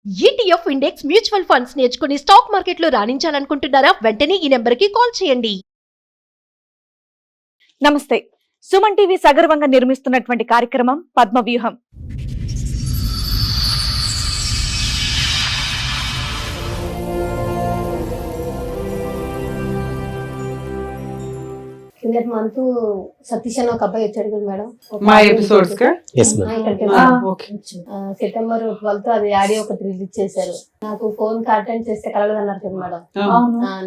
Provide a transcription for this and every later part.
ETF index mutual funds నేర్చుకుని stock మార్కెట్లో రాణించాలనుకుంటున్నారా? వెంటనే ఈ నెంబర్కి కాల్ చేయండి. నమస్తే. సుమన్ టీవీ సగర్వంగా నిర్మిస్తున్నటువంటి కార్యక్రమం పద్మవ్యూహం. కిందటి మంత్ సతీష్ అని ఒక అబ్బాయి వచ్చాడు కదా మేడం, మా ఎపిసోడ్స్ కా సెప్టెంబర్ 12 అది ఆడియో ఒకటి రిలీజ్ చేశారు. నాకు ఫోన్ అటెండ్ చేస్తే కలగదు అన్నారు కదా మేడం,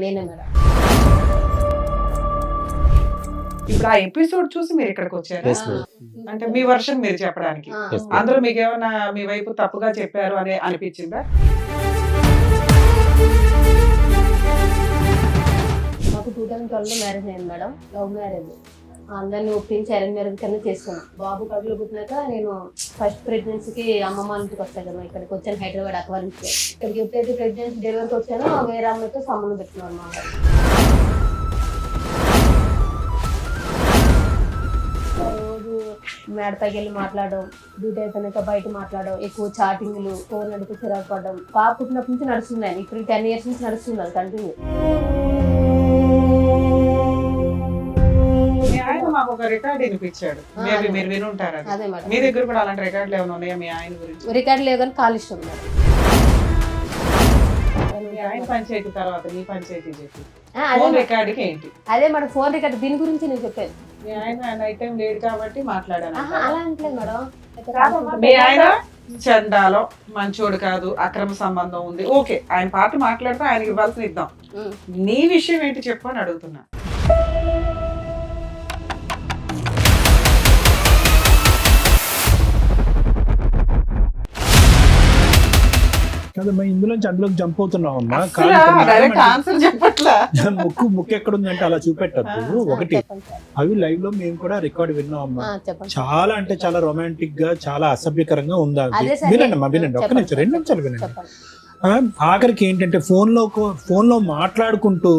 నేనే మేడం. ఇప్పుడు ఆ ఎపిసోడ్ చూసి మీరు ఇక్కడికి వచ్చారు అంటే మీ వర్షన్ మీరు చెప్పడానికి అందులో మీకు ఏమైనా మీ వైపు తప్పుగా చెప్పారు అని అనిపించిందా? మాకు 2012 మ్యారేజ్ అయింది మేడం, లవ్ మ్యారేజ్. అందరినీ ఒప్పించి అరేంజ్ మ్యారేజ్ కింద చేసుకున్నాం. బాబు కడుపులో పుట్టినాక నేను ఫస్ట్ ప్రెగ్నెన్సీకి అమ్మమ్మ ఇంటికి వస్తాను కదా, ఇక్కడికి వచ్చాను హైదరాబాద్ అక్వా నుంచి. ఇక్కడికి ఎప్పుడైతే ప్రెగ్నెన్సీ డెలివరీకి వచ్చానో వేరే అమ్మాయితో సంబంధం పెట్టుకున్నాను అన్నమాట. రోజు మేడపైకి వెళ్ళి మాట్లాడడం, డ్యూటీ అయిపోయినాక బయట మాట్లాడడం, ఎక్కువ చాటింగ్లు, ఫోన్ నడిపి చిరాకు పడడం. పాప పుట్టినప్పటి నుంచి నడుస్తున్నాయి, ఇప్పుడు 10 years నుంచి నడుస్తుంది అది కంటిన్యూ. ఆయన మాకు ఒక రికార్డ్ వినిపించాడు, మేబీ మీరు వినుంటారు. అదే మేడం, మీ దగ్గర కూడా అలాంటి రికార్డులు ఏమైనా ఉన్నాయా మీ ఆయన గురించి? రికార్డు లేదు కానీ కాల్ ఇష్టం మేడం. మీ ఆయన పంచాయతీ తర్వాత మీ పంచాయతీ చెప్పి అదే రికార్డుకి ఏంటి? అదే మేడం ఫోన్ రికార్డు, దీని గురించి నేను చెప్పాను. మీ ఆయన నైట్ టైం లేడు కాబట్టి మాట్లాడాను. అలా అంటలేదు మేడం. మీ ఆయన చండాలో మంచోడు కాదు, అక్రమ సంబంధం ఉంది, ఓకే ఆయన పాట మాట్లాడితే ఆయనకి ఇవ్వాల్సిన ఇద్దాం. నీ విషయం ఏంటి చెప్పు అని అడుగుతున్నా. కదమ్మా, ఇందులోంచి అందులోకి జంప్ అవుతున్నావు అమ్మా. ముక్కు ఎక్కడుందంటే అలా చూపెట్టద్దు. ఒకటి, అవి లైవ్ లో మేము కూడా రికార్డ్ విన్నాం అమ్మా. చాలా అంటే చాలా రొమాంటిక్ గా, చాలా అసభ్యకరంగా ఉందా. వినండి అమ్మా, వినండి, ఒక్క నిమిషం, 2 నిమిషాలు వినండి. ఆఖరికి ఏంటంటే ఫోన్ లో మాట్లాడుకుంటూ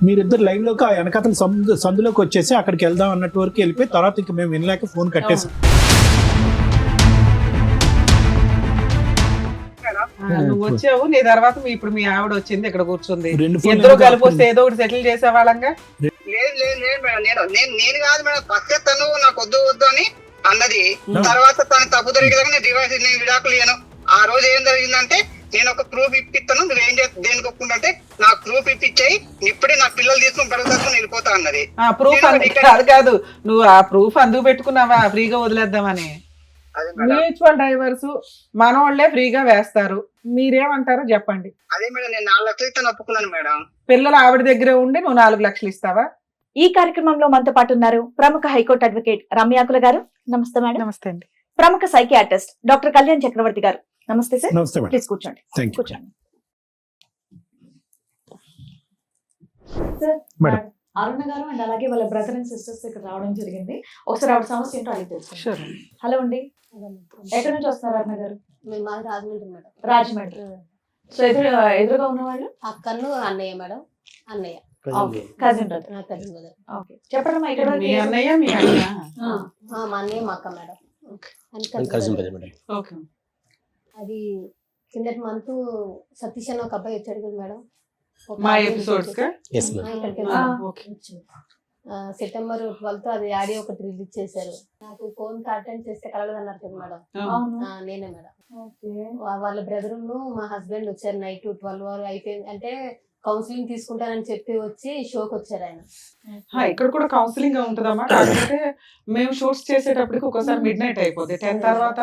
మీరిద్దరు లైవ్ లోకి ఆ వెనకతల సందులోకి వచ్చేసి అక్కడికి వెళ్దాం అన్నట్టు వరకు వెళ్ళిపోయి తర్వాత ఇంకా మేము వినలేక ఫోన్ కట్టేసాం. నువ్వు వచ్చావు, నీ తర్వాత ఇప్పుడు మీ ఆవిడ వచ్చింది, ఇక్కడ కూర్చుంది, ఇద్దరు కలిపి వస్తే ఏదో ఒకటి సెటిల్ చేసేవాళ్ళంగా. నేను కాదు మేడం, ఫస్ట్ తను నాకు వద్దు అని అన్నది. తర్వాత తను తప్పు జరిగేదాకా నేను డివైస్ విడాకులు ఇయ్యను. ఆ రోజు ఏం జరిగిందంటే, నేను ఒక ప్రూఫ్ ఇప్పిస్తాను, నువ్వేం చేస్తా దేనికి ఒప్పుకుంటే నాకు ప్రూఫ్ ఇప్పించాయి, ఇప్పుడే నా పిల్లలు తీసుకుని పడుగుతాను వెళ్ళిపోతా అన్నది. ప్రూఫ్ అది కాదు, నువ్వు ఆ ప్రూఫ్ అందుకు పెట్టుకున్నావా ఫ్రీగా వదిలేద్దామని? మ్యూచువల్ డైవర్స్ మనోళ్లే ఫ్రీగా వేస్తారు, మీరేమంటారో చెప్పండి. అదే మేడం, నేను 4 లక్షలు ఇస్తాను ఒప్పుకున్నాను మేడం. పిల్లలు ఆవిడ దగ్గరే ఉండి నువ్వు 4 లక్షలు ఇస్తావా? ఈ కార్యక్రమంలో మనతో పాటు ఉన్నారు ప్రముఖ హైకోర్టు అడ్వకేట్ రమ్యాకుల గారు. నమస్తే మేడం. నమస్తే అండి. ప్రముఖ సైకియాట్రిస్ట్ డాక్టర్ కళ్యాణ్ చక్రవర్తి గారు. నమస్తే సార్. నమస్తే మేడం. ప్లీజ్ కూర్చోండి. కూర్చోండి సార్. మేడం, అరుణ గారు అండ్ అలాగే వాళ్ళ బ్రదర్ అండ్ సిస్టర్స్ ఇక్కడ రావడం జరిగింది. ఒకసారి ఆవిడ సమస్య ఏంటో అడిగి తెలుసు. హలో అండి, ఎక్కడి నుంచి వస్తున్నారు అరుణ గారు? మేము మాది రాజమండ్రి మేడం. రాజమండ్రి. సో ఎదురుగా ఉన్న వాళ్ళు అక్కను అన్నయ్య మేడం, అన్నయ్య కజిన్ బ్రదర్. ఓకే, చెప్పండి మా ఇక్కడ మీ అన్నయ్య మీ అన్న? మా అన్నయ్య మా అక్క మేడం. ఓకే. అది కిందటి మంత్ సతీష్ అని ఒక అబ్బాయి వచ్చాడు కదా మేడం, మా ఎపిసోడ్స్ కా సెప్టెంబర్ 12 అది ఆడియో ఒకటి రిలీజ్ చేశారు. నాకు ఫోన్ అటెండ్ చేస్తే కలగదు అన్నారు కదా మేడం, నేనే మేడం. వాళ్ళ బ్రదర్ మా హస్బెండ్ వచ్చారు నైట్ 12 అయిపోయింది అంటే కౌన్సిలింగ్ తీసుకుంటానని చెప్పి వచ్చి షోకి వచ్చారు ఆయన. ఇక్కడ కూడా కౌన్సిలింగ్ ఉంటుందమ్మా, కాకపోతే మేము షూట్స్ చేసేటప్పటికి ఒకసారి మిడ్ నైట్ అయిపోతుంది. 10 తర్వాత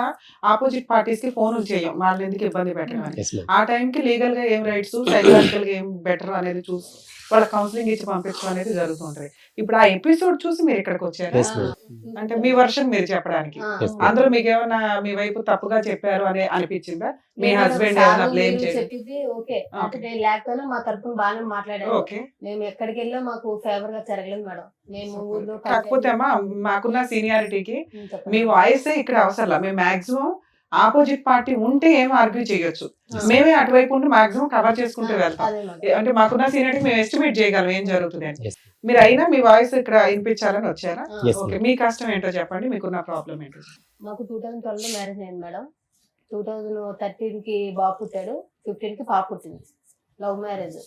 ఆపోజిట్ పార్టీస్ కి ఫోన్లు చేయం, వాళ్ళని ఎందుకు ఇబ్బంది పెట్టమని. ఆ టైంకి లీగల్ గా ఏం రైట్స్, సైకలాజికల్ గా ఏం బెటర్ అనేది చూసి వాళ్ళ కౌన్సిలింగ్ ఇచ్చి పంపించడం అనేది జరుగుతుంటది. ఇప్పుడు ఆ ఎపిసోడ్ చూసి మీరు ఇక్కడికి వచ్చారు అంటే మీ వర్షన్ మీరు చెప్పడానికి అందులో మీకు ఏమైనా మీ వైపు తప్పుగా చెప్పారు అని అనిపించిందా? మీ హస్బెండ్ ఏమైనా బ్లేమ్ చెప్పింది ఓకే, లేకపోయినా మా తరఫున బాగానే మాట్లాడారు. మేము ఎక్కడికి వెళ్ళా మాకు ఫేవర్ గా జరగలేదు మేడం. మేము ఊర్లో కాకపోతే అమ్మా మాకున్న సీనియారిటీకి మీ వాయిస్ ఇక్కడ అవసరం. మేము మాక్సిమం ఆపోజిట్ పార్టీ ఉంటే ఏం ఆర్గ్యూ చేయొచ్చు, మేమే అటువైపు ఉంటే మాక్సిమం కవర్ చేసుకుంటూ వెళ్తాం. అంటే మాకున్న సీనియారిటీ మేము ఎస్టిమేట్ చేయగలం ఏం జరుగుతుంది అని. మీరు అయినా మీ వాయిస్ ఇక్కడ వినిపించాలని వచ్చారా? ఓకే, మీ కష్టం ఏంటో చెప్పండి, మీకున్న ప్రాబ్లం ఏంటో. మాకు 2012 మ్యారేజ్ అయింది మేడం. 2013 కి బాబు పుట్టాడు, 15 కి పాప పుట్టింది. లవ్ మ్యారేజ్,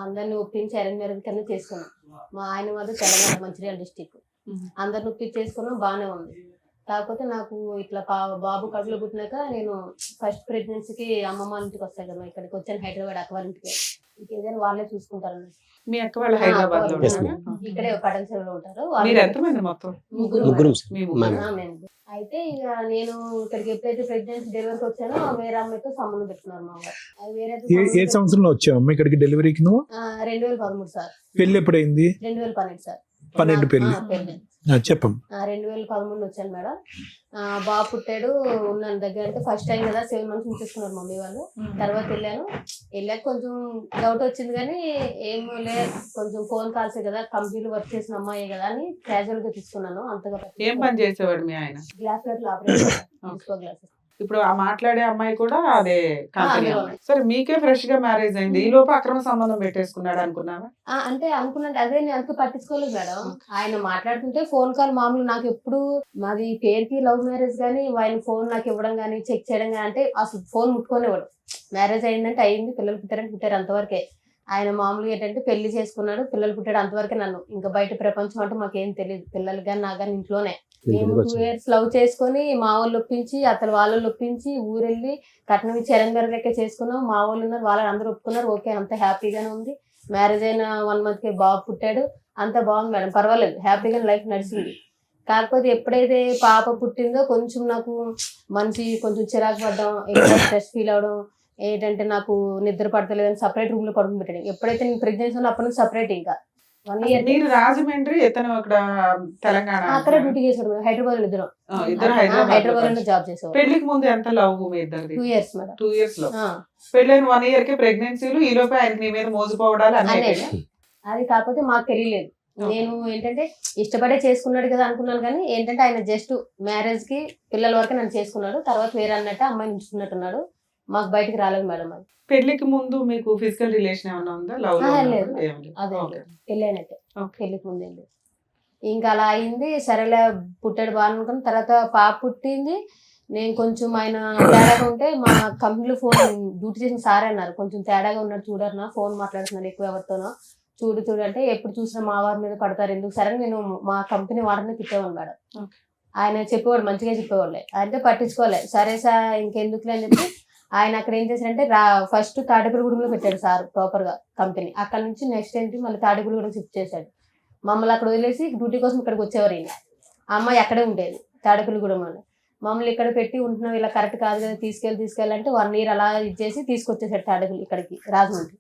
అందరిని ఒప్పించి అరేంజ్ మ్యారేజ్ కింద చేసుకున్నాం. మా ఆయన వాళ్ళు తెలంగాణ మంచిర్యాల డిస్టిక్. అందరిని ఒప్పించి చేసుకున్నాం, బాగానే ఉంది. కాకపోతే నాకు ఇట్లా బాబు కడుపులో పుట్టినాక నేను ఫస్ట్ ప్రెగ్నెన్సీకి అమ్మమ్మ ఇంటికి వస్తాయి కదా, ఇక్కడికి వచ్చాను హైదరాబాద్ అక్కవారింటికి. ఇంకేదైనా వాళ్ళే చూసుకుంటారు. మీ అక్క వాళ్ళు హైదరాబాద్ లో ఇక్కడే పటన్సెల్లో ఉంటారు. మీరు ఎంతమంది మొత్తం? ముగ్గురు. మీ ముగ్గురు. అయితే ఇక నేను ఇక్కడికి ఎప్పుడైతే ప్రెగ్నెన్సీ డెలివరీకి వచ్చానో వేరే అమ్మాయితో సంబంధం పెట్టుకున్నారు మా వారు. అది వేరే ఏ సంవత్సరంలో వచ్చావు అమ్మ ఇక్కడికి డెలివరీకి నువ్వు? 2013 సార్. పెళ్లి ఎప్పుడైంది? 2012 సార్. 12 పెళ్లి. చెప్పండి. 2013 వచ్చాను మేడం. బాబు పుట్టాడు, ఉన్నాను దగ్గర. అంటే ఫస్ట్ టైం కదా 7 months ఉంచేసుకున్నారు మమ్మీ వాళ్ళు. తర్వాత వెళ్ళాక కొంచెం డౌట్ వచ్చింది, కానీ ఏమో లేదు, కొంచెం ఫోన్ కాల్సే కదా, కంపెనీలో వర్క్ చేసిన అమ్మాయి కదా అని క్యాజువల్ గా తీసుకున్నాను. అంతగా ఏం పని చేసేవాడు మీ ఆయన? Glass operation. ఇప్పుడు ఆ మాట్లాడే అమ్మాయి కూడా అదే కంపెనీ. సరే, మీకే ఫ్రెష్ గా మ్యారేజ్ అయింది, ఈ లోపు అక్రమ సంబంధం పెట్టేసుకున్నాడు అనుకున్నావా? అంటే అనుకున్నాను, అదే నేను అందుకు పట్టించుకోలేదు మేడం. ఆయన మాట్లాడుతుంటే ఫోన్ కాల్ మామూలు. నాకు ఎప్పుడు మాది పేరుకి లవ్ మ్యారేజ్ కానీ ఆయన ఫోన్ నాకు ఇవ్వడం కానీ చెక్ చేయడం కానీ, అంటే అసలు ఫోన్ ముట్టుకోనివ్వడు. మ్యారేజ్ అయిందంటే అయింది, పిల్లలు పుట్టారు అంతవరకే. ఆయన మామూలుగా ఏంటంటే పెళ్లి చేసుకున్నాడు, పిల్లలు పుట్టాడు అంతవరకే. నన్ను ఇంకా బయట ప్రపంచం అంటే మాకేం తెలియదు. పిల్లలు కానీ నా కానీ ఇంట్లోనే. మేము 2 years లవ్ చేసుకుని మా వాళ్ళు ఒప్పించి అతను వాళ్ళు ఒప్పించి ఊరెళ్ళి కట్నం ఇచ్చి ఎరంగరలెక్క చేసుకున్నాం. మా వాళ్ళు ఉన్నారు, వాళ్ళని అందరూ ఒప్పుకున్నారు. ఓకే, అంత హ్యాపీగానే ఉంది. మ్యారేజ్ అయిన 1 month కి బాబు పుట్టాడు, అంత బాగుంది మేడం, పర్వాలేదు, హ్యాపీగా లైఫ్ నడిచింది. కాకపోతే ఎప్పుడైతే పాప పుట్టిందో కొంచెం నాకు కొంచెం చిరాకు పడ్డం, ఎక్కువ స్ట్రెస్ ఫీల్ అవడం, ఏంటంటే నాకు నిద్ర పడతలేదని సపరేట్ రూమ్ లో పడుకుని పెట్టాడు. ఎప్పుడైతే నేను ప్రెగ్నెన్సీ ఉన్నా అప్పటి నుంచి సపరేట్. ఇంకా 1 year మీరు రాజమండ్రి, ఇతను అక్కడ తెలంగాణ. అక్కడ డ్యూటీ చేశాడు మేడం. హైదరాబాద్ లో ఇద్దరు హైదరాబాద్ లో జాబ్ చేసేవాడు. పెళ్లికి ముందు ఎంత లవ్ మీ ఇద్దరిది? 2 years మేడం. 2 years లో పెళ్ళైన 1 year కి ప్రెగ్నెన్సీలు, ఈ లోపే ఆయన మీ మీద మోసపోవడాలు అన్నీ. అది కాకపోతే మాకు తెలియలేదు. నేను ఏంటంటే ఇష్టపడే చేసుకున్నాడు కదా అనుకున్నాను, కానీ ఏంటంటే ఆయన జస్ట్ మ్యారేజ్ కి పిల్లల వరకు నన్ను చేసుకున్నాడు. తర్వాత వేరే అన్నట్టు అమ్మాయిని ఉంచుకున్నట్టున్నాడు. మాకు బయటకు రాలేదు మేడం. అది పెళ్లికి ముందు మీకు ఫిజికల్ రిలేషన్ ఏమైనా ఉందా? లవ్ లేదు, అదే పెళ్ళి అయినట్టే. పెళ్లికి ముందు ఏంటి ఇంకా అలా అయింది. సరేలే, పుట్టాడు బాగా అనుకుని తర్వాత పాప పుట్టింది. నేను కొంచెం ఆయన తేడాగా ఉంటే మా కంపెనీలో ఫోన్ డ్యూటీ చేసిన సారే అన్నారు, కొంచెం తేడాగా ఉన్నాడు చూడరు, ఫోన్ మాట్లాడుతున్నాడు ఎక్కువ ఎవరితోనో, చూడు అంటే ఎప్పుడు చూసినా మా వారి మీద పడతారు ఎందుకు. సరే, నేను మా కంపెనీ వాడిని తిట్టేవాడు మేడం. ఆయన చెప్పేవాడు, మంచిగా చెప్పేవాళ్ళే, అంటే పట్టించుకోలే. సరే సార్ ఇంకెందుకులే అని చెప్పి ఆయన అక్కడ ఏం చేశారంటే ఫస్ట్ తాడేపల్లిగూడెంలో పెట్టాడు సార్ ప్రాపర్ గా కంపెనీ. అక్కడ నుంచి నెక్స్ట్ ఏంటి మళ్ళీ తాడేపల్లిగూడెం షిఫ్ట్ చేశాడు. మమ్మల్ని అక్కడ వదిలేసి డ్యూటీ కోసం ఇక్కడికి వచ్చేవారు. ఈయన అమ్మాయి అక్కడే ఉండేది తాడేపల్లిగూడెంలో. మమ్మల్ని ఇక్కడ పెట్టి ఉంటున్నాం, ఇలా కరెక్ట్ కాదు కదా, తీసుకెళ్ళాలంటే 1 year అలా ఇచ్చేసి తీసుకొచ్చేసాడు తాడేపల్లి ఇక్కడికి రాజమండ్రి.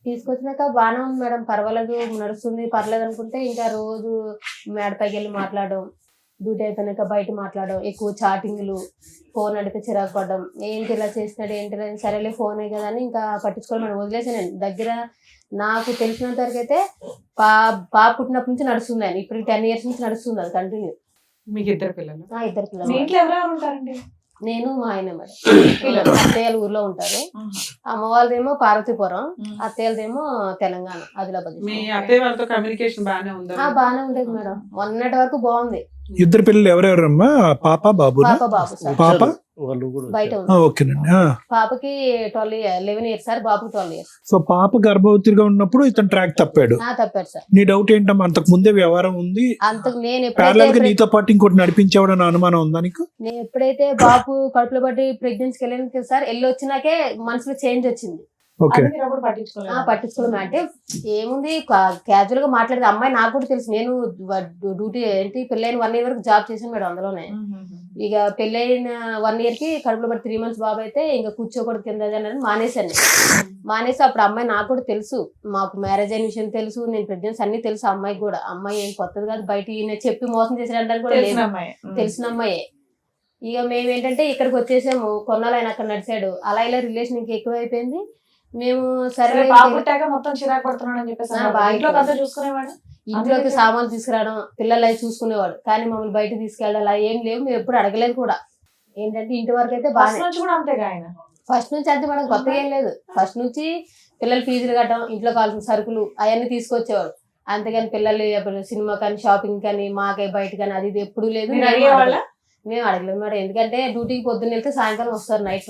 తీసుకొచ్చినాక బాగానే ఉంది మేడం, పర్వాలేదు, నడుస్తుంది, పర్లేదు అనుకుంటే ఇంకా రోజు మేడపైకి వెళ్ళి మాట్లాడడం, డ్యూటీ అయిపోయినాక బయట మాట్లాడడం, ఎక్కువ చాటింగ్లు, ఫోన్ అడిగితే చిరాకు పడడం, ఏంటి ఇలా చేసినాడు ఏంటి, సరేలే ఫోనే కదా అని ఇంకా పట్టించుకోవడం మనం వదిలేసాను. దగ్గర నాకు తెలిసినంత వరకు అయితే పాప పుట్టినప్పటి నుంచి నడుస్తుంది ఆయన. ఇప్పుడు 10 years నుంచి నడుస్తుంది అది కంటిన్యూ. మీకు ఇద్దరు పిల్లలు? 2 పిల్లలు. ఇంట్లో ఎవరెవరు ఉంటారండి? నేను మా ఆయన మేడం. అత్తయ్యలు ఊర్లో ఉంటారు. అమ్మ వాళ్ళదేమో పార్వతీపురం, అత్తయ్యలదేమో తెలంగాణ ఆదిలాబాద్. మీ అత్తయ్య వాళ్ళతో కమ్యూనికేషన్ బాగానే ఉందా? బాగానే ఉండేది మేడం, మొన్నటి వరకు బాగుంది. ఇద్దరు పిల్లలు ఎవరెవరమ్మా? పాప బాబు? బాబు సార్. పాప బయట ఓకేనండి. పాపకి 11 years సార్, బాబుకి 12 years. సో పాప గర్భవతిగా ఉన్నప్పుడు ఇతను ట్రాక్ తప్పాడు. తప్పాడు సార్. నీ డౌట్ ఏంటమ్మా, అంతకు ముందే వ్యవహారం ఉంది, నేను ప్యారలల్ గా నీతో పాటు ఇంకోటి నడిపించేవాడని అనుమానం ఉందా నీకు? నేను ఎప్పుడైతే బాబు కడుపులో పట్టి ప్రెగ్నెన్సీకి వెళ్ళాను సార్, వెళ్ళొచ్చినాకే మనసులో చేంజ్ వచ్చింది. పట్టించుకోవడం అంటే ఏముంది, క్యాజువల్ గా మాట్లాడేది. అమ్మాయి నాకు కూడా తెలుసు, నేను డ్యూటీ ఏంటి పెళ్ళైన 1 year వరకు జాబ్ చేశాను మేడం అందులోనే. ఇక పెళ్ళైన 1 year కి కడుపులో పడి 3 months బాబు అయితే ఇంకా కూర్చోకూడదు కింద మానేశాను. మానేసి అప్పుడు అమ్మాయి నాకు కూడా తెలుసు, మాకు మ్యారేజ్ అయిన విషయం తెలుసు, నేను ప్రెగ్నెన్సీ అన్ని తెలుసు అమ్మాయికి కూడా. అమ్మాయి ఏం కొత్తది కాదు, బయట ఈయన చెప్పి మోసం చేసేయడానికి కూడా లేదు, తెలిసిన అమ్మాయే. ఇక మేమేంటంటే ఇక్కడికి వచ్చేసాము, కొన్నాళ్ళు ఆయన అక్కడ నడిచాడు. అలా ఇలా రిలేషన్ ఇంకా ఎక్కువ అయిపోయింది. మేము సరే మొత్తం చిరాకు పడుతున్నాడు అని చెప్పేసి చూసుకునేవాడు. ఇంట్లోకి సామాన్లు తీసుకురావడం, పిల్లలు అవి చూసుకునేవాడు, కానీ మమ్మల్ని బయట తీసుకెళ్ళాలి ఏం లేవు. మేము ఎప్పుడు అడగలేదు కూడా. ఏంటంటే ఇంటి వరకు అయితే బాగా ఫస్ట్ నుంచి అంతే మేడం, కొత్తగా ఏం లేదు. ఫస్ట్ నుంచి పిల్లలు ఫీజులు కట్టడం, ఇంట్లో కావాల్సిన సరుకులు అవన్నీ తీసుకొచ్చేవాడు. అంతేగాని పిల్లలు సినిమా కానీ షాపింగ్ కానీ మాకే బయట కానీ అది ఇది ఎప్పుడు లేదు. మేము అడగలేదు మేడం, ఎందుకంటే డ్యూటీకి పొద్దున్న వెళ్తే సాయంకాలం వస్తారు, నైట్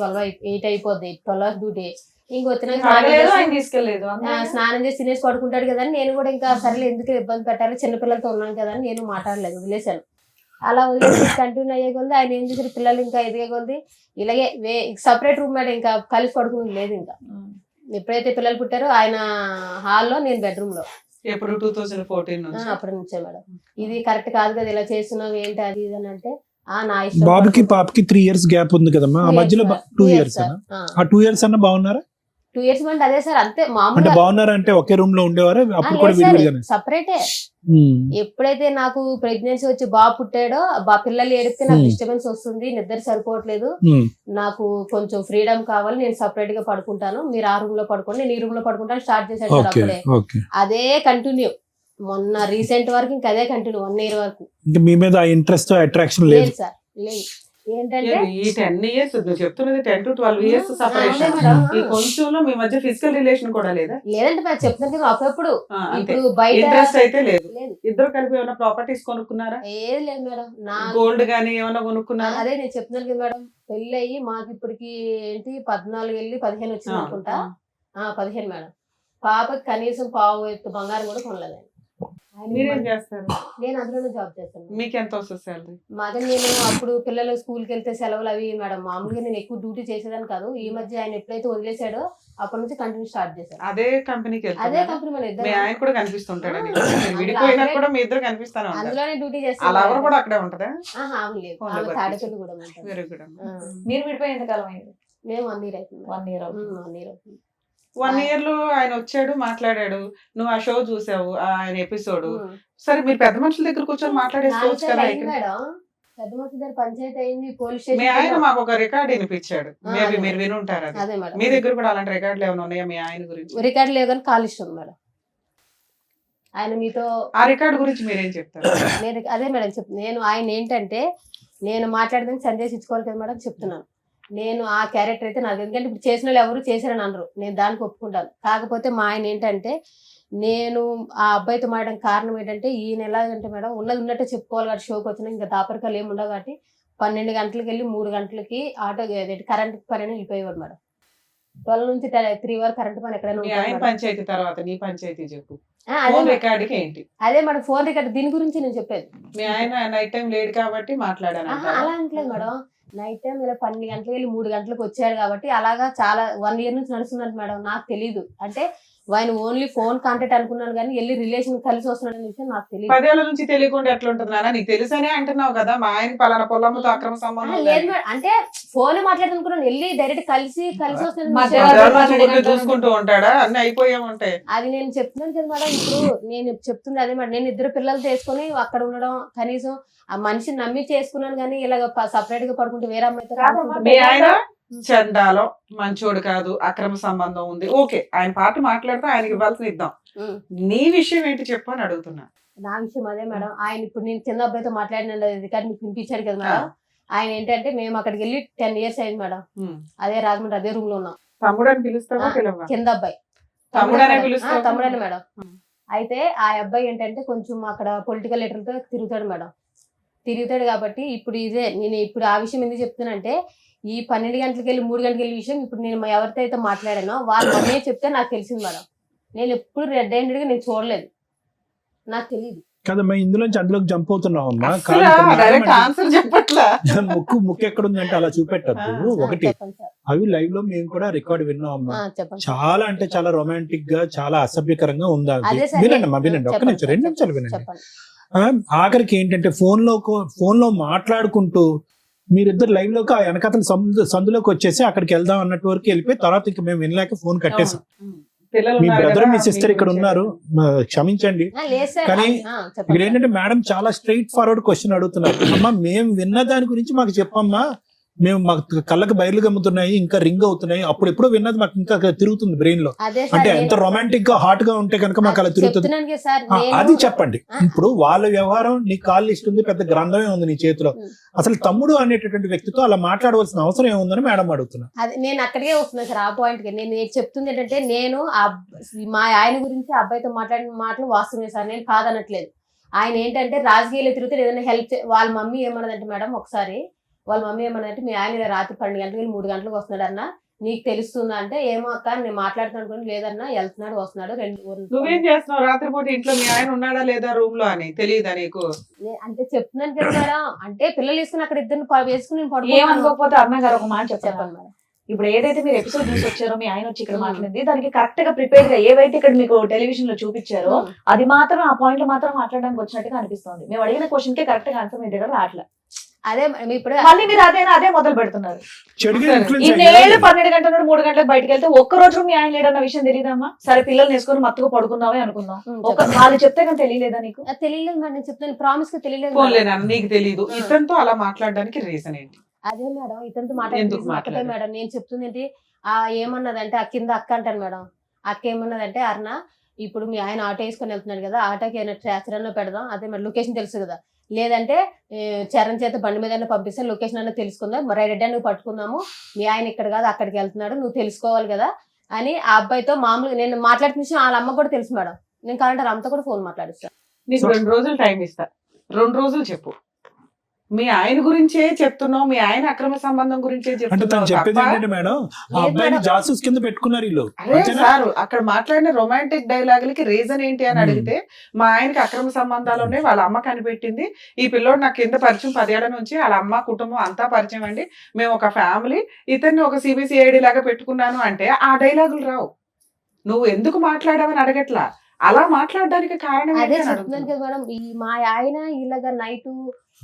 8 అయిపోద్ది, 12 hours డ్యూటీ. ఇంకొచ్చినాక అడగలేదు, ఆయన తీసుకెళ్ళలేదు. స్నానం చేసి తినేసి పడుకుంటాడు కదా అని నేను కూడా ఇంకా సరేలే ఎందుకు ఇబ్బంది పెట్టాలి, చిన్నపిల్లలతో ఉన్నాను కదా అని నేను మాట్లాడలేదు, వదిలేశాను. అలా వదిలేసి కంటిన్యూ అయ్యే కొద్ది ఆయన ఏం చేశారు, పిల్లలు ఇంకా ఎదిగే కొద్ది ఇలాగే సపరేట్ రూమ్ మేడం, ఇంకా కలిసి పడుకుని లేదు. ఇంకా ఎప్పుడైతే పిల్లలు పుట్టారో ఆయన హాల్లో, నేను బెడ్రూమ్ లో. ఎప్పుడు 2014 నుంచి అప్పటి నుంచే మేడం. ఇది కరెక్ట్ కాదు కదా, ఇలా చేస్తున్నావు ఏంటి అది ఇది అని అంటే నా ఇష్టం. బాబుకి పాపకి 3 years గ్యాప్ ఉంది కదమ్మా, ఆ మధ్యలో 2 years ఆ 2 years అన్న బాగున్నారా? 2 years అంటే అదే సార్, అంతే అంటే మామూలుగా. బాగున్నారా అంటే ఒకే రూమ్ లో ఉండేవారా అప్పుడు కూడా విడివిడిగానే? సపరేటే. ఎప్పుడైతే నాకు ప్రెగ్నెన్సీ వచ్చి బాబు పుట్టాడో, పిల్లలు ఏడిస్తే నాకు డిస్టర్బెన్స్ వస్తుంది, నిద్ర సరిపోవట్లేదు, నాకు కొంచెం ఫ్రీడమ్ కావాలి, నేను సపరేట్ గా పడుకుంటాను, మీరు ఆ రూమ్ లో పడుకోండి, నేను ఈ రూమ్ లో పడుకుంటాను స్టార్ట్ చేశాడు సార్. అప్పుడే అదే కంటిన్యూ, మొన్న రీసెంట్ వరకు ఇంకా అదే కంటిన్యూ 1 year వరకు. ఇంకా మీ మీద అట్రాక్షన్ లేదు సార్, లేదు. ఏంటంటే ఈ 10 years నువ్వు చెప్తున్నది 10 to 12 years సెపరేషన్. ఈ కొంచెంలో మీ మధ్య ఫిజికల్ రిలేషన్ కూడా లేదా? లేదంటే మరి చెప్తున్నాను కదా, అప్పుడప్పుడు అంతే. ఇప్పుడు బయట ఇంట్రెస్ట్ అయితే లేదు. లేదు. ఇద్దరు కలిపి ఏమైనా ప్రాపర్టీస్ కొనుక్కున్నారా? ఏది లేదు మేడం. నా గోల్డ్ గానీ ఏమైనా కొనుక్కున్నారా? అదే నేను చెప్తున్నాను కదా మేడం, పెళ్లి అయ్యి మాకు ఇప్పటికి ఏంటి 14 వెళ్ళి 15 వచ్చింది అనుకుంటా. 15 మేడం. పాపకి కనీసం పావు ఎత్తు బంగారం కూడా కొనలేదు. మీరేం చేస్తారు? నేను అందులోనే జాబ్ చేస్తాను. మీకు ఎంత వస్తుంది సాలరీ? మాదే నేను అప్పుడు పిల్లలు స్కూల్కి వెళ్తే సెలవులు అవి మేడం, మామూలుగా నేను ఎక్కువ డ్యూటీ చేసేదాన్ని కాదు. ఈ మధ్య ఆయన ఎప్పుడైతే వదిలేసాడో అప్పటి నుంచి కంటిన్యూ స్టార్ట్ చేశాను. అదే కంపెనీకి అదే కంపెనీ మన మీ ఇద్దరు ఆయన కూడా కనిపిస్తుంటాడు. విడిపోయినా కూడా మీ ఇద్దరు కనిపిస్తాను. అందులోనే డ్యూటీ అలా చేస్తాను. ఎవరు కూడా అక్కడే ఉంటదా? లేదు, ఆమె తాడేపల్లి కూడా ఉంటుంది. Very good. మీరు విడిపోయి ఎంతకాలం అయింది? మేము 1 year అవుతుంది. 1 year అవుతుంది. 1 year అవుతుంది. 1 year లో ఆయన వచ్చాడు, మాట్లాడాడు, నువ్వు ఆ షో చూసావు, ఆయన ఎపిసోడ్. సరే మీరు పెద్ద మనుషుల దగ్గర కూర్చొని మాట్లాడేసుకోవచ్చు కదా. మేడం పెద్ద మనిషి దగ్గర పంచాయతీ అయింది, పోలీస్ మీ ఆయన స్టేషన్. మాకు ఒక రికార్డ్ వినిపించాడు, మేబీ మీరు వినుంటారు. అది అదే మేడం, మీ దగ్గర కూడా అలాంటి రికార్డులు ఏమైనా ఉన్నాయా మీ ఆయన గురించి? రికార్డు లేదు కానీ కాల్ ఇష్టం మేడం. ఆయన మీతో ఆ రికార్డు గురించి మీరేం చెప్తారు? నేను అదే మేడం నేను ఆయన ఏంటంటే, నేను మాట్లాడదానికి సందేశం ఇచ్చుకోవాలి కదా మేడం, చెప్తున్నాను. నేను ఆ క్యారెక్టర్ అయితే నాకు, ఎందుకంటే ఇప్పుడు చేసిన వాళ్ళు ఎవరు చేశారని అనరు, నేను దానికి ఒప్పుకుంటాను. కాకపోతే మా ఆయన ఏంటంటే, నేను ఆ అబ్బాయితో మాట్లాడడానికి కారణం ఏంటంటే, ఈయన ఎలాగంటే మేడం ఉన్నది ఉన్నట్టే చెప్పుకోవాలి కాబట్టి షోకి వచ్చినా ఇంకా దాపరికాలు ఏమి ఉండవు కాబట్టి 12 గంటలకు వెళ్ళి 3 గంటలకి ఆటో కరెంట్ పని అని వెళ్ళిపోయేవాడు మేడం. 12 నుంచి 3 వరకు కరెంట్ పని ఎక్కడైనా మీ ఆయన పంచాయతీ తర్వాత నీ పంచాయతీ చెప్పు. అదే ఫోన్ రికార్డుకి ఏంటి? అదే మేడం, ఫోన్ రికార్డు దీని గురించి నేను చెప్పేది. మీ ఆయన నైట్ టైం లేడు కాబట్టి మాట్లాడాను. అలా అంటలేదు మేడం, నైట్ టైం ఇలా 12 గంటలకు వెళ్ళి 3 గంటలకు వచ్చాడు కాబట్టి అలాగా చాలా 1 year నుంచి నడుస్తున్నట్టు మేడం. నాకు తెలీదు, అంటే ఆయన ఓన్లీ ఫోన్ కాంటాక్ట్ అనుకున్నాను కానీ వెళ్ళి రిలేషన్ కలిసి వస్తున్నాడు అనే విషయం నాకు తెలియదు. 10 ఏళ్ల నుంచి తెలియకుండా ఎట్లా ఉంటుంది నాన్న? నీకు తెలుసనే అంటున్నావు కదా, మా ఆయన పలానా పొలంతో అక్రమ సంబంధం లేదు మేడం, అంటే ఫోన్ మాట్లాడుతున్నాను, వెళ్ళి డైరెక్ట్ కలిసి చూసుకుంటూ ఉంటాడా? అన్ని అయిపోయే ఉంటాయి. అది నేను చెప్తున్నాను కదా మేడం. ఇప్పుడు నేను చెప్తుంది అదే మేడం, నేను 2 పిల్లలు తీసుకొని అక్కడ ఉండడం, కనీసం ఆ మనిషిని నమ్మి చేసుకున్నాను కానీ ఇలాగ సపరేట్ గా పడుకుంటే వేరే అమ్మాయితో. మీ ఆయన చండాలో మంచోడు కాదు, అక్రమ సంబంధం ఉంది, ఓకే, ఆయన పార్టీ మాట్లాడితే ఆయనకి ఇవ్వాల్సిన ఇద్దాం. నీ విషయం ఏంటి చెప్పు అని అడుగుతున్నా. నా విషయం అదే మేడం, ఆయన ఇప్పుడు నేను చిన్న అబ్బాయితో మాట్లాడిన రికార్డు మీకు వినిపించాడు కదా మేడం. ఆయన ఏంటంటే, మేము అక్కడికి వెళ్ళి 10 years అయింది మేడం. అదే రాజమండ్రి అదే రూమ్ లో ఉన్నాం. తమ్ముడు అని పిలుస్తావా? కింద అబ్బాయి తమ్ముడనే పిలుస్తావా? తమ్ముడని మేడం. అయితే ఆ అబ్బాయి ఏంటంటే కొంచెం అక్కడ పొలిటికల్ లీడర్తో తిరుగుతాడు మేడం. తిరుగుతాడు కాబట్టి ఇప్పుడు నేను ఇప్పుడు ఆ విషయం ఎందుకు చెప్తున్నానంటే, ఈ 12 గంటలకు వెళ్ళి 3 గంటలకు వెళ్ళే విషయం ఇప్పుడు నేను ఎవరితో అయితే మాట్లాడానో వాళ్ళు అన్నీ చెప్తే నాకు తెలిసింది మేడం. నేను ఎప్పుడు రెడ్ హ్యాండెడ్ గా నేను చూడలేదు, నాకు తెలియదు కదమ్మా. ఇందులోంచి అందులోకి జంప్ అవుతున్నావు అమ్మా. ముక్కు ఎక్కడుందంటే అలా చూపెట్టద్దు. ఒకటి, అవి లైవ్ లో మేము కూడా రికార్డ్ విన్నాం అమ్మా. చాలా అంటే చాలా రొమాంటిక్ గా, చాలా అసభ్యకరంగా ఉందా? వినండి అమ్మా, వినండి, ఒక్క నిమిషం, 2 నిమిషాలు వినండి. ఆఖరికి ఏంటంటే ఫోన్ లో మాట్లాడుకుంటూ మీరిద్దరు లైవ్ లోకి ఆ వెనకతల సందులోకి వచ్చేసి అక్కడికి వెళ్దాం అన్నట్టు వరకు వెళ్ళిపోయి తర్వాత ఇంకా మేము వినలేక ఫోన్ కట్టేసాం. మీ బ్రదర్ మీ సిస్టర్ ఇక్కడ ఉన్నారు, క్షమించండి. కానీ ఇక్కడ ఏంటంటే మేడం చాలా స్ట్రైట్ ఫార్వర్డ్ క్వశ్చన్ అడుగుతున్నారు. అమ్మా మేము విన్న దాని గురించి మాకు చెప్పమ్మా, మేము మాకు కళ్ళకి బయర్లు గమ్ముతున్నాయి, ఇంకా రింగ్ అవుతున్నాయి, అప్పుడు ఎప్పుడో విన్నది మాకు ఇంకా తిరుగుతుంది బ్రెయిన్ లో. అంటే ఎంత రొమాంటిక్ గా హాట్ గా ఉంటే కనుక మాకు అలా తిరుగుతుంది. అది చెప్పండి. ఇప్పుడు వాళ్ళ వ్యవహారం, నీ కాల్ లిస్ట్ ఉంది, పెద్ద గ్రంథమే ఉంది నీ చేతిలో. అసలు తమ్ముడు అనేటటువంటి వ్యక్తితో అలా మాట్లాడవలసిన అవసరం ఏముందని మేడం అడుగుతున్నా. అది నేను అక్కడికే వస్తున్నా సార్, ఆ పాయింట్ కి. నేను చెప్తుంది ఏంటంటే, నేను మా ఆయన గురించి అబ్బాయితో మాట్లాడిన మాటలు వాస్తవమే సార్, నేను కాదనట్లేదు. ఆయన ఏంటంటే రాజకీయాలు తిరుగుతే ఏదైనా హెల్ప్ వాళ్ళ మమ్మీ ఏమన్నదంటే మేడం ఒకసారి వాళ్ళ మమ్మీ ఏమన్నదంటే మీ ఆయన ఇలా రాత్రి 12 గంటలకు 3 గంటలకు వస్తున్నాడు అన్న నీకు తెలుస్తుందా అంటే ఏమో అక్క నేను మాట్లాడుతున్నాను లేదన్నా వెళ్తున్నాడు వస్తున్నాడు నువ్వేం చేస్తున్నావు రాత్రిపూట ఇంట్లో మీ ఆయన ఉన్నాడా లేదా రూమ్ లో అని తెలియదా నీకు? అంటే చెప్తున్నాను కదా మేడం అంటే పిల్లలు వేసుకుని అక్కడ ఇద్దరు వేసుకుని నేను పడుకో ఏమనుకోకపోతే అన్న గారు ఒక మాట చెప్పండి చెప్పండి మేడం. ఇప్పుడు ఏదైతే మీరు ఎపిసోడ్ చూసి వచ్చారో మీ ఆయన వచ్చి ఇక్కడ మాట్లాడింది దానికి కరెక్ట్ గా ప్రిపేర్ గా ఏవైతే ఇక్కడ మీకు టెలివిజన్ లో చూపించారో అది మాత్రం ఆ పాయింట్ లో మాత్రం మాట్లాడడానికి వచ్చినట్టుగా అనిపిస్తుంది. మేము అడిగిన క్వశ్చన్ కే కరెక్ట్ గా ఆన్సర్ మీ దగ్గర రావట్లే. అదే ఇప్పుడు మళ్ళీ మీరు అదే మొదలు పెడుతున్నారు. చెడుగా influence ఇన్నేళ్ళు అయ్యారు. 12 గంటల నుండి 3 గంటలకు బయటకు వెళ్తే ఒక్క రోజు మీ ఆయన లేడన్న విషయం తెలియదమ్మా? సరే పిల్లల్ని వేసుకొని మత్తుగా పడుకున్నావే అనుకుందాం, వాళ్ళు చెప్తే కానీ తెలియలేదా నీకు? తెలియలేదు మేడం నేను చెప్తాను ప్రామిస్ గా తెలియలేదు ఫోన్లే నీకు తెలియదు. ఇతనితో అలా మాట్లాడడానికి రీజన్ ఏంటి? అదే మేడం ఇతనితో ఎందుకు మాట్లాడుతుంది మాట్లాడారు? మేడం నేను చెప్తుంది ఏంటి ఏమన్నదంటే ఆ కింద అక్క అంటాను మేడం. అక్క ఏమన్నదంటే అరుణ ఇప్పుడు మీ ఆయన ఆటో వేసుకొని వెళ్తున్నాడు కదా ఆటోకి ఏమైనా ట్రాచరన్నా పెడదాం అదే మరి లొకేషన్ తెలుసు కదా లేదంటే చరణ్ చేత బండి మీద పంపిస్తే లొకేషన్ అన్న తెలుసుకుందాం రెడ్ నువ్వు పట్టుకుందాము మీ ఆయన ఇక్కడ కాదు అక్కడికి వెళ్తున్నాడు నువ్వు తెలుసుకోవాలి కదా అని ఆ అబ్బాయితో మామూలుగా నేను మాట్లాడుతున్న విషయం వాళ్ళ అమ్మ కూడా తెలుసు మేడం. నేను కావాలంటే అమ్మతో కూడా ఫోన్ మాట్లాడిస్తాను. నీకు 2 రోజులు టైం ఇస్తా, 2 రోజులు చెప్పు. మీ ఆయన గురించే చెప్తున్నావు, మీ ఆయన అక్రమ సంబంధం గురించే అంటే తను చెప్తున్నావు చెప్పేది తప్ప ఏంటంటే మేడం ఆ అబ్బాయిని జాసూస్ కింద పెట్టుకున్నారు వీళ్ళు. అరే అంతేనా? సార్ అక్కడ మాట్లాడిన రొమాంటిక్ డైలాగులకి రీజన్ ఏంటి అని అడిగితే మా ఆయనకి అక్రమ సంబంధాలు ఉన్నాయి, వాళ్ళ అమ్మ కనిపెట్టింది, ఈ పిల్లోడు నాకు కింద పరిచయం 10 ఏళ్ల నుంచి వాళ్ళ అమ్మ కుటుంబం అంతా పరిచయం అండి, మేము ఒక ఫ్యామిలీ, ఇతన్ని ఒక సిబిసిఐడి లాగా పెట్టుకున్నాను అంటే ఆ డైలాగులు రావు. నువ్వు ఎందుకు మాట్లాడావని అడగట్లా, అలా మాట్లాడడానికి కారణం అదే ఏంటి అని చెప్తున్నాను అడుగుతున్నా. కదా మేడం మా ఆయన ఇలాగా నైట్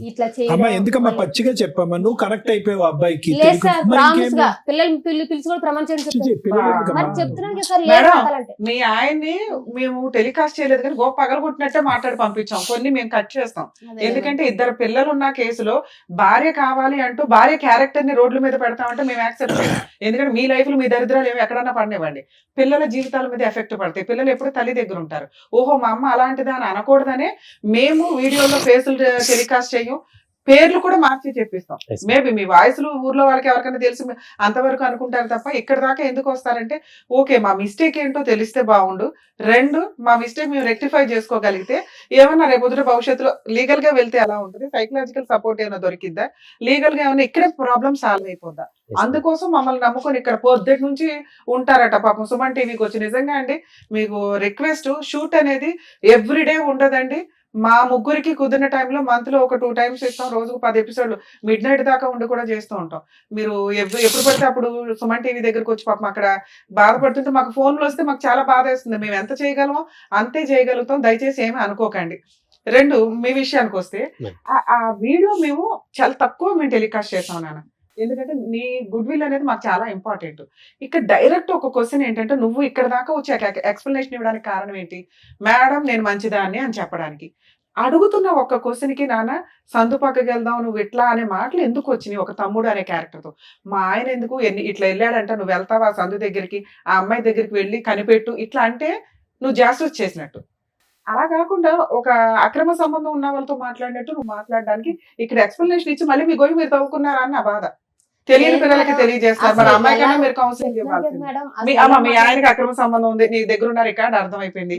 ఇట్లా అమ్మా ఎందుకమ్మా పచ్చిగా చెప్పమ్మా నువ్వు కరెక్ట్ అయిపోయావు అబ్బాయికి లేదు తెలియక- సార్ మరి ప్రామిస్ ఇంకేమి? గా పిల్లలు పిలిచి కూడా ప్రమాణం చేయడం చి, చి, చెప్తాను. పిల్లలు ఎందుకమ్మా? మరి చెప్తున్నాను కదా సార్ లేదు మేడం, కావాలంటే. మీ ఆయన్ని మేము టెలికాస్ట్ చేయలేదు కానీ గోప పగలగొట్టినట్టే మాట్లాడి పంపించాం, కొన్ని మేము కట్ చేస్తాం. అదే ఎందుకంటే 2 పిల్లలు ఉన్న కేసులో భార్య కావాలి అంటూ భార్య క్యారెక్టర్ ని రోడ్ల మీద పెడతామంటే మేము యాక్సెప్ట్ చేయం. ఎందుకంటే మీ లైఫ్ లో మీ దరిద్రాలు ఏమి ఎక్కడన్నా పడినివ్వండి, పిల్లల జీవితాల మీద ఎఫెక్ట్ పడతాయి. పిల్లలు ఎప్పుడు తల్లి దగ్గర ఉంటారు. ఓహో మా అమ్మ అలాంటిదా అని అనకూడదనే మేము వీడియోలో ఫేసులు టెలికాస్ట్ చేయం, పేర్లు కూడా మార్చి చెప్పిస్తాం. మేబీ మీ వాయిస్లు ఊర్లో వాళ్ళకి ఎవరికైనా తెలిసి అంతవరకు అనుకుంటారు తప్ప ఇక్కడ దాకా ఎందుకు వస్తారంటే ఓకే మా మిస్టేక్ ఏంటో తెలిస్తే బాగుండు, 2 మా మిస్టేక్ మేము రెక్టిఫై చేసుకోగలిగితే ఏమన్నా రేపు భవిష్యత్తులో లీగల్ గా వెళ్తే ఎలా ఉంటుంది, సైకలాజికల్ సపోర్ట్ ఏమైనా దొరికిద్దా, లీగల్ గా ఏమైనా ఇక్కడే ప్రాబ్లమ్ సాల్వ్ అయిపోద్దా. అందుకోసం మమ్మల్ని నమ్ముకొని ఇక్కడ పొద్దుటి నుంచి ఉంటారట పాపం సుమన్ టీవీకి వచ్చి. నిజంగా అండి మీకు రిక్వెస్ట్, షూట్ అనేది ఎవ్రీడే ఉండదండి. మా ముగ్గురికి కుదిరిన టైంలో మంత్ లో ఒక 2 times ఇస్తాం, రోజుకు 10 ఎపిసోడ్లు మిడ్ నైట్ దాకా ఉండి కూడా చేస్తూ ఉంటాం. మీరు ఎప్పుడు పడితే అప్పుడు సుమన్ టీవీ దగ్గరకు వచ్చి పాపం అక్కడ బాధపడుతుంటే మాకు ఫోన్లు వస్తే మాకు చాలా బాధ వేస్తుంది. మేము ఎంత చేయగలమో అంతే చేయగలుగుతాం, దయచేసి ఏమీ అనుకోకండి. 2 మీ విషయానికి వస్తే ఆ వీడియో మేము చాలా తక్కువ మేము టెలికాస్ట్ చేసాం నాన్న, ఎందుకంటే నీ గుడ్ విల్ అనేది మాకు చాలా ఇంపార్టెంట్. ఇక్కడ డైరెక్ట్ ఒక క్వశ్చన్ ఏంటంటే నువ్వు ఇక్కడ దాకా వచ్చి ఎక్స్ప్లెనేషన్ ఇవ్వడానికి కారణం ఏంటి, మేడం నేను మంచిదాన్ని అని చెప్పడానికి. అడుగుతున్న ఒక్క క్వశ్చన్ కి నాన్న సందు పక్కకి వెళ్దాం నువ్వు ఇట్లా అనే మాటలు ఎందుకు వచ్చినాయి ఒక తమ్ముడు అనే క్యారెక్టర్ తో? మా ఆయన ఎందుకు ఇట్లా వెళ్ళాడంట నువ్వు వెళ్తావా సందు దగ్గరికి, ఆ అమ్మాయి దగ్గరికి వెళ్ళి కనిపెట్టు ఇట్లా అంటే నువ్వు జాస్టిస్ చేసినట్టు. అలా కాకుండా ఒక అక్రమ సంబంధం ఉన్న వాళ్ళతో మాట్లాడినట్టు నువ్వు మాట్లాడడానికి ఇక్కడ ఎక్స్ప్లెనేషన్ ఇచ్చి మళ్ళీ మీ గొయ్యి మీరు తవ్వుకున్నారా అని నా బాధ. తెలియని పిల్లలకి తెలియజేస్తారు, మరి అమ్మాయి కన్నా మీరు కౌన్సిలింగ్ ఇవ్వాల్సింది. మీ ఆయనకి అక్రమ సంబంధం ఉంది, నీ దగ్గర ఉన్న రికార్డు అర్థమైపోయింది,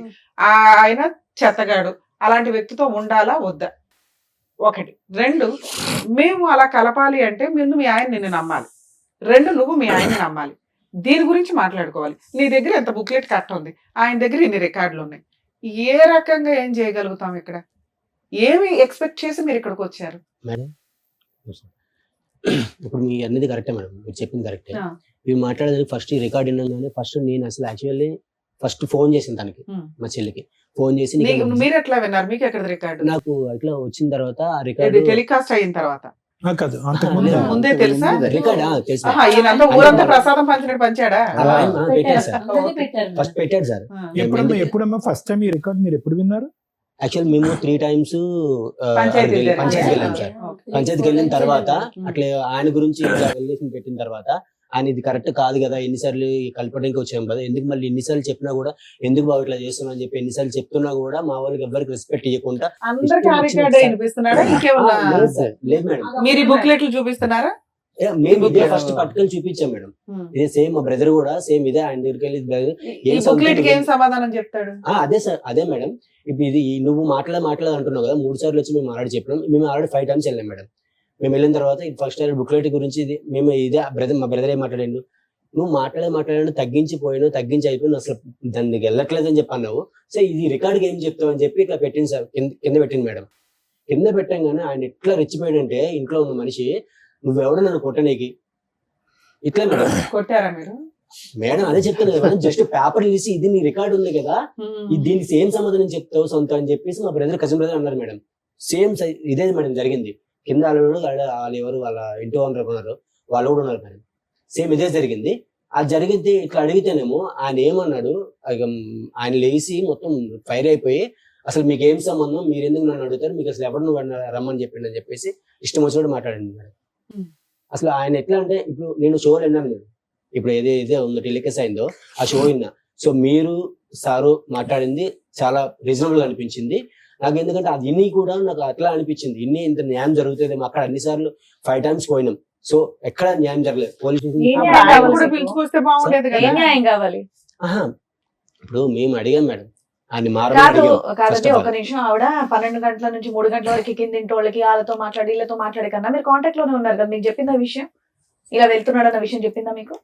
ఆయన చెత్తగాడు, అలాంటి వ్యక్తితో ఉండాలా వద్దా? 1. 2 మేము అలా కలపాలి అంటే ముందు మీ ఆయన నిన్ను నమ్మాలి, 2 నువ్వు మీ ఆయన్ని నమ్మాలి. దీని గురించి మాట్లాడుకోవాలి. నీ దగ్గర ఎంత బుక్లెట్ కట్ ఉంది, ఆయన దగ్గర ఇన్ని రికార్డులు ఉన్నాయి, ఏ రకంగా ఏం చేయగలుగుతాం ఇక్కడ? ఏమి ఎక్స్పెక్ట్ చేసి మీరు ఇక్కడికి వచ్చారు? మేడం ఇప్పుడు మీ అన్నది కరెక్టే మేడం, మీరు చెప్పింది కరెక్టే. మీరు మాట్లాడేది ఫస్ట్ ఈ రికార్డ్ విన్నాగానే ఫస్ట్ నేను అసలు యాక్చువల్లీ ఫస్ట్ ఫోన్ చేసింది తనకి, మా చెల్లికి ఫోన్ చేసి మీరు ఎట్లా విన్నారు, మీకు ఎక్కడ రికార్డు? నాకు ఇట్లా వచ్చిన తర్వాత ఆ రికార్డు టెలికాస్ట్ అయిన తర్వాత కాదు అంతకుముందు ముందే తెలుసా? రికార్డ్ తెలుసా, ఈయనంతా ఊరంతా ప్రసాదం పంచినట్టు పంచాడా? పెట్టారు సార్, ఫస్ట్ పెట్టాడు సార్. ఎప్పుడమ్మా ఫస్ట్ టైం ఈ రికార్డ్ మీరు ఎప్పుడు విన్నారు? యాక్చువల్ మేము 3 times పంచాయతీకి వెళ్ళాం సార్. పంచాయతీకి వెళ్ళిన తర్వాత అట్లా ఆయన గురించి ఎలిగేషన్ పెట్టిన తర్వాత ఆయన ఇది కరెక్ట్ కాదు కదా, ఎన్నిసార్లు కలపడానికి వచ్చాం కదా, ఎందుకు మళ్ళీ ఎన్నిసార్లు చెప్పినా కూడా ఎందుకు బాబు ఇట్లా చేస్తున్నా అని చెప్పి ఎన్నిసార్లు చెప్తున్నా కూడా మా వాళ్ళకి ఎవరికి రెస్పెక్ట్ ఇవ్వకుండా అందరికీ ఆ రికార్డ్ వినిపిస్తున్నాడా? ఇంకేమన్నా లేదు మేడం. మీరు బుక్లెట్లు చూపిస్తున్నారా? మేము ఇదే ఫస్ట్ పట్టుకొని చూపించాం మేడం. ఇదే సేమ్ మా బ్రదర్ కూడా సేమ్ ఇదే ఆయన దగ్గరికి వెళ్ళి brother, ఈ ఏం బుక్లెట్ కి ఏం చదువుతున్నావు? సమాధానం చెప్తాడు? అదే సార్, అదే మేడం. ఇప్పుడు ఇది నువ్వు మాట్లాడ అంటున్నావు కదా, 3 సార్లు వచ్చి మేము ఆల్రెడీ చెప్పినాం. మేము ఆల్రెడీ 5 times వెళ్ళాం మేడం. మేము వెళ్ళిన తర్వాత ఫస్ట్ టైం బుక్లెట్ గురించి ఇది మేము ఇదే మా బ్రదర్ ఏం మాట్లాడాడు, నువ్వు మాట్లాడాను తగ్గించి అయిపోయినా అసలు దానికి వెళ్ళట్లేదని చెప్పి అన్నావు. సో ఇది రికార్డ్కి ఏం చెప్తావు అని చెప్పి ఇట్లా పెట్టింది సార్, కింద పెట్టింది మేడం. కింద పెట్టంగానే ఆయన ఎట్లా రెచ్చిపోయాడంటే, ఇంట్లో ఉన్న మనిషి నువ్వెవడో నన్ను కొట్టనీకి ఇట్లా మేడం. కొట్టారా మీరు? మేడం అదే చెప్తాను కదా మేడం, జస్ట్ పేపర్ తీసి ఇది నీ రికార్డ్ ఉంది కదా, దీనికి సేమ్ సమాధానం చెప్తావు సొంత అని చెప్పేసి మా బ్రదర్ కజిన్ బ్రదర్ అన్నారు మేడం. సేమ్ ఇదే మేడం జరిగింది. కింద వాళ్ళు ఎవరు వాళ్ళ ఇంటి ఓనర్ ఉన్నారు, వాళ్ళు కూడా ఉన్నారు మేడం. సేమ్ ఇదే జరిగింది. అది జరిగితే ఇట్లా అడిగితేనేమో ఆయన ఏమన్నాడు, ఆయన లేచి మొత్తం ఫైర్ అయిపోయి అసలు మీకు ఏం సంబంధం, మీరు ఎందుకు నన్ను అడుగుతారు, మీకు అసలు ఎవరు నువ్వు రమ్మని చెప్పిండు అని చెప్పేసి ఇష్టం వచ్చినట్టు మాట్లాడండి మేడం. అసలు ఆయన ఎట్లా అంటే, ఇప్పుడు నేను షోలు విన్నాను నేను, ఇప్పుడు ఏదైతే ఉందో టెలికాస్ట్ అయిందో ఆ షో విన్నా. సో మీరు సారు మాట్లాడింది చాలా రీజనబుల్ గా అనిపించింది నాకు. ఎందుకంటే అది ఇన్ని కూడా నాకు అట్లా అనిపించింది, ఇంత న్యాయం జరుగుతుంది. అక్కడ అన్నిసార్లు 5 times పోయినాం. సో ఎక్కడ న్యాయం జరగలేదు. పోలీస్ కూడా పిలుచుకొస్తే బాగుండేది కదా. ఏం న్యాయం కావాలి? ఇప్పుడు మేము అడిగాం మేడం, ఆయన కాదండి, ఒక నిమిషం. ఆవిడ 12 గంటల నుంచి 3 గంటల వరకు కిందింటి వాళ్ళకి వాళ్ళతో మాట్లాడి వీళ్ళతో మాట్లాడే కన్నా మీరు కాంటాక్ట్ లోనే ఉన్నారు కదా, మీకు చెప్పిందా విషయం, ఇలా వెళ్తున్నాడు అన్న విషయం చెప్పిందా మీకు?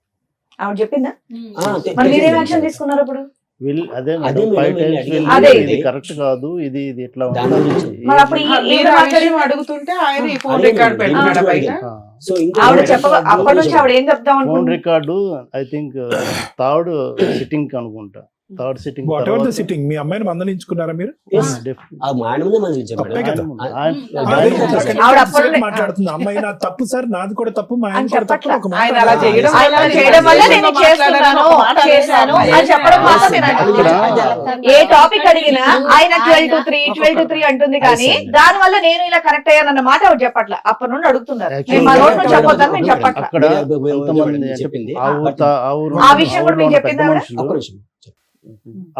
ఆవిడ చెప్పిందా? మరి మీరేం యాక్షన్ తీసుకున్నారు అప్పుడు? అదే అదే మేడం, 5 times అదే వెళ్ళి ఇది. ఇది కరెక్ట్ కాదు, ఇది ఇట్లా దాని గురించి. మరి అప్పుడు మీరు ఆ విషయం అడుగుతుంటే ఆయన ఈ ఫోన్ రికార్డ్ పెట్టినాడు బయట. సో ఇంకా ఆవిడ అప్పటి నుంచి ఆవిడ ఏం చెప్దాం ఫోన్ అనుకుంటున్నారు? Record I think third sitting అనుకుంటా, third sitting whatever the sitting మీ అమ్మాయిని మందలించుకున్నారా మీరు? ఆ మాట ముందే మనం ఇచ్చాం తప్పే మేడం. కదా. ఆవిడ అప్పుడు మాట్లాడుతుంది, అమ్మాయి నా తప్పు సార్, నాది కూడా తప్పు, మా ఆయన అని కూడా తప్పు, చెప్పట్లా. ఒక మాట ఆయన అలా చేయడం ఆయన అలా చేయడం వల్ల నేను చేస్తున్నాను చేశాను అని చెప్పడం మాత్రం నేను అంటున్నాను. ఏ టాపిక్ అడిగినా ఆయన 12 to 3 అంటుంది కానీ దాని వల్ల నేను ఇలా కరెక్ట్ అయ్యానన్న మాట ఆవిడ చెప్పట్ల. అప్పటి నుండి అడుగుతున్నారు, నేను మా నోట్ నుంచి చెప్పొద్దని నేను చెప్పట్ల. అక్కడ కొంతమంది చెప్పింది. ఆ విషయం కూడా మీకు చెప్పిందా ఆవిడ? ఒక్క నిమిషం.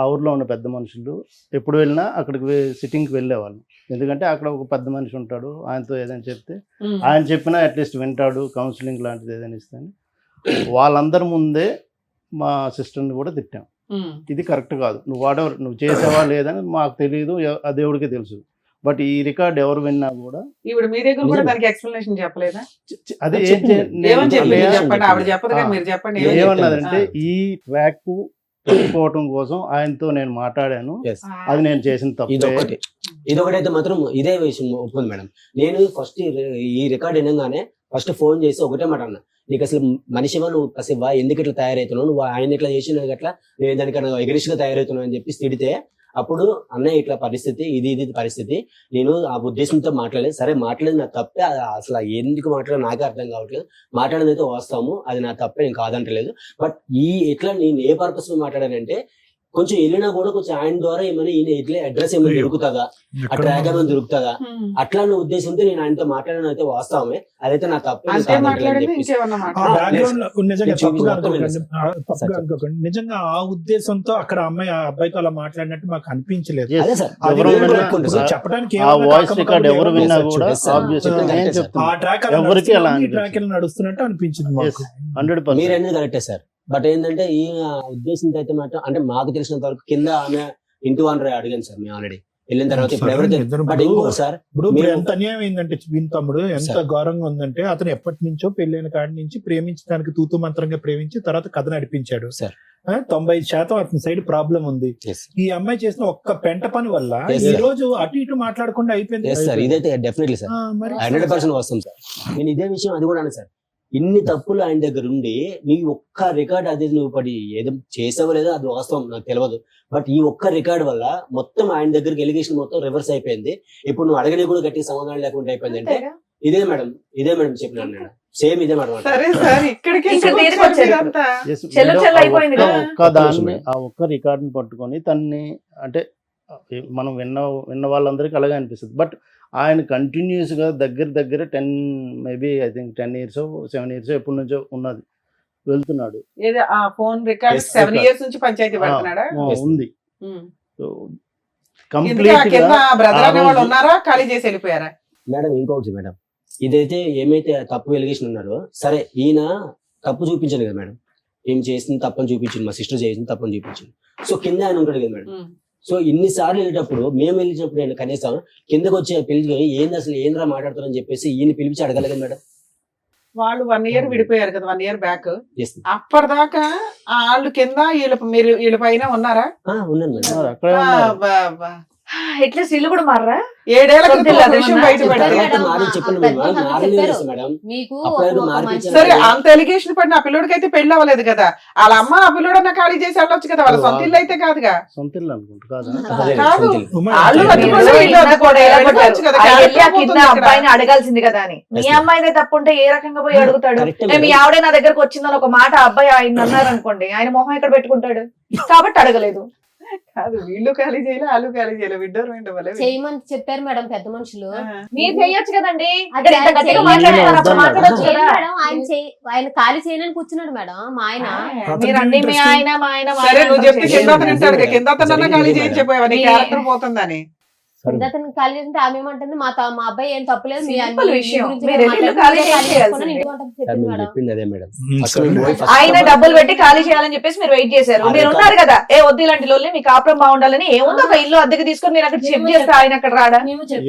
ఆ ఊర్లో ఉన్న పెద్ద మనుషులు ఎప్పుడు వెళ్ళినా అక్కడికి సిట్టింగ్కి వెళ్ళేవాళ్ళు. ఎందుకంటే అక్కడ ఒక పెద్ద మనిషి ఉంటాడు, ఆయనతో ఏదైనా చెప్తే ఆయన చెప్పినా అట్లీస్ట్ వింటాడు, కౌన్సిలింగ్ లాంటిది ఏదైనా ఇస్తాను. వాళ్ళందరి ముందే మా సిస్టర్ని కూడా తిట్టాం, ఇది కరెక్ట్ కాదు, నువ్వు వాడెవరు నువ్వు చేసావా లేదని మాకు తెలియదు, ఆ దేవుడికే తెలుసు. బట్ ఈ రికార్డ్ ఎవరు విన్నా కూడా ఇప్పుడు మీ దగ్గర కూడా దానికి ఎక్స్ప్లెనేషన్ చెప్పలేదా? అదే ఏమని చెప్పింది చెప్పండి, ఆవిడ చెప్పదు కదా, మీరు చెప్పండి. ఏమన్నదంటే ఈ ట్రాక్ పెట్టుకోవటం కోసం ఆయనతో నేను మాట్లాడాను, అది నేను చేసిన తప్పే. ఇదొకటైతే మాత్రం ఇదే విషయం ఒప్పుకుంది మేడం. నేను ఫస్ట్ ఈ రికార్డ్ వినగానే ఫస్ట్ ఫోన్ చేసి ఒకటే మాట అన్నా, నీకు అసలు మనిషివా, నువ్వు అసలు ఎందుకు ఇట్లా తయారవుతున్నావు, నువ్వు ఆయన ఇట్లా చేసి అట్లా నేను దానికన్నా ఎగరిష్గా తయారవుతున్నావు అని చెప్పి తిడితే, అప్పుడు అన్నయ్య ఇట్లా పరిస్థితి, ఇది పరిస్థితి, నేను ఆ ఉద్దేశంతో మాట్లాడలేదు, సరే మాట్లాడేది నా తప్పే, అసలు ఎందుకు మాట్లాడదు నాకే అర్థం కావట్లేదు, మాట్లాడేది అయితే వస్తాము, అది నా తప్పే, నేను కాదంటలేదు. బట్ ఇట్లా నేను ఏ పర్పస్ లో మాట్లాడానంటే, కొంచెం వెళ్ళినా కూడా కొంచెం ఆయన ద్వారా ఏమైనా ఈయన ఇట్లా అడ్రస్ ఏమైనా దొరుకుతుందా, ఆ ట్రాక్ ఏమైనా దొరుకుతుందా, అట్లా నా ఉద్దేశంతో నేను ఆయనతో మాట్లాడడం అయితే వాస్తవమే, అదైతే నా తప్పే. నిజంగా ఆ ఉద్దేశంతో అక్కడ అమ్మాయి ఆ అబ్బాయితో అలా మాట్లాడినట్టు మాకు అనిపించలేదు. చెప్పడానికి ఆ వాయిస్ రికార్డ్ ఎవరు విన్నా కూడా ఆ ట్రాక్ ఎవరికి అలా ట్రాక్ నడుస్తున్నట్టు అనిపించింది మాకు. 100%. మీరు అనేది కరెక్టే సార్. బట్ ఏంటంటే ఈ ఉద్దేశంతో అయితే మాత్రం అంటే మాకు తెలిసినంత వరకు కింద ఆమె ఇంటి ఓనర్ అడిగాను సార్ మేము ఆల్రెడీ వెళ్ళిన తర్వాత. ఇప్పుడు ఎవరైతే బట్ ఇంకోటి సార్, ఇప్పుడు ఎంత అన్యాయం అయిందంటే వీని తమ్ముడు ఎంత ఘోరంగా ఉందంటే, అతను ఎప్పటి నుంచో పెళ్ళైన కాడి నుంచి ప్రేమించడానికి తూతు మంత్రంగా ప్రేమించి తర్వాత కథ నడిపించాడు సార్. 90% అతని సైడ్ ప్రాబ్లం ఉంది. ఈ అమ్మాయి చేసిన ఒక్క పెంట పని వల్ల ఈ రోజు అటు ఇటు మాట్లాడకుండా అయిపోయింది సార్. ఇదైతే డెఫినెట్లీ సార్ 100% వస్తాం సార్. నేను ఇదే విషయం అది కూడా అన్నా సార్, ఇన్ని తప్పులు ఆయన దగ్గర ఉండి నీ ఒక్క రికార్డ్ అది నువ్వు పడి ఏదో చేసావో లేదో అది వాస్తవం నాకు తెలియదు. బట్ ఈ ఒక్క రికార్డ్ వల్ల మొత్తం ఆయన దగ్గరికి ఎలిగేషన్ మొత్తం రివర్స్ అయిపోయింది. ఇప్పుడు నువ్వు అడగని కూడా గట్టి సమాధానం లేకుండా అయిపోయింది. అంటే ఇదే మేడం చెప్పినాను నేను, సేమ్ ఇదే మేడం. ఆ ఒక్క రికార్డ్ ని పట్టుకొని తన్ని అంటే మనం విన్న వాళ్ళందరికీ అలాగే అనిపిస్తుంది. బట్ ఆయన కంటిన్యూస్ గా దగ్గర 10 maybe I think 10 years 7 years ఎప్పటి నుంచో ఉన్నది వెళ్తున్నాడు. ఆ ఫోన్ రికార్డ్ 7 years నుంచి పంచాయతీ పడుతున్నాడా? ఉంది. కంప్లీట్ గా బ్రదర్ అనే వాళ్ళు ఉన్నారా, ఖాళీ చేసి వెళ్ళిపోయారా? మేడం ఇంకొకటి మేడం, ఇదైతే ఏమైతే తప్పు ఎలిగేషన్ ఉన్నారో సరే ఈయన తప్పు చూపించాను కదా మేడం, ఏం చేసింది తప్పని చూపించింది, మా సిస్టర్ చేసింది తప్పని చూపించింది. సో కింద ఆయన ఉంటాడు కదా మేడం. సో ఇన్నిసార్లు వెళ్ళేటప్పుడు మేము వెళ్ళినప్పుడు నేను కనీసం కిందకు వచ్చి పిలిచి ఏంది అసలు ఏంద్రా మాట్లాడుతారని చెప్పేసి ఈయన పిలిచి అడగలేదు మేడం. వాళ్ళు 1 year విడిపోయారు కదా, 1 year బ్యాక్. Yes. అప్పటిదాకా వాళ్ళు కింద వీళ్ళ పైన ఉన్నారా? ఉన్నాను మేడం. అక్కడే ఉన్నారు. అట్లీస్ట్ ఇల్లు కూడా మారరా? 7 ఏళ్ల క్రితం సొంతిల్లు ఒక విషయం అదేమన్నా బయట చెప్పారు పెడితే మేడం. మాది చెప్పండి పెద్ద మేడం, మనుషులు మారలేదు చెప్పారు. మేడం. మీకు అప్పుడు ఒక మార్పు మంచి- ఇచ్చారు. సరే అంత ఎలిగేషన్ పడిన ఆ పిల్లోడికి అయితే పెళ్లి అవ్వలేదు కదా, వాళ్ళ అమ్మ ఆ పిల్లోడన్నా ఖాళీ చేసి వెళ్ళొచ్చు కదా, వాళ్ళ సొంత ఇల్లు అయితే కాదుగా. సొంత ఇల్లు అనుకుంటా కాదా? అదే కాదు. సొంత ఇల్లు. వాళ్ళు మీరు కట్టుకోలేదు, వీళ్ళు కింద కూడా ఎలా వెళ్ళిపోవచ్చు కదా, కొట్టారు? ఆ క్యారెక్టర్ వెళ్ళి ఆ కింద పోతుంది ఇక్కడ. అబ్బాయిని అడగాల్సింది కదా అని. మీ Yes, అమ్మాయిదే తప్పు ఉంటే ఏ రకంగా పోయి అడుగుతాడు? Correct మీ మేడం. ఆవిడే నా దగ్గరకు వచ్చిందని ఒక మాట ఆ అబ్బాయి ఆయన అన్నారు అనుకోండి, ఆయన మొహం ఎక్కడ పెట్టుకుంటాడు? కాబట్టి అడగలేదు. కాదు, వీళ్ళు ఖాళీ చేయలే, వాళ్ళు ఖాళీ చేయలే, విడ్డోర్ వింటవలే. చేయమని చెప్పారు మేడం పెద్ద మనుషులు. మీరు చెయ్యొచ్చు కదండి. అది ఇక్కడ ఇంత ఆయన గట్టిగా చెయ్యాలి. మాట్లాడుతున్నారు, అప్పుడు మాట్లాడొచ్చు చేయండి కదా. మేడం, ఆయన ఖాళీ చేయనని కూర్చున్నాడు మేడం మా ఆయన. మీరు అన్ని మీ ఆయన మా ఆయన మా సరే ఆయన నువ్వు చెప్తే అంటారు. కింద అతను వింటాడు, కింద అతను ఖాళీ జరిగింది చేయించి మేడం. చెప్పావా నీ మీ- క్యారెక్టర్ పోతుందని. కింద అతను ఖాళీ చేస్తుంటే ఆమె ఏమంటుంది, మా అబ్బాయి ఏం తప్పులేదు, మీ Simple మీ విషయం. గురించి మీరు మాట్లాడుకుంటే వెళ్ళి ఖాళీ ఖాళీ చేయాల్సిందే. చేసుకొని ఇంటికి వంటకు సార్ చెప్పింది మేము మేడం. చెప్పింది అదే మేడం. First సరే. మేము పోయి first ఆయన అమ్మాయి- డబ్బులు పెట్టి ఖాళీ చేయాలని చెప్పేసి మీరు వెయిట్ చేశారు. అదే మీరు కాదు. ఉన్నారు కదా, ఏ వద్దు ఇలాంటి లోన్లే, మీ కాపురం బాగుండాలని. ఏముందో ఒక ఇల్లు అద్దెకి తీసుకొని మీరు అక్కడ షిఫ్ట్ చేస్తే ఆయన అక్కడ రాడా?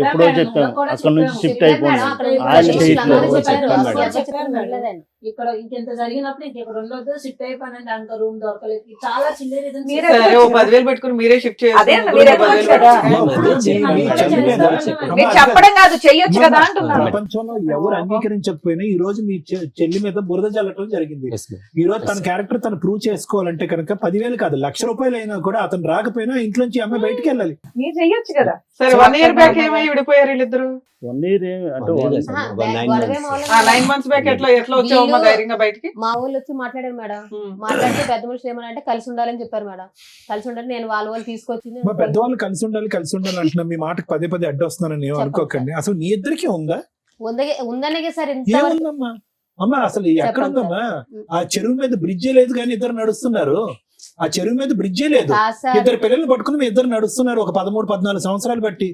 ఎప్పుడో చెప్పాం అక్కడ నుంచి షిఫ్ట్ చెప్పారు అయిపోయింది. మేడం, అక్కడ ఆయన ఉన్న చేయట్లేదు. అందరూ చెప్పారు, చెప్పారు అసలు మేడం. చెప్పారు మేడం. ఇక్కడ ఇంకెంత జరిగినప్పుడు ఇంకెక్కడ ఉండొద్దు, షిఫ్ట్ అయిపోయినంటే అంక రూమ్ దొరకలేదు, చాలా చిన్న reasons మీరే చెప్పారు. సరే ఓ 10,000 పెట్టుకుని మీరే షిఫ్ట్ అదే అన్న, చేయాలి. మీరే చెప్పొచ్చు కదా. మేము అదే చెప్పాము. మీరు చెప్పడం కాదు, చెయ్యొచ్చు కదా అంటున్నాను. ప్రపంచంలో ఎవరు అంగీకరించకపోయినా ఈ రోజు మీ చెల్లి మీద బురద జల్లటం జరిగింది. Yes, ma'am. ఈ రోజు తన క్యారెక్టర్ తను ప్రూవ్ చేసుకోవాలంటే కనుక 10,000 కాదు, ₹1,00,000 అయినా కూడా అతను రాకపోయినా ఇంట్లోంచి ఈ అమ్మాయి బయటికి వెళ్ళాలి. మీరు చెయ్యొచ్చు కదా. సరే 1 year బ్యాక్ ఏమై విడిపోయారు వీళ్ళిద్దరు? 1 year అంటే అదే one- కదా సార్, ఒక 9 గొడవే months. మొదలు 9 months బ్యాక్ ఎట్లా వచ్చావమ్మా వీళ్ళు- ధైర్యంగా బయటికి? మా ఊళ్ళు వచ్చి మాట్లాడారు మేడం. మాట్లాడితే పెద్ద మనుషులు ఏమనంటే కలిసి ఉండాలని చెప్పారు మేడం. కలిసి ఉండాలి, నేను వాళ్ళు తీసుకొచ్చింది. మా పెద్దవాళ్ళు కలిసి ఉండాలి అంటున్నా, మీ మాటకు పదే పదే అడ్డు వస్తున్నానని ఏం అనుకోకండి. అసలు నీ ఇద్దరికి ఉందా? ఉందనే సార్ ఇంత ఏముందమ్మా అమ్మా, అసలు ఎక్కడుందమ్మా? ఆ చెరువు మీద బ్రిడ్జే లేదు కానీ ఇద్దరు నడుస్తున్నారు. ఆ చెరువు మీద బ్రిడ్జే లేదు, కాదు సార్. ఇద్దరు పిల్లల్ని పట్టుకుని మీ ఇద్దరు నడుస్తున్నారు. ఒక 13-14 సంవత్సరాలు బట్టి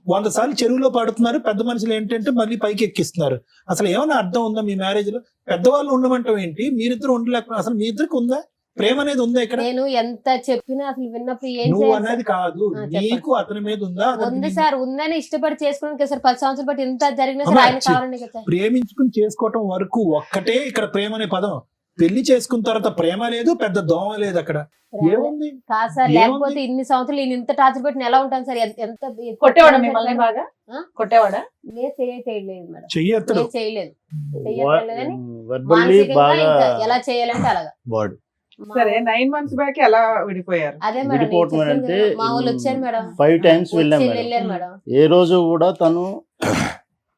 100 సార్లు చెరువులో పడుతున్నారు. పెద్ద మనుషులు ఏంటంటే మళ్ళీ పైకి ఎక్కిస్తున్నారు. అసలు ఏమైనా అర్థం ఉందా మీ మ్యారేజ్ లో? పెద్దవాళ్ళు ఉండమంటాం ఏంటి? మీరిద్దరు ఉండలేకపోతే అసలు మీ ఇద్దరికి ఉందా? ప్రేమ అనేది ఉందా ఇక్కడ? నేను ఎంత చెప్పినా అసలు విన్నప్పుడు ఏం నువ్వు చేయాలి అనేది సార్? కాదు, చెప్పండి. నీకు అతని మీద ఉందా? అతనికి ఉంది నీ- సార్, ఉందని ఇష్టపడి చేసుకోవడానికి సార్ 10 సంవత్సరాలు బట్టి ఇంత జరిగినా సార్ అమ్మా, ఆయన కావాలని కదా సార్. ప్రేమించుకుని చేసుకోవటం వరకు ఒక్కటే ఇక్కడ ప్రేమ అనే పదం. పెళ్లి చేసుకున్న తర్వాత ప్రేమ లేదు, పెద్ద దోమ లేదు అక్కడ. ఏముంది? కాదు సార్, ఏముంది? లేకపోతే ఇన్ని సంవత్సరాలు ఈయన ఇంత టార్చర్ పెట్టిన ఎలా ఉంటాను సార్? ఎంత కొట్టేవాడా మిమ్మల్ని బాగా? ఆ? కొట్టేవాడా? నేను చేయలేదు మేడం, చెయ్యత్తడు. నేను చేయలేదు. verbally మానసికంగా బాగా ఇంకా ఎలా చేయాలంటే అలాగా. Word. మా- సరే 9 months బ్యాక్ ఎలా విడిపోయారు? అదే మేడం, విడిపోవటం నేను చెప్పాను అంటే కదా, మా వాళ్ళు వచ్చారు మేడం. 5 times వెళ్ళాం వచ్చి మేడం. వెళ్ళారు మేడం. ఏ రోజు కూడా తను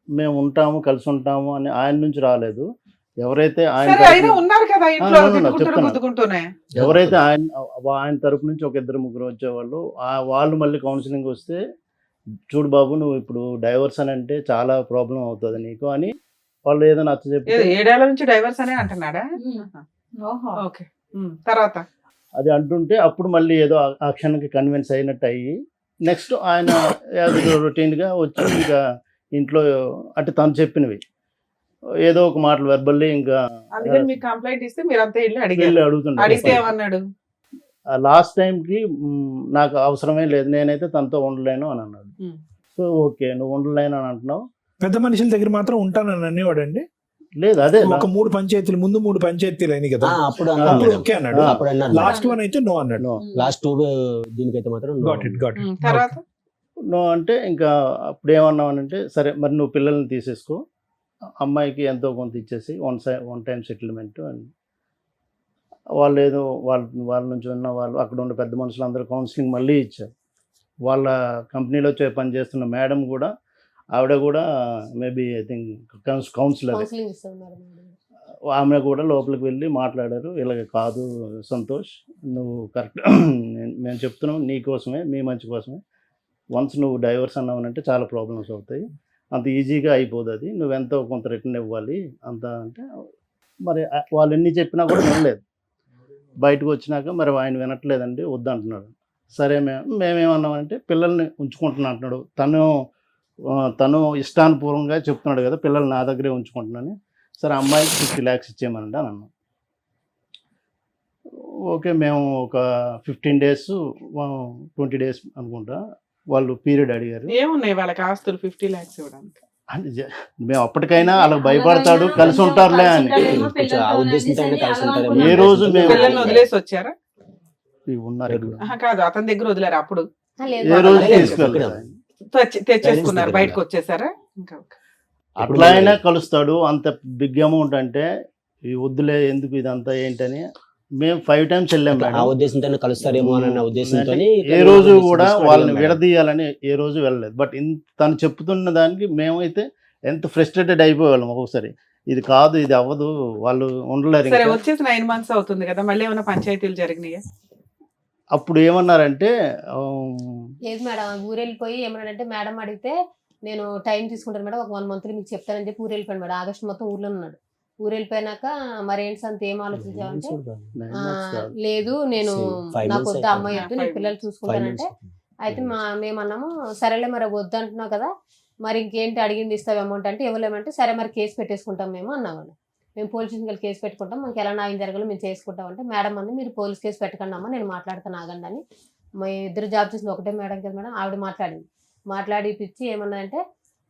మేము ఉంటాము కలిసి ఉంటాము అని ఆయన నుంచి రాలేదు. ఎవరైతే ఆయన సరే అయినా తరపున- ఉన్నారు కదా ఇంట్లో ఆ, తిట్టుకుంటూ చెప్తాను. గుద్దుకుంటూనే. ఎవరైతే ఆయన తరపు నుంచి ఒక 2-3 వచ్చేవాళ్ళు, వాళ్ళు మళ్ళీ కౌన్సిలింగ్ వస్తే చూడు బాబు నువ్వు ఇప్పుడు డైవర్స్ అని అంటే చాలా ప్రాబ్లం అవుతుంది నీకు అని వాళ్ళు ఏదో నచ్చ చెప్తే 7 ఏళ్ల నుంచి డైవర్స్ అనే అంటున్నాడా? ఓహో. ఓకే. తర్వాత అది అంటుంటే అప్పుడు మళ్ళీ ఏదో ఆ క్షణానికి కన్విన్స్ అయినట్టు అయ్యి నెక్స్ట్ ఆయన రొటీన్గా వచ్చి ఇంకా ఇంట్లో అంటే తను చెప్పినవి ఏదో ఒక మాటలు వెర్బల్లీ ఇంకా అందుకని మీకు కంప్లైంట్ ఇస్తే మీరు అంతా వెళ్ళి వెళ్ళి అడిగారు. అడుగుతుంటారు. అడిగితే ఏమన్నాడు? లాస్ట్ టైంకి నాకు అవసరమే లేదు, నేనైతే తనతో ఉండలేను అని అన్నాడు. Hmm. సో ఓకే నువ్వు ఉండలేను అని అంటున్నావు. పెద్ద మనుషుల దగ్గర మాత్రం ఉంటానని అనేవాడండి. లేదు అదే ఒక 3 పంచాయతీలు ముందు 3 పంచాయతీలు అయినాయి కదా, అప్పుడు అన్నాను అప్పుడు మేడం. ఓకే అన్నాడు. అప్పుడు అన్నాను. లాస్ట్ వన్ అయితే నో అన్నాడు. నో లాస్ట్ 2 దీనికైతే మాత్రం no. గాట్ ఇట్ తర్వాత నో అంటే ఇంకా అప్పుడు ఏమన్నామనంటే సరే మరి నువ్వు పిల్లల్ని తీసేసుకో, అమ్మాయికి ఎంతో కొంత ఇచ్చేసి వన్ టైం సెటిల్మెంట్ అని వాళ్ళు ఏదో వాళ్ళ నుంచి ఉన్న వాళ్ళు అక్కడ ఉన్న పెద్ద మనుషులు అందరూ కౌన్సిలింగ్ మళ్ళీ ఇచ్చారు. వాళ్ళ కంపెనీలో పనిచేస్తున్న మేడం కూడా ఆవిడ కూడా maybe I think counsellor, counselling ఇస్తాం మేడం. ఆమె కూడా లోపలికి వెళ్ళి మాట్లాడారు. ఇలాగ కాదు సంతోష్, నువ్వు కరెక్ట్ మేము చెప్తున్నాం నీ కోసమే, మీ మంచి కోసమే. వన్స్ నువ్వు డైవర్స్ అన్నావనంటే చాలా ప్రాబ్లమ్స్ అవుతాయి, అంత ఈజీగా అయిపోదు, అది నువ్వెంతో కొంత రిటర్న్ ఇవ్వాలి అంత అంటే. మరి వాళ్ళు ఎన్ని చెప్పినా కూడా వినలేదు. బయటకు వచ్చినాక మరి ఆయన వినట్లేదండి వద్దంటున్నాడు. సరే మేమేమన్నామంటే పిల్లల్ని ఉంచుకుంటున్నా అంటున్నాడు. తను తను ఇష్టానుపూర్వంగా చెప్తున్నాడు కదా, పిల్లలు నా దగ్గరే ఉంచుకుంటున్నాను, సరే అమ్మాయికి 50 lakhs ఇచ్చేయమనండి అని అన్నాను. ఓకే, మేము ఒక 15 days 20 days అనుకుంటా వాళ్ళు పీరియడ్ అడిగారు. ఏమున్నాయి వాళ్ళకి ఆస్తులు 50 lakhs ఇవ్వడానికి? అంటే మేము అప్పటికైనా వాళ్ళకి భయపడతాడు, కలిసి ఉంటారులే అని. ఆ ఉద్దేశంతో కలిసి ఉంటారు. ఏ రోజు మేము పిల్లల్ని వదిలేసి వచ్చారా? ఉన్నారు ఇక్కడ. కాదు, అతని దగ్గర వదిలేరు అప్పుడు? ఏ రోజు తీసుకెళ్ళారు, తెచ్చేసుకున్నారు, బయటకు వచ్చేసారా? ఇంకా అట్లా అయినా కలుస్తాడు. అంత బిగ్ అమౌంట్ అంటే ఈ వద్దులే ఎందుకు ఇదంతా ఏంటని మేము 5 times వెళ్ళాం ఆ మేడం. ఉద్దేశంతో కలుస్తారేమో అన్న ఉద్దేశంతో ఏ రోజు కూడా వాళ్ళని విడదీయాలని ఏ రోజు వెళ్ళలేదు. బట్ తను చెప్తున్న దానికి మేమైతే ఎంత ఫ్రస్ట్రేటెడ్ అయిపోయేవాళ్ళం ఒక్కొక్కసారి. ఇది కాదు, ఇది అవ్వదు, వాళ్ళు ఉండలేరు. సరే, వచ్చేసి 9 months అవుతుంది కదా, మళ్ళీ ఏమైనా పంచాయతీలు జరిగినాయా? అప్పుడు ఏమన్నారంటే లేదు మేడం, ఊరు వెళ్ళిపోయి ఏమన్నాడంటే, మేడం అడిగితే నేను టైం తీసుకుంటాను మేడం, ఒక 1 month మీకు చెప్తానని చెప్పి ఊరు వెళ్ళిపోయాను మేడం. ఆగస్టు మొత్తం ఊర్లో ఉన్నాడు. ఊరు వెళ్ళిపోయినాక మరి ఏంటి సంత ఏం ఆలోచించామంటే, లేదు నేను నాకు వద్ద అమ్మాయి వద్దు, నేను పిల్లలు చూసుకుంటానంటే, అయితే మేమన్నాము సరేలే మరి వద్దు అంటున్నావు కదా, మరి ఇంకేంటి అడిగింది ఇస్తావు అమౌంట్ అంటే, ఇవ్వలేమంటే సరే మరి కేసు పెట్టేసుకుంటాం మేము అన్నామండి. మేము పోలీస్ స్టేషన్కి కేసు పెట్టుకుంటాం, మాకు ఎలా న్యాయం జరగాలో మేము చేసుకుంటాం అంటే, మేడం అంది మీరు పోలీస్ కేసు పెట్టకండి అమ్మా, నేను మాట్లాడతాను ఆగండి అని. మా ఇద్దరు జాబ్ చేసిన ఒకటే మేడం కదా మేడం, ఆవిడ మాట్లాడి పిచ్చి ఏమన్నదంటే,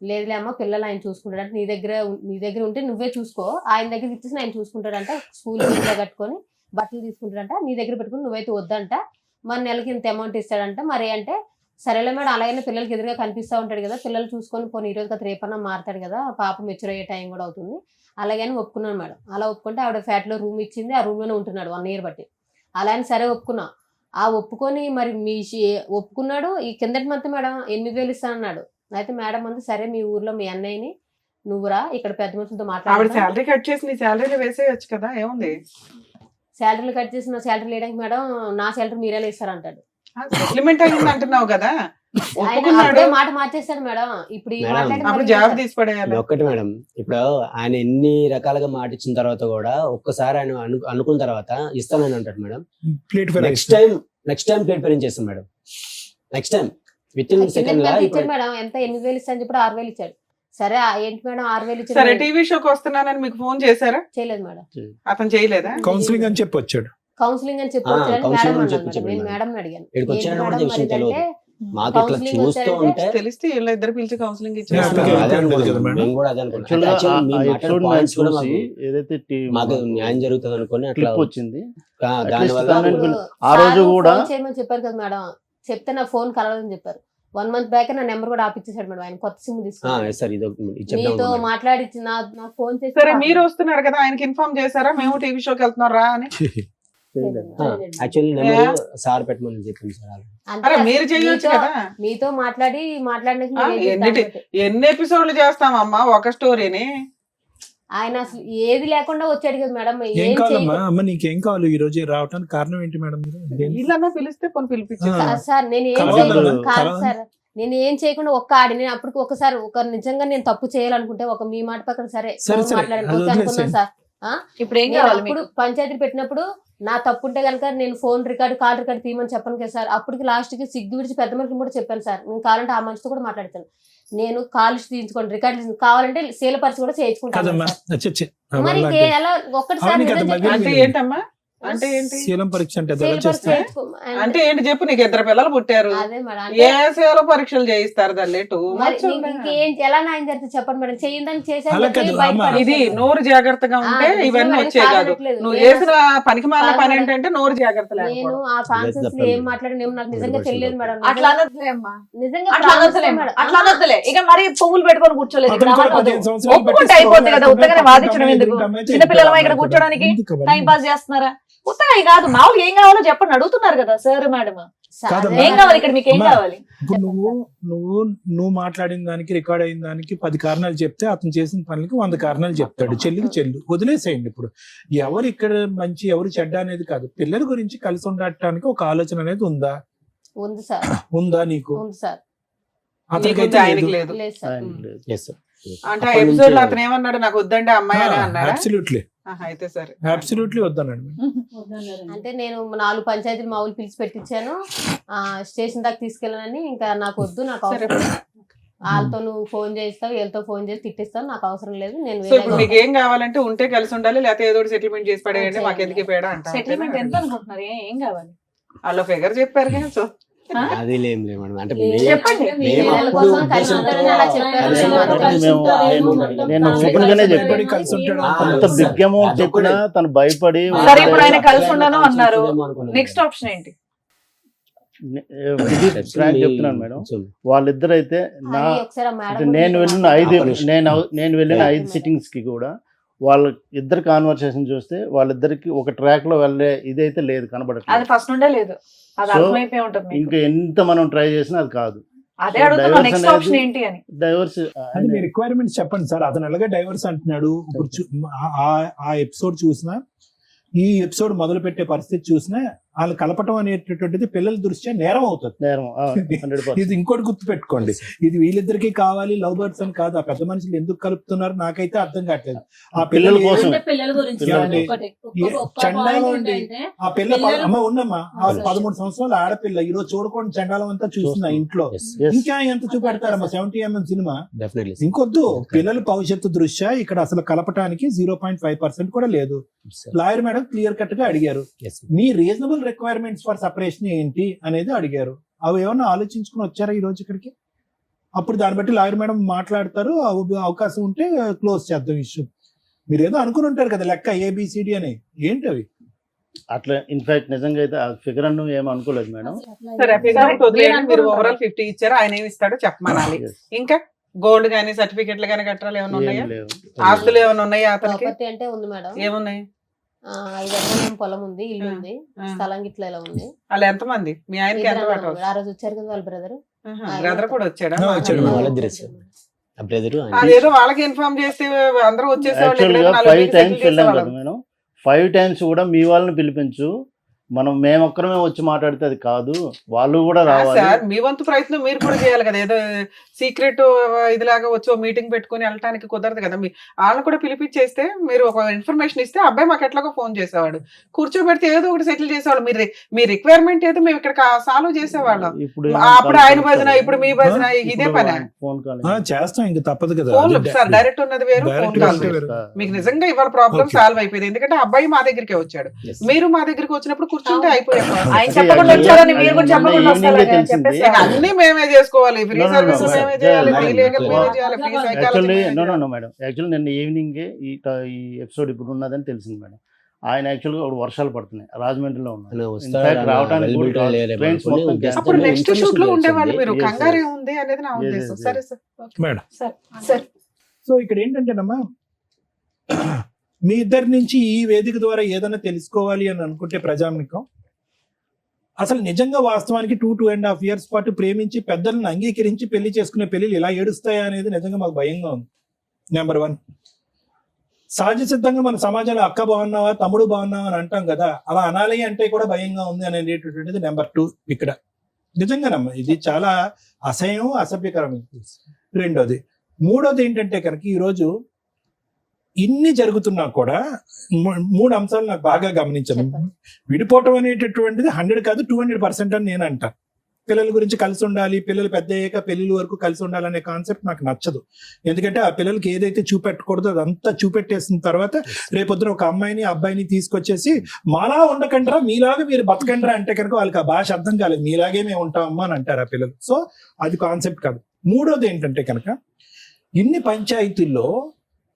లేదులే అమ్మ పిల్లలు ఆయన చూసుకుంటాడు అంటే, నీ దగ్గర ఉంటే నువ్వే చూసుకో, ఆయన దగ్గరికి ఇచ్చేసి ఆయన చూసుకుంటాడంట, స్కూల్ ఫీజులో కట్టుకొని బట్టలు తీసుకుంటాడంట, నీ దగ్గర పెట్టుకుని నువ్వైతే వద్దంట, మరి నెలకి ఇంత అమౌంట్ ఇస్తాడంట. మరి అంటే సరేలే మేడం, అలాగైనా పిల్లలకి ఎదురుగా కనిపిస్తూ ఉంటాడు కదా, పిల్లలు చూసుకొని పోనీ ఈరోజు కదా రేపన్నా మారుతాడు కదా, పాప మెచ్యూర్ అయ్యే టైం కూడా అవుతుంది, అలాగని ఒప్పుకున్నాను మేడం. అలా ఒప్పుకుంటే ఆవిడ ఫ్లాట్లో రూమ్ ఇచ్చింది, ఆ రూమ్లోనే ఉంటున్నాడు 1 year బట్టి. అలా అని సరే ఒప్పుకున్నా. ఆ ఒప్పుకొని మరి ఒప్పుకున్నాడు. ఈ కిందటి మంత్ మేడం 8,000 ఇస్తానన్నాడు. అయితే మేడం అంది సరే మీ ఊర్లో మీ అన్నయ్యని నువ్వురా ఇక్కడ పెద్ద మనుషులతో మాట్లాడు, శాలరీ కట్ చేసి నీ శాలరీ వేసేయచ్చు కదా, ఏముంది? శాలరీలు కట్ చేసి నా శాలరీ లేడానికి మేడం నా శాలరీ మీరే ఇస్తారంటాడు. సెటిల్మెంట్ అయింది అంటున్నావు కదా, అప్పుడే మాట మార్చేస్తాడు మేడం. ఇప్పుడు ఈ అప్పుడు జాబ్ తీసి పడేయాలి. ఒక్కటి మేడం, ఇప్పుడు ఆయన ఎన్ని రకాలుగా మాట ఇచ్చిన తర్వాత కూడా ఒక్కసారి ఆయన అనుకున్న తర్వాత ఇస్తానని అంటాడు madam. Next time plate parent చేస్తాం madam. Next time within second లా ఇచ్చాడు మేడం. ఎంత 8,000 ఇస్తాను చెప్పి 6,000 ఇచ్చాడు. సరే ఏంటి మేడం 6,000 ఇచ్చాడు. సరే, టీవీ షోకి వస్తున్నానని మీకు ఫోన్ చేశారా? చేయలేదు మేడం. అతను చేయలేదా? కౌన్సిలింగ్ అని చెప్పి వచ్చాడు. కౌన్సిలింగ్ అని చెప్పి వచ్చాడు మేడం. మేడం అడిగాను మాకు ఇట్లా చూస్తూ ఉంటే తెలిస్తే ఇద్దరు పిలిచి కౌన్సిలింగ్ ఇచ్చారు. ఏదైతే మాకు న్యాయం జరుగుతుంది అనుకుని అట్లా వచ్చింది. దానివల్ల ఆ రోజు కూడా చేయమని చెప్పారు కదా మేడం, చెప్తే నా ఫోన్ కలవదని చెప్పారు. 1 month బ్యాక్ నా నెంబర్ కూడా ఆపిచ్చేసాడు మేడం. ఆయన కొత్త సిమ్ తీసుకుని మీతో మాట్లాడి నా ఫోన్ చేసి. సరే, మీరు వస్తున్నారు కదా, ఆయనకి ఇన్ఫార్మ్ చేశారా మేము టీవీ షోకి వెళ్తున్నాం రా అని? సార్ పెట్టమని చెప్పింది సార్. అరే మీరు చేయొచ్చు కదా. మీతో మాట్లాడినాక ఎన్ని ఎపిసోడ్లు చేస్తామమ్మా ఒక స్టోరీని? ఆయన అసలు ఏది లేకుండా వచ్చాడు కదా మేడం. ఏం కావాలమ్మా అమ్మ, నీకేం కావాలి ఈ రోజు రావడానికి కారణం ఏంటి మేడం? ఇల్లన్నా పిలిస్తే కొన్ని పిలిపించారు సార్. నేను ఏం చేయకుండా కాదు సార్, నేను ఏం చేయకుండా ఒక్క ఆడి నేను అప్పటికి ఒకసారి నిజంగా నేను తప్పు చేయాలనుకుంటే ఒక మీ మాట పక్కన సరే మాట్లాడాను అనుకున్నాను సార్. ఇప్పుడు ఏం కావాలి? ఇప్పుడు పంచాయతీ పెట్టినప్పుడు నా తప్పు ఉంటే కనుక నేను ఫోన్ రికార్డు కాల్ రికార్డు తీయమని చెప్పాను కదా సార్. అప్పటికి లాస్ట్ కి సిగ్గు విడిచి పెద్ద మనిషిని కూడా చెప్పాను సార్. నేను కావాలంటే ఆ మనిషితో కూడా మాట్లాడతాను, నేను కాల్ తీయించుకోండి రికార్డు కావాలంటే శీలపరిచి కూడా చేయించుకుంటాను. మరి ఎలా ఒక్కటిసారి అంటే ఏంటమ్మా? అంటే ఏంటి శీలం పరీక్ష అంటే అంటే ఏంటి చెప్పు? నీకు 2 పిల్లలు పుట్టారు, ఏ శీల పరీక్షలు చేయిస్తారు దాన్ని? ఎలా న్యాయం జరిగితే చెప్పండి మేడం. చేయిందని చేసే ఇది నోరు జాగ్రత్తగా ఉంటే ఇవన్నీ వచ్చే కాదు. నువ్వు చేసిన పనికి మాలిన పని ఏంటంటే నోరు జాగ్రత్త. నేను ఆ కాన్సెప్ట్స్ లో ఏం మాట్లాడినా నాకు నిజంగా తెలియదు మేడం. అట్లా అనొద్దులే అమ్మా, నిజంగా అట్లా అనొద్దులే. ఇక మరి పువ్వులు పెట్టుకొని కూర్చోలేదు, ఒప్పుకుంటే అయిపోతుంది కదా. ఉత్తగానే వాదించడం ఎందుకు? చిన్నపిల్లలమా ఇక్కడ కూర్చోడానికి టైం పాస్ చేస్తున్నారా? ఉత్తగా కాదు, మామూలుగా ఏం కావాలో చెప్పండి అడుగుతున్నారు కదా సార్ మేడం. ఏం కావాలి ఇక్కడ, మీకు ఏం కావాలి? ఇప్పుడు నువ్వు మాట్లాడిన దానికి రికార్డ్ అయిన దానికి 10 కారణాలు చెప్తే అతను చేసిన పనులకి 100 కారణాలు చెప్తాడు. చెల్లు వదిలేసేయండి. ఇప్పుడు ఎవరు ఇక్కడ మంచి ఎవరు చెడ్డ అనేది కాదు, పిల్లల గురించి కలిసి ఉండటానికి ఒక ఆలోచన అనేది ఉందా? ఉంది సార్. ఉందా నీకు? అతనికైతే ఆయనకి లేదు. అంటే ఎపిసోడ్ లో అతను ఏమన్నాడు? నాకు వద్దండి అమ్మాయి అని అన్నాడు. అబ్సల్యూట్లీ అయితే సరే, అబ్సల్యూట్లీ వద్దన్నాడు. అంటే నేను 4 పంచాయతీలు మా ఊళ్ళు పిలిచి పెట్టించాను, స్టేషన్ దాకా తీసుకెళ్ళానని. ఇంకా నాకు వద్దు, నాకు వాళ్ళతో నువ్వు ఫోన్ చేస్తావు, వీళ్ళతో ఫోన్ చేసి తిట్టిస్తావు, నాకు అవసరం లేదు, నేను సో ఇప్పుడు మీకు ఏం కావాలంటే ఉంటే కలిసి ఉండాలి, లేకపోతే ఏదో సెటిల్మెంట్ చేసి పడేయండి, మాకు ఎందుకు పేడ అంటారు. సెటిల్మెంట్ ఎంత అనుకుంటున్నారు? ఏం కావాలి? వాళ్ళ ఫిగర్ చెప్పారు కదా. సో అది ఏం లేదు మేడం. అంటే చెప్పండి. మేము అప్పుడు ఉద్దేశంతో కలిసి ఉన్నప్పుడు నేను ఓపెన్ గానే చెప్పాను, కలిసి ఉంటాడు. అంత బిగ్ అమౌంట్ చెప్పినా తను భయపడి సరే ఇప్పుడు ఆయన కలిసి ఉండను అన్నారు, నెక్స్ట్ ఆప్షన్ ఏంటి? ఫ్రాంక్ చెప్తున్నాను మేడం, వాళ్ళిద్దరు అయితే నా ఒకసారి ఆ మేడం నేను వెళ్ళిన 5 సిట్టింగ్స్ కి కూడా వాళ్ళ ఇద్దరు కాన్వర్సేషన్ చూస్తే వాళ్ళిద్దరికి ఒక ట్రాక్ లో వెళ్ళే ఇదైతే లేదు, అది కనబడట్లేదు. ఫస్ట్ నుండే లేదు, అది So, అర్థమైపోయి ఉంటుంది మీకు. ఇంకా ఎంత మనం ట్రై చేసినా అది కాదు. అదే అడుగుతున్నా, నెక్స్ట్ ఆప్షన్ ఏంటి అని. డైవర్స్ అది మీ రిక్వైర్మెంట్స్ చెప్పండి సార్. అతను ఎలాగ డైవర్స్ అంటున్నాడు. ఇప్పుడు ఆ ఎపిసోడ్ చూసినా, ఈ ఎపిసోడ్ మొదలు పెట్టే పరిస్థితి చూసినా, వాళ్ళు కలపటం అనేటటువంటిది పిల్లల దృష్ట్యా నేరం అవుతుంది. నేరం 100%. ఇది ఇంకోటి గుర్తు పెట్టుకోండి, ఇది వీళ్ళిద్దరికి కావాలి లవ్ బర్డ్స్ అని కాదు. ఆ పెద్ద మనుషులు ఎందుకు కలుపుతున్నారు నాకైతే అర్థం కావట్లేదు. ఆ పిల్లల కోసం అంటే పిల్లల గురించి పిల్లలు- ఒకటి. ఒక్క చండాలం point అండి. ఏంటంటే ఆ పిల్ల పిల్లలు- అమ్మ ఉండమ్మా, ఆ 13 సంవత్సరాల ఆడపిల్ల ఈ రోజు చూడకుండా చండాలం అంతా చూస్తున్నా ఇంట్లో. Yes. ఇంకా ఎంత చూపెడతారమ్మా 70mm సినిమా. డెఫినెట్లీ ఇంకొద్దు, పిల్లల భవిష్యత్తు దృష్ట్యా ఇక్కడ అసలు కలపటానికి 0.5% కూడా లేదు. లాయర్ మేడం క్లియర్ కట్ గా అడిగారు, మీ రీజనబుల్ రిక్వైర్మెంట్స్ ఫర్ సపరేషన్ ఏంటి అనేది అడిగారు. అవి ఏమన్నా ఆలోచించుకుని వచ్చారా ఈ రోజు ఇక్కడికి? అప్పుడు దాన్ని బట్టి లాయర్ మేడం మాట్లాడతారు, అవకాశం ఉంటే క్లోజ్ చేద్దాం ఇష్యూ. మీరు ఏదో అనుకుని ఉంటారు కదా లెక్క ABCD అని, ఏంటి అవి? అట్లా ఇన్ఫాక్ట్ నిజంగా అయితే ఆ ఫిగర్ అన్ను ఏం అనుకోలేదు మేడం. సరే ఫిగర్ వదిలేయండి, మీరు ఓవరాల్ 50 ఇచ్చారు, ఆయన ఏమి ఇస్తాడో చెప్పమనాలి. Yes. ఇంకా గోల్డ్ గానీ సర్టిఫికెట్లు గానీ కట్టాలి ఏమైనా ఉన్నాయా? ఏం లేవు. ఆస్తులు ఏమైనా ఉన్నాయా అతనికి? ప్రాపర్టీ అంటే ఉంది మేడం. ఏమున్నాయి? 5 ఎకరాల పొలం ఉంది, ఇల్లు ఉంది, ఆ. స్థలం గిట్ల ఇలా ఉంది. వాళ్ళు ఎంతమంది? మీ ఆయనకి ఎంత ఇద్దరు పట్టు? అన్నారు. ఆ రోజు వచ్చారు కదా వాళ్ళ బ్రదర్. బ్రదర్ కూడా వచ్చాడా? ఆ, వచ్చాడు. వాళ్ళిద్దరు ఆ బ్రదర్ అదేదో వాళ్ళకి ఇన్ఫార్మ్ చేస్తే అందరూ వచ్చేసేవాళ్ళు. యాక్చువల్ గా ఎక్కడైనా 5 నాలుగు టైమ్స్ settle వెళ్ళాం కదా చేసేవాళ్ళం. మేడం. 5 టైమ్స్ కూడా మీ వాళ్ళని పిలిపించు, మేమొక్కరమే వచ్చి మాట్లాడితే అది కాదు, వాళ్ళు కూడా రావాలి. సార్ మీ వంతు ప్రయత్నం మీరు కూడా చేయాలి కదా. ఏదో సీక్రెట్ ఇదిలాగా వచ్చి మీటింగ్ పెట్టుకుని వెళ్ళటానికి కుదరదు కదా. వాళ్ళని కూడా పిలిపించేస్తే మీరు ఒక ఇన్ఫర్మేషన్ ఇస్తే అబ్బాయి మాకు ఎట్లాగో ఫోన్ చేసేవాడు, కూర్చోబెడితే ఏదో ఒకటి సెటిల్ చేసేవాళ్ళు. మీ రిక్వైర్మెంట్ ఏదో మేము ఇక్కడ సాల్వ్ చేసేవాళ్ళం. అప్పుడు ఆయన భజన, ఇప్పుడు మీ భజన, ఇదే పని. ఫోన్ కాల్ చేస్తాం, ఇంక తప్పదు కదా. ఫోన్ సార్ డైరెక్ట్ ఉన్నది వేరు, ఫోన్ కాల్ వేరు. వేరు. మీకు నిజంగా ఇవాళ ప్రాబ్లం సాల్వ్ అయిపోయింది, ఎందుకంటే అబ్బాయి మా దగ్గరికి వచ్చాడు, మీరు మా దగ్గరికి వచ్చినప్పుడు కూర్చుంటే అయిపోయారు. ఆయన చెప్పకుండా వచ్చారని మీరు కూడా చెప్పకుండా వస్తారని చెప్పేసి అన్ని మేమే చేసుకోవాలి, free No, no, service no, మేమే no. చేయాలి, ఫ్రీ Yeah, లీగల్ yeah. మేమే చేయాలి, free actually psychology. No madam, actually నిన్న ఈవినింగ్ ఈ ఎపిసోడ్ ఇప్పుడు ఉన్నదని తెలిసింది మేడం. ఆయన యాక్చువల్గా ఒక వర్షాలు పడుతున్నాయి, రాజమండ్రిలో ఉన్నారు. Infact రావడానికి కూడా trains మొత్తం cancel. అప్పుడు నెక్స్ట్ షూట్ లో ఉండేవాళ్ళు, మీరు కంగారు ఉంది అనేది నా ఉద్దేశం. yes, సరే సార్, మేడం. సార్ సో ఇక్కడ ఏంటంటేనమ్మా, మీ ఇద్దరి నుంచి ఈ వేదిక ద్వారా ఏదైనా తెలుసుకోవాలి అని అనుకుంటే ప్రజానికం, అసలు నిజంగా వాస్తవానికి 2.5 years పాటు ప్రేమించి పెద్దలను అంగీకరించి పెళ్లి చేసుకునే పెళ్లిలు ఇలా ఏడుస్తాయా అనేది నిజంగా మాకు భయంగా ఉంది. నెంబర్ 1, సహజ సిద్ధంగా మన సమాజంలో అక్క బాగున్నావా, తమ్ముడు బాగున్నావా అని అంటాం కదా, అలా అనాలి అంటే కూడా భయంగా ఉంది అనేటటువంటిది నెంబర్ 2 ఇక్కడ. నిజంగానమ్మా ఇది చాలా అసహ్యం, అసభ్యకరం. రెండోది. మూడోది ఏంటంటే కనుక ఈరోజు ఇన్ని జరుగుతున్నా కూడా 3 అంశాలు నాకు బాగా గమనించాను. విడిపోవటం అనేటటువంటిది 100 కాదు 200% అని నేను అంటా. పిల్లల గురించి కలిసి ఉండాలి, పిల్లలు పెద్ద అయ్యాక పెళ్లిళ్ళ వరకు కలిసి ఉండాలనే కాన్సెప్ట్ నాకు నచ్చదు. ఎందుకంటే ఆ పిల్లలకి ఏదైతే చూపెట్టకూడదో అదంతా చూపెట్టేసిన తర్వాత రేపొద్దున ఒక అమ్మాయిని అబ్బాయిని తీసుకొచ్చేసి మాలా ఉండకండ్రా, మీలాగా మీరు బతకండ్రా అంటే కనుక వాళ్ళకి ఆ భాష అర్థం కాలేదు. మీలాగే మేము ఉంటామమ్మా అని అంటారు ఆ పిల్లలు. సో అది కాన్సెప్ట్ కాదు. మూడోది ఏంటంటే కనుక ఇన్ని పంచాయతీల్లో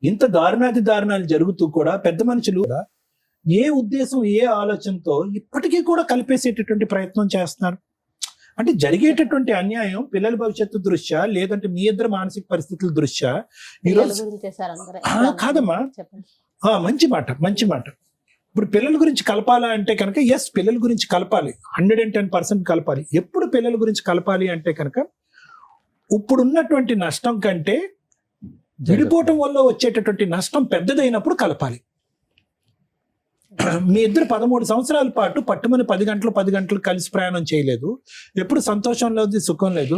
ఇంత దారుణాలు జరుగుతూ కూడా పెద్ద మనుషులు ఏ ఉద్దేశం, ఏ ఆలోచనతో ఇప్పటికీ కూడా కలిపేసేటటువంటి ప్రయత్నం చేస్తున్నారు. అంటే జరిగేటటువంటి అన్యాయం పిల్లల భవిష్యత్తు దృష్ట్యా, లేదంటే మీ ఇద్దరు మానసిక పరిస్థితుల దృష్ట్యా ఈరోజు కాదమ్మా. మంచి మాట. ఇప్పుడు పిల్లల గురించి కలపాలా అంటే కనుక ఎస్, పిల్లల గురించి కలపాలి, 110% కలపాలి. ఎప్పుడు పిల్లల గురించి కలపాలి అంటే కనుక ఇప్పుడున్నటువంటి నష్టం కంటే విడిపోవటం వల్ల వచ్చేటటువంటి నష్టం పెద్దదైనప్పుడు కలపాలి. మీ ఇద్దరు 13 సంవత్సరాల పాటు పట్టుమని 10 గంటలు కలిసి ప్రయాణం చేయలేదు, ఎప్పుడు సంతోషం లేదు, సుఖం లేదు.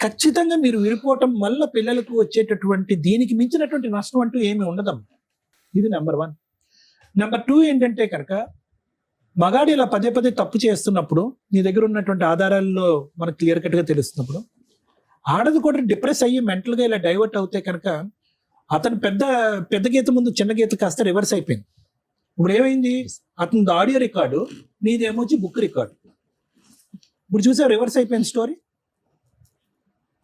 ఖచ్చితంగా మీరు విడిపోవటం వల్ల పిల్లలకు వచ్చేటటువంటి దీనికి మించినటువంటి నష్టం అంటూ ఏమీ ఉండదమ్మా. ఇది నెంబర్ 1. నెంబర్ 2 ఏంటంటే కనుక మగాడు ఇలా పదే తప్పు చేస్తున్నప్పుడు నీ దగ్గర ఉన్నటువంటి ఆధారాల్లో మనకు క్లియర్ కట్ గా తెలుస్తున్నప్పుడు ఆడది కూడా డిప్రెస్ అయ్యి మెంటల్ గా ఇలా డైవర్ట్ అవుతే కనుక అతను పెద్ద గీత ముందు చిన్న గీత కాస్త రివర్స్ అయిపోయింది. ఇప్పుడు ఏమైంది, అతని ఆడియో రికార్డు, నీదేమొచ్చి బుక్ రికార్డు. ఇప్పుడు చూసా రివర్స్ అయిపోయింది స్టోరీ.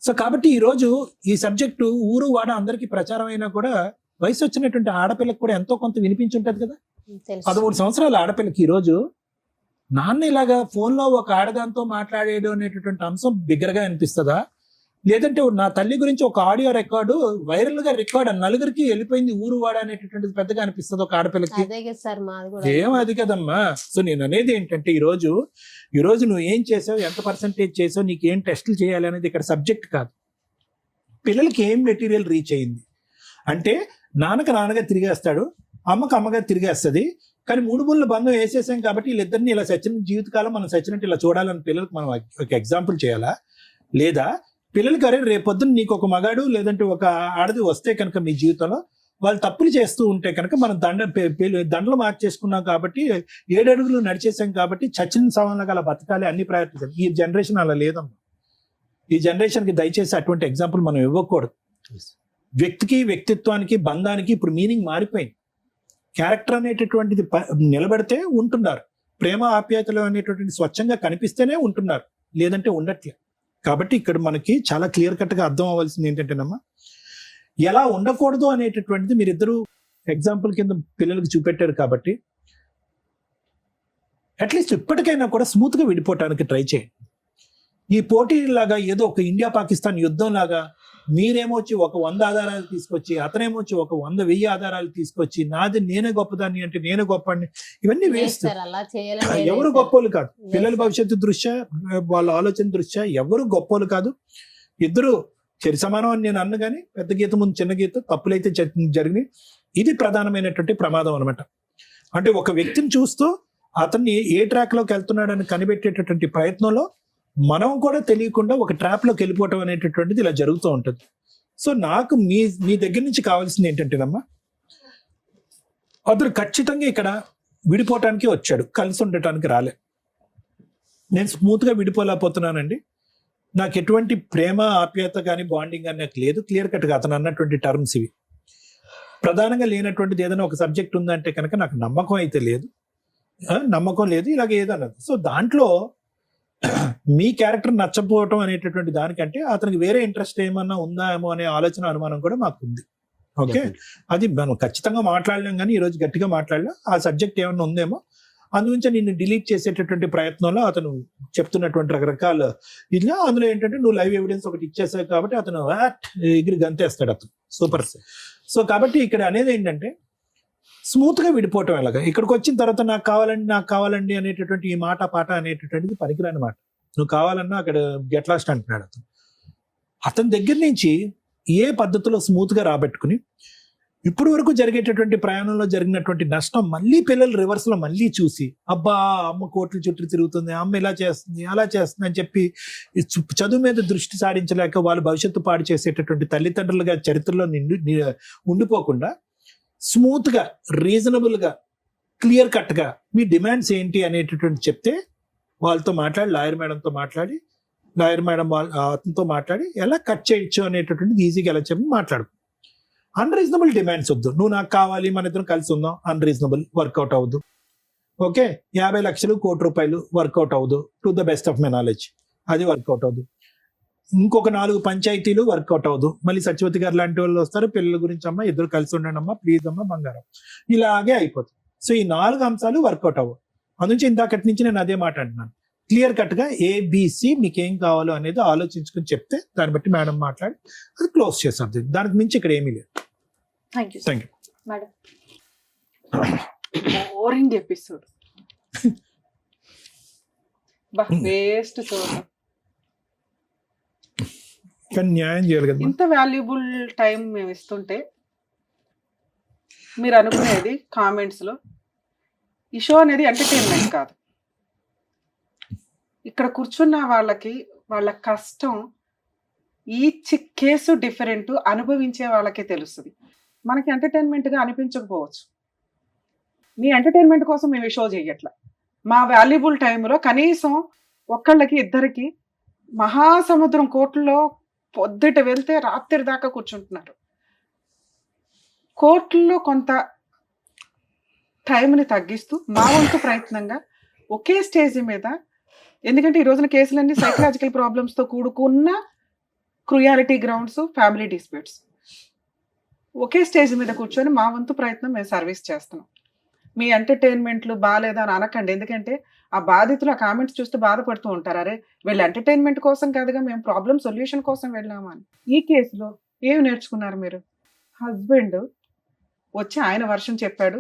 సో కాబట్టి ఈరోజు ఈ సబ్జెక్టు ఊరు వాడ అందరికీ ప్రచారం అయినా కూడా వయసు వచ్చినటువంటి ఆడపిల్లకి కూడా ఎంతో కొంత వినిపించుంటది కదా. 13 సంవత్సరాల ఆడపిల్లకి ఈరోజు నాన్న ఇలాగా ఫోన్లో ఒక ఆడదాంతో మాట్లాడేయడం అనేటటువంటి అంశం బిగ్గరగా అనిపిస్తుందా, లేదంటే నా తల్లి గురించి ఒక ఆడియో రికార్డు వైరల్ గా రికార్డ్ నలుగురికి వెళ్ళిపోయింది ఊరు వాడ అనేటటువంటిది పెద్దగా అనిపిస్తుంది ఒక ఆడపిల్లకి? ఏం అది కదమ్మా. సో నేను అనేది ఏంటంటే ఈ రోజు నువ్వు ఏం చేసావు, ఎంత పర్సెంటేజ్ చేసావు, నీకు ఏం టెస్టులు చేయాలి అనేది ఇక్కడ సబ్జెక్ట్ కాదు. పిల్లలకి ఏం మెటీరియల్ రీచ్ అయింది అంటే నాన్నగా తిరిగేస్తాడు, అమ్మకి అమ్మగా తిరిగేస్తుంది. కానీ 3 మూల బంధం వేసేసాం కాబట్టి వీళ్ళిద్దరిని ఇలా సచిన జీవితకాలం మనం సచ్చినట్టు ఇలా చూడాలని పిల్లలకు మనం ఒక ఎగ్జాంపుల్ చేయాలా? లేదా పిల్లలకి అరే రేపొద్దున నీకు ఒక మగాడు లేదంటే ఒక ఆడది వస్తే కనుక మీ జీవితంలో వాళ్ళు తప్పులు చేస్తూ ఉంటే కనుక మనం దండలు మార్చేసుకున్నాం కాబట్టి 7 అడుగులు నడిచేసాం కాబట్టి చచ్చిన సవాళ్ళగా అలా బతకాలి అన్ని ప్రయత్నించాలి. ఈ జనరేషన్ అలా లేదమ్మా. ఈ జనరేషన్కి దయచేసి అటువంటి ఎగ్జాంపుల్ మనం ఇవ్వకూడదు. వ్యక్తికి వ్యక్తిత్వానికి బంధానికి ఇప్పుడు మీనింగ్ మారిపోయింది. క్యారెక్టర్ అనేటటువంటిది నిలబడితే ఉంటున్నారు, ప్రేమ ఆప్యాయతలు అనేటటువంటి స్వచ్ఛంగా కనిపిస్తేనే ఉంటున్నారు, లేదంటే ఉండట్లే. కాబట్టి ఇక్కడ మనకి చాలా క్లియర్ కట్ గా అర్థం అవ్వాల్సింది ఏంటంటేనమ్మా, ఎలా ఉండకూడదు అనేటటువంటిది మీరిద్దరూ ఎగ్జాంపుల్ కింద పిల్లలకు చూపెట్టారు కాబట్టి అట్లీస్ట్ ఇప్పటికైనా కూడా స్మూత్ గా విడిపోవటానికి ట్రై చేయండి. ఈ పోటీలాగా ఏదో ఒక ఇండియా పాకిస్తాన్ యుద్ధం లాగా మీరేమొచ్చి ఒక 100 ఆధారాలు తీసుకొచ్చి అతనేమొచ్చి ఒక 100,000 ఆధారాలు తీసుకొచ్చి నాది నేనే గొప్పదాన్ని అంటే నేనే గొప్పని, ఇవన్నీ వేస్ట్. ఎవరు గొప్పోళ్ళు కాదు. పిల్లల భవిష్యత్తు దృష్ట్యా వాళ్ళ ఆలోచన దృష్ట్యా ఎవరు గొప్పోళ్ళు కాదు. ఇద్దరు సరి సమానం అని నేను అన్న కానీ పెద్ద గీత ముందు చిన్న గీత తప్పులైతే జరిగినాయి. ఇది ప్రధానమైనటువంటి ప్రమాదం అనమాట. అంటే ఒక వ్యక్తిని చూస్తూ అతన్ని ఏ ట్రాక్ లోకి వెళ్తున్నాడని కనిపెట్టేటటువంటి ప్రయత్నంలో మనం కూడా తెలియకుండా ఒక ట్రాప్ లోకి వెళ్ళిపోవటం అనేటటువంటిది ఇలా జరుగుతూ ఉంటుంది. సో నాకు మీ దగ్గర నుంచి కావాల్సింది ఏంటంటేనమ్మా, అతను ఖచ్చితంగా ఇక్కడ విడిపోవటానికి వచ్చాడు, కలిసి ఉండటానికి రాలే. నేను స్మూత్ గా విడిపోలేకపోతున్నానండి, నాకు ఎటువంటి ప్రేమ ఆప్యాయత కానీ బాండింగ్ కానీ నాకు లేదు. క్లియర్ కట్ గా అతను అన్నటువంటి టర్మ్స్ ఇవి. ప్రధానంగా లేనటువంటిది ఏదైనా ఒక సబ్జెక్ట్ ఉందంటే కనుక నాకు నమ్మకం అయితే లేదు, ఇలాగ ఏదన్నది. సో దాంట్లో మీ క్యారెక్టర్ నచ్చపోవటం అనేటటువంటి దానికంటే అతనికి వేరే ఇంట్రెస్ట్ ఏమన్నా ఉందా ఏమో అనే ఆలోచన అనుమానం కూడా మాకు ఉంది. ఓకే, అది మనం ఖచ్చితంగా మాట్లాడలేం కానీ ఈరోజు గట్టిగా మాట్లాడలేం. ఆ సబ్జెక్ట్ ఏమన్నా ఉందేమో అందుగురించి నిన్ను డిలీట్ చేసేటటువంటి ప్రయత్నంలో అతను చెప్తున్నటువంటి రకరకాల ఇట్లా అందులో ఏంటంటే నువ్వు లైవ్ ఎవిడెన్స్ ఒకటి ఇచ్చేసావు కాబట్టి అతను ఎగిరి గంతేస్తాడు అతను. సూపర్. సో కాబట్టి ఇక్కడ అనేది ఏంటంటే స్మూత్ గా విడిపోవటం ఎలాగా. ఇక్కడికి వచ్చిన తర్వాత నాకు కావాలండి అనేటటువంటి ఈ మాట పాట అనేటటువంటిది పనికిరాని మాట. నువ్వు కావాలన్నా అక్కడ గెట్ లాస్ట్ అంటున్నాడు అతను. అతని దగ్గర నుంచి ఏ పద్ధతిలో స్మూత్ గా రాబెట్టుకుని ఇప్పుడు వరకు జరిగేటటువంటి ప్రయాణంలో జరిగినటువంటి నష్టం మళ్ళీ పిల్లలు రివర్స్ లో మళ్ళీ చూసి అబ్బా అమ్మ కోట్ల చుట్టూ తిరుగుతుంది, అమ్మ ఇలా చేస్తుంది అలా చేస్తుంది అని చెప్పి చదువు మీద దృష్టి సారించలేక వాళ్ళు భవిష్యత్తు పాడు చేసేటటువంటి తల్లిదండ్రులుగా చరిత్రలో ఉండిపోకుండా స్మూత్ గా రీజనబుల్ గా క్లియర్ కట్ గా మీ డిమాండ్స్ ఏంటి అనేటటువంటి చెప్తే వాళ్ళతో మాట్లాడి లాయర్ మేడంతో మాట్లాడి ఎలా కట్ చేయొచ్చు అనేటటువంటిది ఈజీగా ఎలా చెప్పి మాట్లాడు. అన్రీజనబుల్ డిమాండ్స్ వద్దు. నువ్వు నాకు కావాలి మన ఇద్దరం కలిసి ఉందాం, అన్రీజనబుల్, వర్కౌట్ అవ్వదు. ఓకే, 50 లక్షలు ₹1 కోటి వర్కౌట్ అవ్వదు. To the best of my knowledge అది వర్కౌట్ అవ్వదు. ఇంకొక 4 పంచాయతీలు వర్కౌట్ అవ్వదు. మళ్ళీ సత్యవతి గారు లాంటి వాళ్ళు వస్తారు, పిల్లల గురించి అమ్మా ఇద్దరు కలిసి ఉండండి అమ్మా ప్లీజ్ అమ్మా బంగారం, ఇలాగే అయిపోతుంది. సో ఈ 4 అంశాలు వర్కౌట్ అవ్వవు. అందునుంచి ఇందాకటి నుంచి నేను అదే మాట అంటున్నాను. క్లియర్ కట్ గా ABC మీకు ఏం కావాలో అనేది ఆలోచించుకుని చెప్తే దాన్ని బట్టి మేడం మాట్లాడి అది క్లోజ్ చేస్తారు. దానికి మించి ఇక్కడ ఏమీ లేదు. Thank you madam. Boring episode, waste చూడండి. కానీ న్యాయం చేయాలి కదా. ఇంత వాల్యుబుల్ టైం మేము ఇస్తుంటే మీరు అనుకునేది కామెంట్స్ లో ఈ షో అనేది ఎంటర్టైన్మెంట్ కాదు. ఇక్కడ కూర్చున్న వాళ్ళకి వాళ్ళ కష్టం ఈచ్ కేసు డిఫరెంట్, అనుభవించే వాళ్ళకే తెలుస్తుంది. మనకి ఎంటర్టైన్మెంట్గా అనిపించకపోవచ్చు. మీ ఎంటర్టైన్మెంట్ కోసం మేము షో చేయట్లా. మా వాల్యుబుల్ టైంలో కనీసం ఒక్కళ్ళకి ఇద్దరికి మహాసముద్రం కోట్లలో పొద్దుట వెళ్తే రాత్రి దాకా కూర్చుంటున్నారు. కోర్టుల్లో కొంత టైంని తగ్గిస్తూ మా వంతు ప్రయత్నంగా ఒకే స్టేజ్ మీద, ఎందుకంటే ఈ రోజున కేసులన్నీ సైకలాజికల్ ప్రాబ్లమ్స్తో కూడుకున్న క్రుయాలిటీ గ్రౌండ్స్, ఫ్యామిలీ డిస్ప్యూట్స్, ఒకే స్టేజ్ మీద కూర్చొని మా వంతు ప్రయత్నం మేము సర్వీస్ చేస్తున్నాం. మీ ఎంటర్టైన్మెంట్లు బాగాలేదా అని అనకండి, ఎందుకంటే ఆ బాధితులు ఆ కామెంట్స్ చూస్తూ బాధపడుతూ ఉంటారు. అరే వీళ్ళు ఎంటర్టైన్మెంట్ కోసం కాదుగా, మేము ప్రాబ్లం సొల్యూషన్ కోసం వెళ్ళాము అని. ఈ కేసులో ఏమి నేర్చుకున్నారు మీరు? హస్బెండ్ వచ్చి ఆయన వర్షం చెప్పాడు,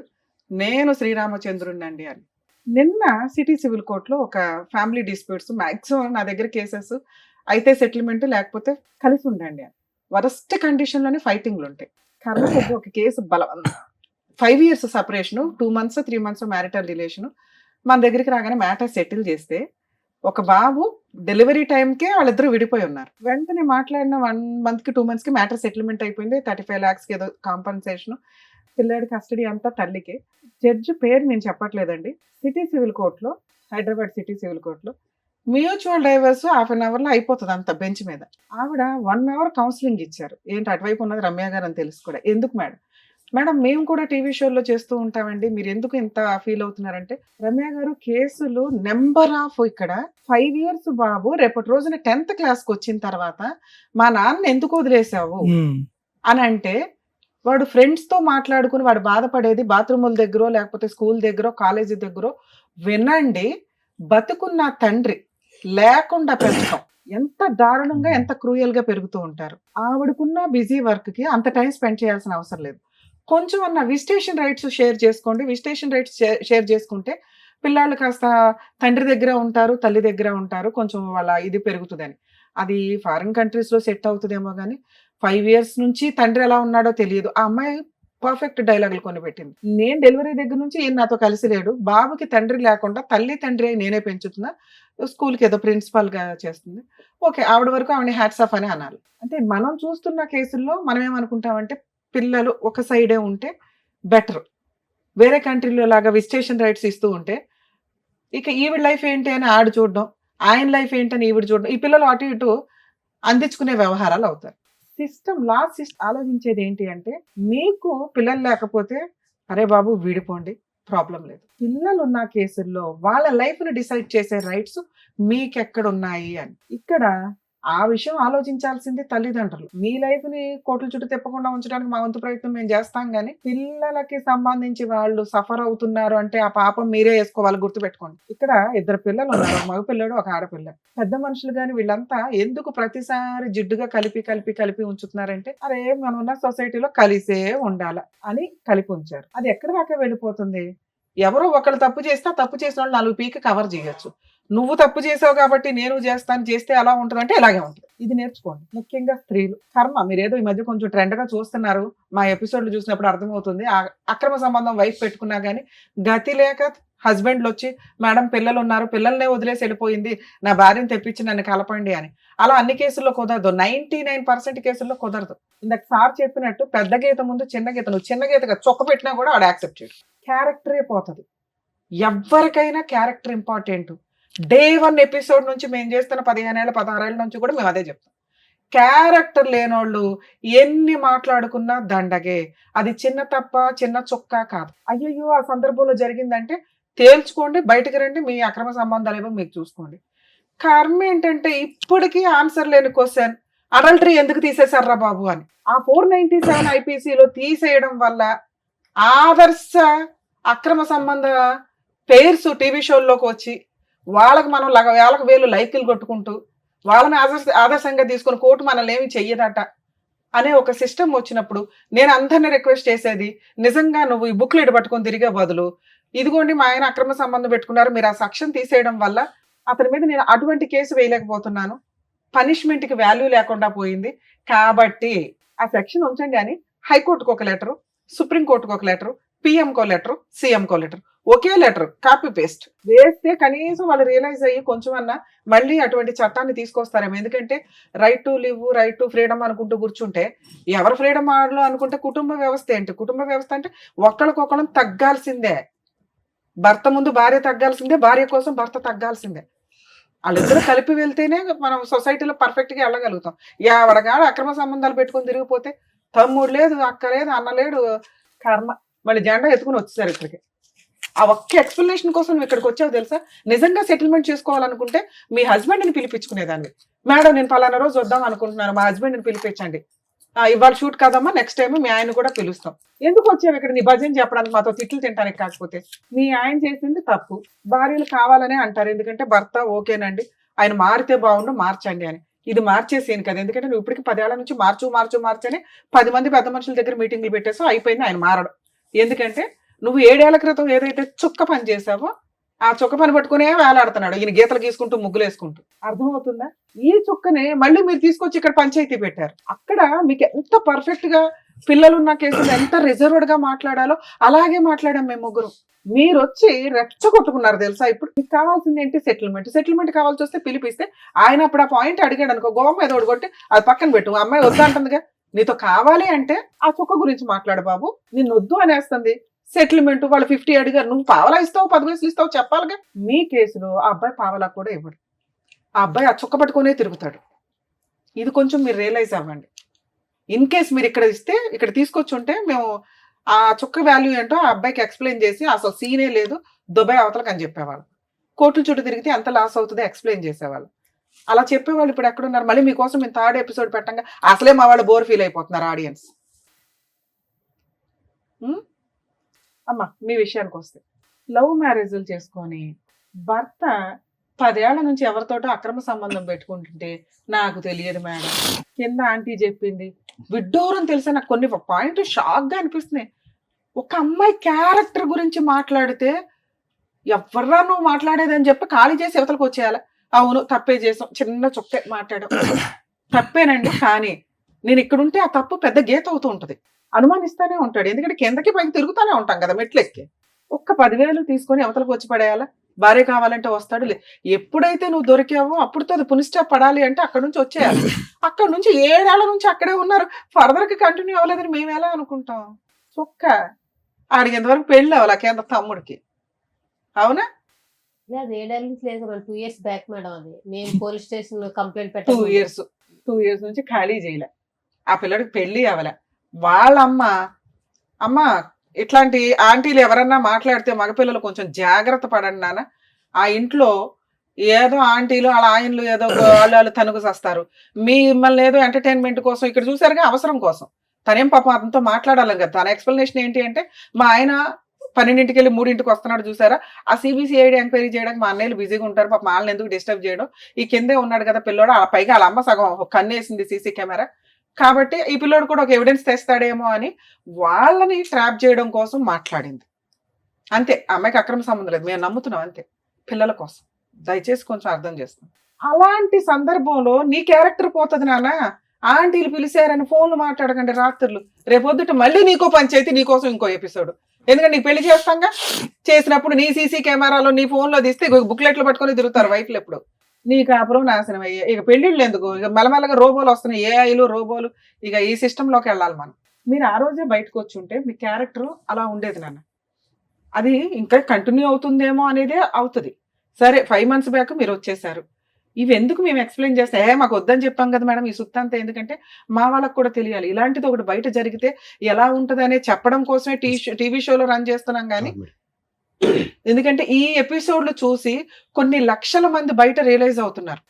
నేను శ్రీరామచంద్రుడిని అండి అని. నిన్న సిటీ సివిల్ కోర్టులో ఒక ఫ్యామిలీ డిస్ప్యూట్స్, మ్యాక్సిమం నా దగ్గర కేసెస్ అయితే సెటిల్మెంట్ లేకపోతే కలిసి ఉండండి అని. వరస్ట్ కండిషన్లోనే ఫైటింగ్లు ఉంటాయి. కర్ణకొద్ది ఒక case 5 years separation, 2 months 3 months marital relation. మన దగ్గరికి రాగానే మ్యాటర్ సెటిల్ చేస్తే ఒక బాబు డెలివరీ టైంకే వాళ్ళిద్దరూ విడిపోయి ఉన్నారు. వెంటనే మాట్లాడిన 1 month 2 months మ్యాటర్ సెటిల్మెంట్ అయిపోయింది. 35 lakhs ఏదో కాంపన్సేషన్, పిల్లాడి కస్టడీ అంతా తల్లికి. జడ్జి పేరు నేను చెప్పట్లేదండి. సిటీ సివిల్ కోర్టులో, హైదరాబాద్ సిటీ సివిల్ కోర్టులో మ్యూచువల్ డైవర్స్ 1/2 hourలో అయిపోతుంది అంత బెంచ్ మీద. ఆవిడ 1 hour కౌన్సిలింగ్ ఇచ్చారు. ఏంటి అటువైపు ఉన్నది రమ్య గారు అని తెలుసు కూడా. ఎందుకు మేడం మేము కూడా టీవీ షోల్లో చేస్తూ ఉంటామండి, మీరు ఎందుకు ఇంత ఫీల్ అవుతున్నారంటే, రమ్య గారు కేసులు నెంబర్ ఆఫ్, ఇక్కడ 5 years బాబు రేపటి రోజున 10th క్లాస్కి వచ్చిన తర్వాత మా నాన్న ఎందుకు వదిలేసావు అని అంటే, వాడు ఫ్రెండ్స్తో మాట్లాడుకుని వాడు బాధపడేది బాత్రూముల దగ్గర లేకపోతే స్కూల్ దగ్గర కాలేజీ దగ్గర వినండి. బతుకున్న తండ్రి లేకుండా పెంచడం ఎంత దారుణంగా, ఎంత క్రూయల్గా పెరుగుతూ ఉంటారు. ఆవిడకున్న బిజీ వర్క్కి అంత టైం స్పెండ్ చేయాల్సిన అవసరం లేదు. కొంచెం అన్న విజిటేషన్ రైట్స్ షేర్ చేసుకోండి. విజిటేషన్ రైట్స్ షేర్ చేసుకుంటే పిల్లలు కాస్త తండ్రి దగ్గర ఉంటారు, తల్లి దగ్గర ఉంటారు, కొంచెం వాళ్ళ ఇది పెరుగుతుందని. అది ఫారిన్ కంట్రీస్లో సెట్ అవుతుందేమో కానీ 5 years నుంచి తండ్రి ఎలా ఉన్నాడో తెలియదు. ఆ అమ్మాయి పర్ఫెక్ట్ డైలాగులు కొని పెట్టింది. నేను డెలివరీ దగ్గర నుంచి ఈయన నాతో కలిసి లేడు, బాబుకి తండ్రి లేకుండా తల్లి తండ్రి నేనే పెంచుతున్నా, స్కూల్కి ఏదో ప్రిన్సిపాల్గా చేస్తుంది, ఓకే ఆవిడ వరకు ఆవిడ హ్యాట్స్ ఆఫ్ అని అనాలి. అంటే మనం చూస్తున్న కేసుల్లో మనం ఏమనుకుంటామంటే పిల్లలు ఒక సైడే ఉంటే బెటర్, వేరే కంట్రీలో లాగా విజిటేషన్ రైట్స్ ఇస్తూ ఉంటే ఇక ఈవిడ లైఫ్ ఏంటి అని ఆడు చూడడం, ఆయన లైఫ్ ఏంటని ఈవిడ చూడడం, ఈ పిల్లలు అటు ఇటు అందించుకునే వ్యవహారాలు అవుతారు. సిస్టమ్, లా సిస్టమ్ ఆలోచించేది ఏంటి అంటే, మీకు పిల్లలు లేకపోతే అరే బాబు విడిపోండి, ప్రాబ్లం లేదు. పిల్లలు ఉన్న కేసుల్లో వాళ్ళ లైఫ్ని డిసైడ్ చేసే రైట్స్ మీకెక్కడున్నాయి అని. ఇక్కడ ఆ విషయం ఆలోచించాల్సింది తల్లిదండ్రులు. మీ లైఫ్ ని కోట్ల చుట్టూ తిప్పకుండా ఉంచడానికి మా వంతు ప్రయత్నం మేము చేస్తాం, కానీ పిల్లలకి సంబంధించి వాళ్ళు సఫర్ అవుతున్నారు అంటే ఆ పాపం మీరే వేసుకోవాలి. గుర్తుపెట్టుకోండి, ఇక్కడ 2 పిల్లలు ఉన్నారు, ఒక మగ పిల్లడు ఒక ఆడపిల్ల. పెద్ద మనుషులు కానీ వీళ్ళంతా ఎందుకు ప్రతిసారి జిడ్డుగా కలిపి ఉంచుతున్నారంటే, అరే మనం ఉన్న సొసైటీలో కలిసే ఉండాల అని కలిపి ఉంచారు. అది ఎక్కడ దాకా వెళ్ళిపోతుంది? ఎవరో ఒకళ్ళు తప్పు చేస్తే తప్పు చేసిన వాళ్ళు 4 పీకి కవర్ చేయొచ్చు. నువ్వు తప్పు చేసావు కాబట్టి నేను చేస్తాను, చేస్తే ఎలా ఉంటుంది అంటే ఇలాగే ఉంటుంది. ఇది నేర్చుకోండి. ముఖ్యంగా స్త్రీలు కర్మ. మీరేదో ఈ మధ్య కొంచెం ట్రెండ్ గా చూస్తున్నారు, మా ఎపిసోడ్లు చూసినప్పుడు అర్థమవుతుంది. అక్రమ సంబంధం వైఫ్ పెట్టుకున్నా కానీ గతి లేక హస్బెండ్లు వచ్చి మేడం పిల్లలు ఉన్నారు, పిల్లల్నే వదిలేసి వెళ్ళిపోయింది, నా భార్యను తెప్పించి నన్ను కలపండి అని. అలా అన్ని కేసుల్లో కుదరదు, 99% కేసుల్లో కుదరదు. ఇందాక సార్ చెప్పినట్టు పెద్ద గీత ముందు చిన్న గీత, నువ్వు చిన్న గీతగా చొక్క పెట్టినా కూడా ఆడు యాక్సెప్ట్ చేయడు. క్యారెక్టరే పోతుంది. ఎవరికైనా క్యారెక్టర్ ఇంపార్టెంట్. Day 1 ఎపిసోడ్ నుంచి మేము చేస్తున్న 15 ఏళ్ళ 16 ఏళ్ళ నుంచి కూడా మేము అదే చెప్తాం. క్యారెక్టర్ లేనోళ్ళు ఎన్ని మాట్లాడుకున్నా దండగే. అది చిన్న తప్ప చిన్న చొక్కా కాదు. అయ్యయ్యో ఆ సందర్భంలో జరిగిందంటే తేల్చుకోండి, బయటకు రండి, మీ అక్రమ సంబంధాలు ఏమో మీకు చూసుకోండి. కర్మ ఏంటంటే ఇప్పటికీ ఆన్సర్ లేని క్వశ్చన్, అడల్టరీ ఎందుకు తీసేశారా బాబు అని. ఆ 497 IPCలో తీసేయడం వల్ల ఆదర్శ అక్రమ సంబంధ పేర్స్ టీవీ షోల్లోకి వచ్చి వాళ్ళకి మనం వేలకు వేలు లైకులు కొట్టుకుంటూ వాళ్ళని ఆదర్శంగా తీసుకుని కోర్టు మనల్ని ఏమి చెయ్యదట అనే ఒక సిస్టమ్ వచ్చినప్పుడు నేను అందరినీ రిక్వెస్ట్ చేసేది, నిజంగా నువ్వు ఈ బుక్లెట్ పట్టుకొని తిరిగే బదులు ఇదిగోండి మా ఆయన అక్రమ సంబంధం పెట్టుకున్నారు, మీరు ఆ సెక్షన్ తీసేయడం వల్ల అతని మీద నేను అటువంటి కేసు వేయలేకపోతున్నాను, పనిష్మెంట్కి వాల్యూ లేకుండా పోయింది, కాబట్టి ఆ సెక్షన్ ఉంచండి అని హైకోర్టుకు ఒక లెటరు, సుప్రీంకోర్టుకు ఒక లెటరు, పిఎంకో లెటరు, సీఎంకో లెటర్, ఒకే లెటర్ కాపీ పేస్ట్ వేస్తే కనీసం వాళ్ళు రియలైజ్ అయ్యి కొంచెం అన్నా మళ్ళీ అటువంటి చట్టాన్ని తీసుకొస్తారేమో. ఎందుకంటే right to live, right to freedom అనుకుంటూ కూర్చుంటే ఎవరు ఫ్రీడమ్ ఆడలో అనుకుంటే కుటుంబ వ్యవస్థ ఏంటి? కుటుంబ వ్యవస్థ అంటే ఒకళ్ళకొకళ్ళం తగ్గాల్సిందే. భర్త ముందు భార్య తగ్గాల్సిందే, భార్య కోసం భర్త తగ్గాల్సిందే. వాళ్ళిద్దరు కలిపి వెళ్తేనే మనం సొసైటీలో పర్ఫెక్ట్ గా వెళ్ళగలుగుతాం. ఎవడగాడు అక్రమ సంబంధాలు పెట్టుకొని తిరిగిపోతే తమ్ముడు లేదు, అక్క లేదు, అన్న లేడు, కర్మ. మళ్ళీ జెండా ఎత్తుకుని వచ్చేసారు ఇక్కడికి. ఆ ఒక్క ఎక్స్ప్లెనేషన్ కోసం నువ్వు ఇక్కడికి వచ్చావు తెలుసా? నిజంగా సెటిల్మెంట్ చేసుకోవాలనుకుంటే మీ హస్బెండ్ని పిలిపించుకునేదాన్ని. మేడం నేను పలానా రోజు వద్దాం అనుకుంటున్నాను, మా హస్బెండ్ని పిలిపించండి. ఇవాళ షూట్ కాదమ్మా, నెక్స్ట్ టైం మీ ఆయన కూడా పిలుస్తాం. ఎందుకు వచ్చావు ఇక్కడ నీ భజన చెప్పడానికి, మాతో తిట్లు తింటానికి కాకపోతే? మీ ఆయన చేసింది తప్పు. భార్యలు కావాలనే అంటారు, ఎందుకంటే భర్త ఓకేనండి ఆయన మారితే బాగుండు మార్చండి అని. ఇది మార్చేసేను కదా, ఎందుకంటే నువ్వు ఇప్పటికి 10 ఏళ్ల నుంచి మార్చని 10 మంది పెద్ద మనుషుల దగ్గర మీటింగ్లు పెట్టేసావు, అయిపోయింది ఆయన మారడం. ఎందుకంటే నువ్వు 7 ఏళ్ల క్రితం ఏదైతే చుక్క పని చేసావో ఆ చుక్క పని పట్టుకునే వేలాడుతున్నాడు ఈయన, గీతలు గీసుకుంటూ ముగ్గులు వేసుకుంటూ. అర్థమవుతుందా? ఈ చుక్కనే మళ్ళీ మీరు తీసుకొచ్చి ఇక్కడ పంచాయతీ పెట్టారు. అక్కడ మీకు ఎంత పర్ఫెక్ట్ గా పిల్లలున్న కేసులు ఎంత రిజర్వ్డ్ గా మాట్లాడాలో అలాగే మాట్లాడాం మేము ముగ్గురు. మీరు వచ్చి రెచ్చగొట్టుకున్నారు తెలుసా? ఇప్పుడు మీకు కావాల్సింది ఏంటి? సెటిల్మెంట్ కావాల్సి వస్తే పిలిపిస్తే ఆయన అప్పుడు ఆ పాయింట్ అడిగాడు అనుకో, గోవం ఏదో కొట్టి అది పక్కన పెట్టు, అమ్మాయి వద్దంటుందిగా. నీతో కావాలి అంటే ఆ చుక్క గురించి మాట్లాడు బాబు, నిన్ను వద్దు అనేస్తుంది. సెటిల్మెంట్ వాళ్ళు 50 అడిగారు, నువ్వు పావలా ఇస్తావు 10 పైసలు ఇస్తావు చెప్పాలిగా. మీ కేసులో ఆ అబ్బాయి పావలా కూడా ఇవ్వడు, ఆ అబ్బాయి ఆ చుక్క పట్టుకునే తిరుగుతాడు. ఇది కొంచెం మీరు రియలైజ్ అవ్వండి. ఇన్ కేస్ మీరు ఇక్కడ ఇస్తే, ఇక్కడ తీసుకొచ్చి ఉంటే మేము ఆ చుక్క వాల్యూ ఏంటో ఆ అబ్బాయికి ఎక్స్ప్లెయిన్ చేసి అసలు సీనే లేదు దుబాయ్ అవతలకు అని చెప్పేవాళ్ళు. కోర్టుల చుట్టూ తిరిగితే ఎంత లాస్ అవుతుందో ఎక్స్ప్లెయిన్ చేసేవాళ్ళు. అలా చెప్పేవాళ్ళు ఇప్పుడు ఎక్కడున్నారు? మళ్ళీ మీకోసం మేము 3rd ఎపిసోడ్ పెట్టంగా అసలే మా వాళ్ళు బోర్ ఫీల్ అయిపోతున్నారు ఆడియన్స్. అమ్మా మీ విషయానికి వస్తే, లవ్ మ్యారేజ్లు చేసుకొని భర్త 10 ఏళ్ల నుంచి ఎవరితోటో అక్రమ సంబంధం పెట్టుకుంటుంటే నాకు తెలియదు మేడం, కింద ఆంటీ చెప్పింది, విడ్డూరం తెలుసా. నాకు కొన్ని పాయింట్ షాక్ గా అనిపిస్తున్నాయి. ఒక అమ్మాయి క్యారెక్టర్ గురించి మాట్లాడితే ఎవర్రా నువ్వు మాట్లాడేదని చెప్పి ఖాళీ చేసి యువతలకు వచ్చేయాలి. అవును తప్పే చేసాం, చిన్న చుక్కే మాట్లాడాం, తప్పేనండి, కానీ నేను ఇక్కడుంటే ఆ తప్పు పెద్ద గీత అవుతూ ఉంటది, అనుమానిస్తానే ఉంటాడు. ఎందుకంటే కిందకి పైకి తిరుగుతానే ఉంటాం కదా మెట్లెక్కి. ఒక్క 10,000 తీసుకొని అవతలకు వచ్చి పడేయాలా? భార్య కావాలంటే వస్తాడు. ఎప్పుడైతే నువ్వు దొరికావో అప్పుడుతో అది పునిస్టాప్ పడాలి అంటే అక్కడ నుంచి వచ్చేయాలి. అక్కడ నుంచి 7 ఏళ్ల నుంచి అక్కడే ఉన్నారు, ఫర్దర్ కి కంటిన్యూ అవ్వలేదని మేము ఎలా అనుకుంటాం? చుక్క ఆడికింతవరకు పెళ్ళి అవ్వాలి కేంద్ర తమ్ముడికి, అవునా? 7 ఏళ్ళ నుంచి లేదు మేడం, 2 years బ్యాక్ మేడం. అది మేము పోలీస్ స్టేషన్ లో కంప్లైంట్ పెట్టాము. 2 years నుంచి ఖాళీ చేయలే, ఆ పిల్లడికి పెళ్లి అవ్వలే. వాళ్ళ అమ్మ ఇట్లాంటి ఆంటీలు ఎవరన్నా మాట్లాడితే మగపిల్లలు కొంచెం జాగ్రత్త పడండి నాన్న. ఆ ఇంట్లో ఏదో ఆంటీలు వాళ్ళ ఆయనలు ఏదో వాళ్ళు తనుగు చేస్తారు, మిమ్మల్ని ఏదో ఎంటర్టైన్మెంట్ కోసం ఇక్కడ చూసారుగా, అవసరం కోసం. తనేం పాపం అతనితో మాట్లాడాలి కదా. తన ఎక్స్ప్లెనేషన్ ఏంటి అంటే, మా ఆయన 12ంటికి వెళ్ళి 3ంటికి వస్తున్నాడు చూసారా, ఆ CBCID ఎంక్వైరీ చేయడానికి మా అన్నయ్యలు బిజీగా ఉంటారు, పాపం వాళ్ళని ఎందుకు డిస్టర్బ్ చేయడం, ఈ కిందే ఉన్నాడు కదా పిల్లోడు, ఆ పైగా వాళ్ళ అమ్మ సగం కన్నేసింది CC కెమెరా, కాబట్టి ఈ పిల్లోడు కూడా ఒక ఎవిడెన్స్ తెస్తాడేమో అని వాళ్ళని ట్రాప్ చేయడం కోసం మాట్లాడింది అంతే. అమ్మాయికి అక్రమ సంబంధం లేదు, మేము నమ్ముతున్నాం అంతే, పిల్లల కోసం. దయచేసి కొంచెం అర్థం చేస్తాం. అలాంటి సందర్భంలో నీ క్యారెక్టర్ పోతుంది నాన్న. ఆంటీలు పిలిచారని ఫోన్లు మాట్లాడకండి రాత్రులు, రేపొద్దుట మళ్ళీ నీకో పంచాయతీ, నీకోసం ఇంకో ఎపిసోడ్. ఎందుకంటే నీకు పెళ్లి చేస్తాంగా, చేసినప్పుడు నీ CC కెమెరాలో నీ ఫోన్లో తీస్తే బుక్లెట్లు పట్టుకొని తిరుగుతారు వైఫ్లు. ఎప్పుడు నీ కాపురం నాశనం అయ్యే. ఇక పెళ్ళిళ్ళు ఎందుకు, ఇక మెల్లమెల్లగా రోబోలు వస్తున్నాయి, AIలు రోబోలు, ఇక ఈ సిస్టంలోకి వెళ్ళాలి మనం. మీరు ఆ రోజే బయటకు వచ్చి ఉంటే మీ క్యారెక్టర్ అలా ఉండేది నాన్న. అది ఇంకా కంటిన్యూ అవుతుందేమో అనేదే అవుతుంది. సరే 5 months బ్యాక్ మీరు వచ్చేసారు, ఇవి ఎందుకు మేము ఎక్స్ప్లెయిన్ చేస్తే, మాకు వద్దని చెప్పాం కదా మేడం ఈ సుత్తంతా, ఎందుకంటే మా వాళ్ళకు కూడా తెలియాలి ఇలాంటిది ఒకటి బయట జరిగితే ఎలా ఉంటుంది అనేది చెప్పడం కోసమే టీవీ షోలో రన్ చేస్తున్నాం. కానీ ఎందుకంటే ఈ ఎపిసోడ్లు చూసి కొన్ని లక్షల మంది బయట రియలైజ్ అవుతున్నారు.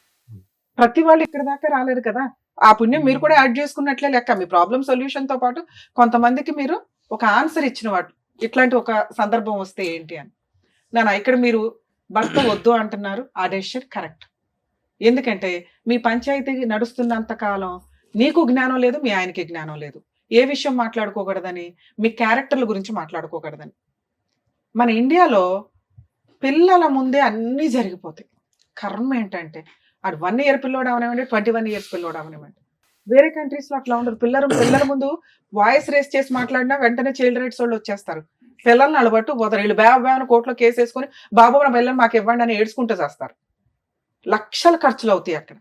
ప్రతి వాళ్ళు ఇక్కడ దాకా రాలేరు కదా, ఆ పుణ్యం మీరు కూడా యాడ్ చేసుకున్నట్లే లెక్క. మీ ప్రాబ్లం సొల్యూషన్ తో పాటు కొంతమందికి మీరు ఒక ఆన్సర్ ఇచ్చిన వాడు, ఇట్లాంటి ఒక సందర్భం వస్తే ఏంటి అని. నాన్న ఇక్కడ మీరు భర్త వద్దు అంటున్నారు, ఆ డెసిషన్ కరెక్ట్. ఎందుకంటే మీ పంచాయతీ నడుస్తున్నంత కాలం నీకు జ్ఞానం లేదు, మీ ఆయనకి జ్ఞానం లేదు. ఏ విషయం మాట్లాడుకోకూడదని, మీ క్యారెక్టర్ల గురించి మాట్లాడుకోకూడదని. మన ఇండియాలో పిల్లల ముందే అన్నీ జరిగిపోతాయి. కర్మ ఏంటంటే అటు 1 year పిల్లోడు అవనివ్వండి, 21 years పిల్లోడు అవనివ్వండి. వేరే కంట్రీస్ లో అట్లా ఉండదు. పిల్లల ముందు వాయిస్ రేస్ చేసి మాట్లాడినా వెంటనే చైల్డ్ రైట్స్ వాళ్ళు వచ్చేస్తారు, పిల్లల్ని అలబట్టు పోతారు. వీళ్ళు బేవని కోర్టులో కేసు వేసుకొని బాబు నా పిల్లలు మాకు ఇవ్వండి అని ఏడ్చుకుంటూ చేస్తారు. లక్షల ఖర్చులు అవుతాయి అక్కడ.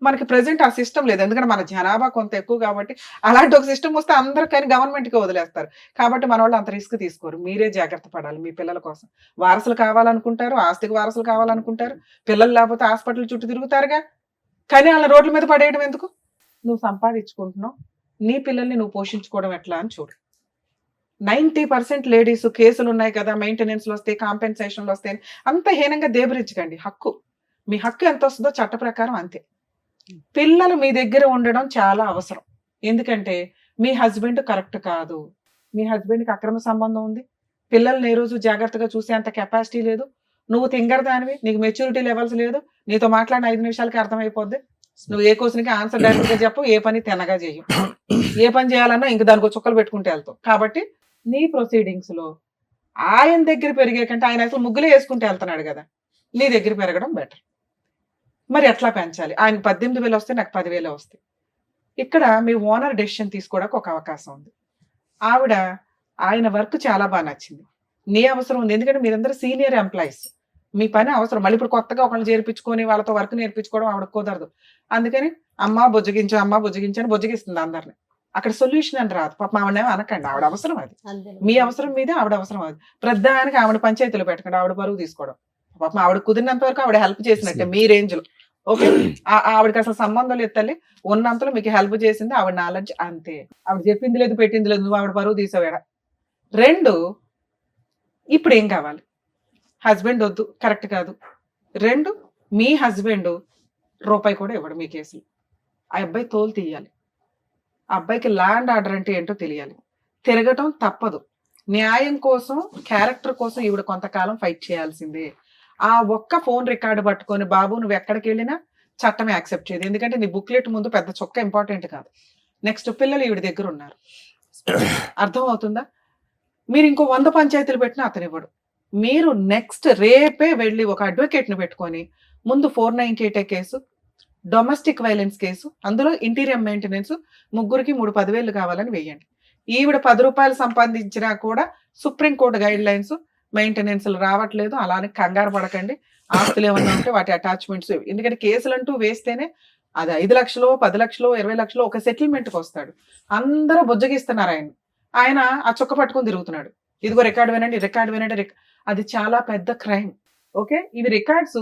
మనకి ప్రెసెంట్ ఆ సిస్టమ్ లేదు, ఎందుకంటే మన జనాభా కొంత ఎక్కువ కాబట్టి. అలాంటి ఒక సిస్టమ్ వస్తే అందరూ కానీ గవర్నమెంట్కి వదిలేస్తారు. కాబట్టి మన వాళ్ళు అంత రిస్క్ తీసుకోరు. మీరే జాగ్రత్త పడాలి మీ పిల్లల కోసం. వారసులు కావాలనుకుంటారు, ఆస్తికి వారసులు కావాలనుకుంటారు, పిల్లలు లేకపోతే హాస్పిటల్ చుట్టూ తిరుగుతారుగా. కానీ వాళ్ళ రోడ్ల మీద పడేయడం ఎందుకు? నువ్వు సంపాదించుకుంటున్నావు, నీ పిల్లల్ని నువ్వు పోషించుకోవడం ఎట్లా అని చూడు. 90% లేడీస్ కేసులు ఉన్నాయి కదా, మెయింటెనెన్స్లు వస్తాయి, కాంపెన్సేషన్లు వస్తాయి, అంత హీనంగా దేబరించకండి. హక్కు, మీ హక్కు ఎంత వస్తుందో చట్ట ప్రకారం అంతే. పిల్లలు మీ దగ్గర ఉండడం చాలా అవసరం. ఎందుకంటే మీ హస్బెండ్ కరెక్ట్ కాదు, మీ హస్బెండ్కి అక్రమ సంబంధం ఉంది, పిల్లల్ని ఏ రోజు జాగ్రత్తగా చూసే అంత కెపాసిటీ లేదు, నువ్వు తింగరదానివి, నీకు మెచ్యూరిటీ లెవెల్స్ లేదు, నీతో మాట్లాడిన 5 నిమిషాలకి అర్థమైపోద్ది, నువ్వు ఏ క్వశ్చన్కి ఆన్సర్ డైరెక్ట్గా చెప్పు, ఏ పని తినగా చేయు, ఏ పని చేయాలన్నా ఇంక దానికి చుక్కలు పెట్టుకుంటే వెళ్తావు. కాబట్టి నీ ప్రొసీడింగ్స్ లో ఆయన దగ్గర పెరిగే కంటే, ఆయన అసలు ముగ్గులే వేసుకుంటే వెళ్తున్నాడు కదా, నీ దగ్గర పెరగడం బెటర్. మరి ఎట్లా పెంచాలి? ఆయనకు 18,000 వస్తే నాకు 10,000 వస్తాయి. ఇక్కడ మీ ఓనర్ డెసిషన్ తీసుకోవడానికి ఒక అవకాశం ఉంది. ఆవిడ ఆయన వర్క్ చాలా బాగా నచ్చింది, నీ అవసరం ఉంది, ఎందుకంటే మీరందరూ సీనియర్ ఎంప్లాయీస్, మీ పని అవసరం. మళ్ళీ ఇప్పుడు కొత్తగా ఒకళ్ళు చేర్పించుకొని వాళ్ళతో వర్క్ నేర్పించుకోవడం ఆవిడ కుదరదు. అందుకని అమ్మ బుజ్జగించు అని బుజ్జగిస్తుంది అందరిని. అక్కడ సొల్యూషన్ అని రాదు. పాప ఆవిడేమో అనకండి, ఆవిడ అవసరం అది, మీ అవసరం మీదే ఆవిడ అవసరం అది. ప్రధానికి ఆవిడ పంచాయతీలు పెట్టకండి, ఆవిడ బరువు తీసుకోవడం. పాపం ఆవిడ కుదిరినంత వరకు ఆవిడ హెల్ప్ చేసినట్టే మీ రేంజ్ లో. ఓకే, ఆవిడకి అసలు సంబంధం లేదు తల్లి, ఉన్నంతలో మీకు హెల్ప్ చేసింది ఆవిడ నాలెడ్జ్ అంతే. ఆవిడ చెప్పింది లేదు పెట్టింది లేదు, నువ్వు ఆవిడ బరువు తీసావేడ. 2, ఇప్పుడు ఏం కావాలి? హస్బెండ్ వద్దు, కరెక్ట్ కాదు. 2, మీ హస్బెండ్ రూపాయి కూడా ఇవ్వడు మీ కేసులు. ఆ అబ్బాయి తోలు తీయాలి, ఆ అబ్బాయికి ల్యాండ్ ఆర్డర్ అంటే ఏంటో తెలియాలి. తిరగటం తప్పదు. న్యాయం కోసం, క్యారెక్టర్ కోసం ఈవిడ కొంతకాలం ఫైట్ చేయాల్సిందే. ఆ ఒక్క ఫోన్ రికార్డు పట్టుకొని బాబు నువ్వు ఎక్కడికి వెళ్ళినా చట్టమే యాక్సెప్ట్ చేయదు. ఎందుకంటే నీ బుక్లెట్ ముందు పెద్ద చొక్క ఇంపార్టెంట్ కాదు. నెక్స్ట్ పిల్లలు ఈవిడ దగ్గర ఉన్నారు, అర్థం అవుతుందా? మీరు ఇంకో 100 పంచాయతీలు పెట్టినా అతను ఇవ్వడు. మీరు నెక్స్ట్ రేపే వెళ్ళి ఒక అడ్వకేట్ని పెట్టుకొని ముందు 498 కేసు, డొమెస్టిక్ వైలెన్స్ కేసు, అందులో ఇంటీరియర్ మెయింటెనెన్స్, ముగ్గురికి 3-10,000 కావాలని వేయండి. ఈవిడ 10 రూపాయలు సంపాదించినా కూడా సుప్రీంకోర్టు గైడ్ లైన్స్, మెయింటెనెన్స్లు రావట్లేదు, అలానే కంగారు పడకండి. ఆస్తులు ఏమన్నా ఉంటే వాటి అటాచ్మెంట్స్, ఎందుకంటే కేసులు అంటూ వేస్తేనే అది 5 లక్షలు, 10 లక్షలు, 20 లక్షలు ఒక సెటిల్మెంట్కి వస్తాడు. అందరూ బుజ్జగిస్తున్నారు ఆయన ఆ చుక్క పట్టుకొని తిరుగుతున్నాడు. ఇదిగో రికార్డు వినండి. అది చాలా పెద్ద క్రైమ్. ఓకే, ఇవి రికార్డ్స్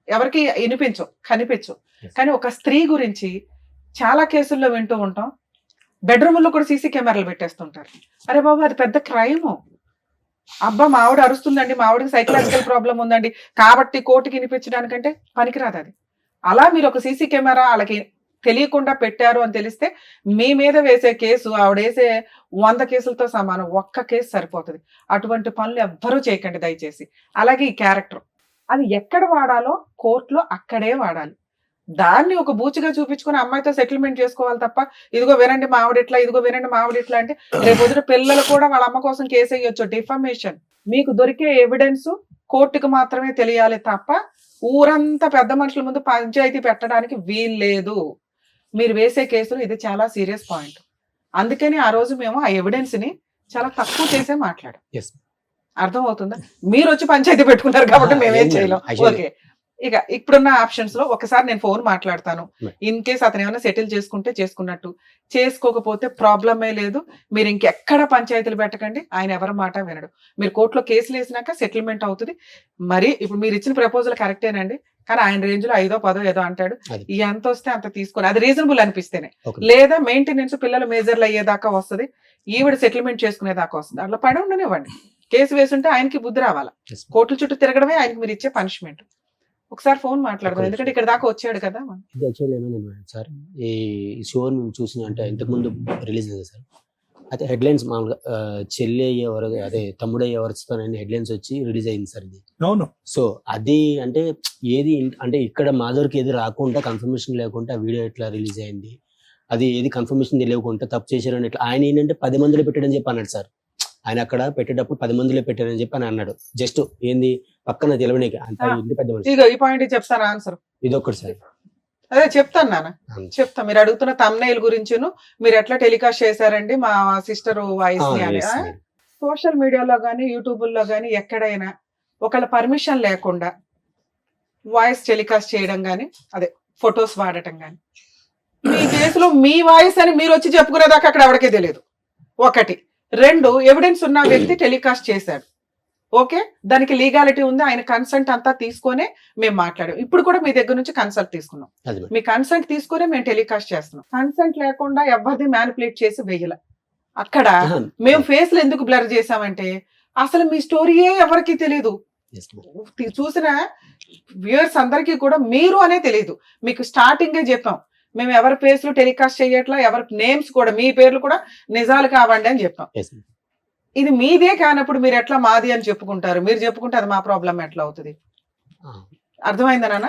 ఎవరికి వినిపించవు, కనిపించవు. కానీ ఒక స్త్రీ గురించి చాలా కేసుల్లో వింటూ ఉంటాం. బెడ్రూమ్లో కూడా సీసీ కెమెరాలు పెట్టేస్తుంటారు. అరే బాబు, అది పెద్ద క్రైమ్. అబ్బా మా ఆవిడ అరుస్తుందండి, మా ఆవిడకి సైకలాజికల్ ప్రాబ్లం ఉందండి కాబట్టి కోర్టుకి వినిపించడానికంటే పనికిరాదు అది. అలా మీరు ఒక సీసీ కెమెరా వాళ్ళకి తెలియకుండా పెట్టారు అని తెలిస్తే మీ మీద వేసే కేసు ఆవిడ వేసే 100 కేసులతో సమానం. ఒక్క కేసు సరిపోతుంది. అటువంటి పనులు ఎవ్వరూ చేయకండి దయచేసి. అలాగే ఈ క్యారెక్టర్, అది ఎక్కడ వాడాలో కోర్టులో అక్కడే వాడాలి. దాన్ని ఒక బూచిగా చూపించుకుని అమ్మాయితో సెటిల్మెంట్ చేసుకోవాలి తప్ప, ఇదిగో వినండి మా ఆవిడ ఇట్లా, ఇదిగో వినండి మా ఆవిడ ఇట్లా అంటే రేపు పిల్లలు కూడా వాళ్ళ అమ్మ కోసం కేసు వేయొచ్చు. డిఫమేషన్. మీకు దొరికే ఎవిడెన్స్ కోర్టుకు మాత్రమే తెలియాలి తప్ప ఊరంతా పెద్ద మనుషుల ముందు పంచాయతీ పెట్టడానికి వీల్లేదు. మీరు వేసే కేసులు ఇది చాలా సీరియస్ పాయింట్. అందుకని ఆ రోజు మేము ఆ ఎవిడెన్స్ ని చాలా తక్కువ చేసే మాట్లాడాం. అర్థం అవుతుందా? మీరు వచ్చి పంచాయతీ పెట్టుకున్నారు కాబట్టి మేమేం చేయలేం. ఓకే, ఇక ఇప్పుడున్న ఆప్షన్స్ లో ఒకసారి నేను ఫోన్ మాట్లాడతాను. ఇన్ కేస్ అతను ఏమైనా సెటిల్ చేసుకుంటే చేసుకున్నట్టు, చేసుకోకపోతే ప్రాబ్లమే లేదు. మీరు ఇంకెక్కడ పంచాయతీలు పెట్టకండి. ఆయన ఎవరి మాట వినడు. మీరు కోర్టులో కేసులు వేసినాక సెటిల్మెంట్ అవుతుంది. మరి ఇప్పుడు మీరు ఇచ్చిన ప్రపోజల్ కరెక్టేనండి, కానీ ఆయన రేంజ్ లో 5ో 10ో ఏదో అంటాడు. ఎంత వస్తే అంత తీసుకొని, అది రీజనబుల్ అనిపిస్తేనే, లేదా మెయింటెనెన్స్ పిల్లలు మేజర్లు అయ్యేదాకా వస్తుంది, ఈవిడ సెటిల్మెంట్ చేసుకునేదాకా వస్తుంది. అట్లా పడి ఉండనివ్వండి. కేసు వేసుంటే ఆయనకి బుద్ధి రావాలా. కోర్టుల చుట్టూ తిరగడమే ఆయనకి మీరు ఇచ్చే పనిష్మెంట్. ఒకసారి ఫోన్ మాట్లాడదాం, ఎందుకంటే ఇక్కడ దాకా వచ్చాడు కదా. ఇది యాక్చువల్లీ ఏమైంది సార్, ఈ షో మేము చూసిన అంటే ఇంతకుముందు రిలీజ్ అయింది సార్. అయితే హెడ్లైన్స్ మామూలుగా చెల్లి అయ్యేవారు, అదే తమ్ముడు అయ్యేవారుస్తానని హెడ్లైన్స్ వచ్చి రిలీజ్ అయింది సార్ ఇది. అవును. సో అది అంటే ఏది అంటే ఇక్కడ మాధవర్కి ఏది రాకుండా, కన్ఫర్మేషన్ లేకుండా వీడియో ఎట్లా రిలీజ్ అయింది, అది ఏది కన్ఫర్మేషన్ తెలియకుండా తప్పు చేశారని ఎట్లా, ఆయన ఏంటంటే 10 మందిలో పెట్టాడని చెప్పి అన్నాడు సార్. ఆయన అక్కడ పెట్టేటప్పుడు 10 మందిలో పెట్టారని చెప్పి అని అన్నాడు. జస్ట్ ఏంది పక్కన తెలవడానికి అంత ఇంటి పెద్ద మనిషి. ఇగో ఈ పాయింట్ చెప్తాను ఆన్సర్. ఇది ఒక్కటి సార్. అదే చెప్తాను నాన్న, చెప్తా. మీరు అడుగుతున్న thumbnail గురించిను మీరు ఎట్లా టెలికాస్ట్ చేశారండి మా సిస్టర్ వాయిస్ ని అని. సోషల్ మీడియాలో కానీ యూట్యూబ్లో కానీ ఎక్కడైనా ఒకళ్ళ పర్మిషన్ లేకుండా వాయిస్ టెలికాస్ట్ చేయడం కానీ, అదే ఫొటోస్ వాడటం కానీ. మీ కేసులో మీ వాయిస్ అని మీరు వచ్చి చెప్పుకునేదాకా అక్కడ ఎవరికే తెలియదు. 1 2 ఎవిడెన్స్ ఉన్న వ్యక్తి టెలికాస్ట్ చేశాడు. ఓకే, దానికి లీగాలిటీ ఉంది, ఆయన కన్సెంట్ అంతా తీసుకొనే మేము మాట్లాడాం. ఇప్పుడు కూడా మీ దగ్గర నుంచి కన్సల్ట్ తీసుకున్నాం. మీ కన్సెంట్ తీసుకునే మేము టెలికాస్ట్ చేస్తున్నాం. కన్సెంట్ లేకుండా ఎవరిది మ్యానిపులేట్ చేసి వెయ్యల. అక్కడ మేము ఫేస్లు ఎందుకు బ్లర్ చేసామంటే అసలు మీ స్టోరీయే ఎవరికి తెలియదు. చూసిన వ్యూయర్స్ అందరికీ కూడా మీరు అనే తెలియదు. మీకు స్టార్టింగే చెప్పాం, మేము ఎవరి ఫేస్లు టెలికాస్ట్ చేయట్లా, ఎవరి నేమ్స్ కూడా మీ పేర్లు కూడా నిజాలు కావండి అని చెప్పాం. ఇది మీదే కానప్పుడు మీరు ఎట్లా మాది అని చెప్పుకుంటారు? మీరు చెప్పుకుంటే అది మా ప్రాబ్లం ఎట్లా అవుతుంది? అర్థమైందా నాన్న?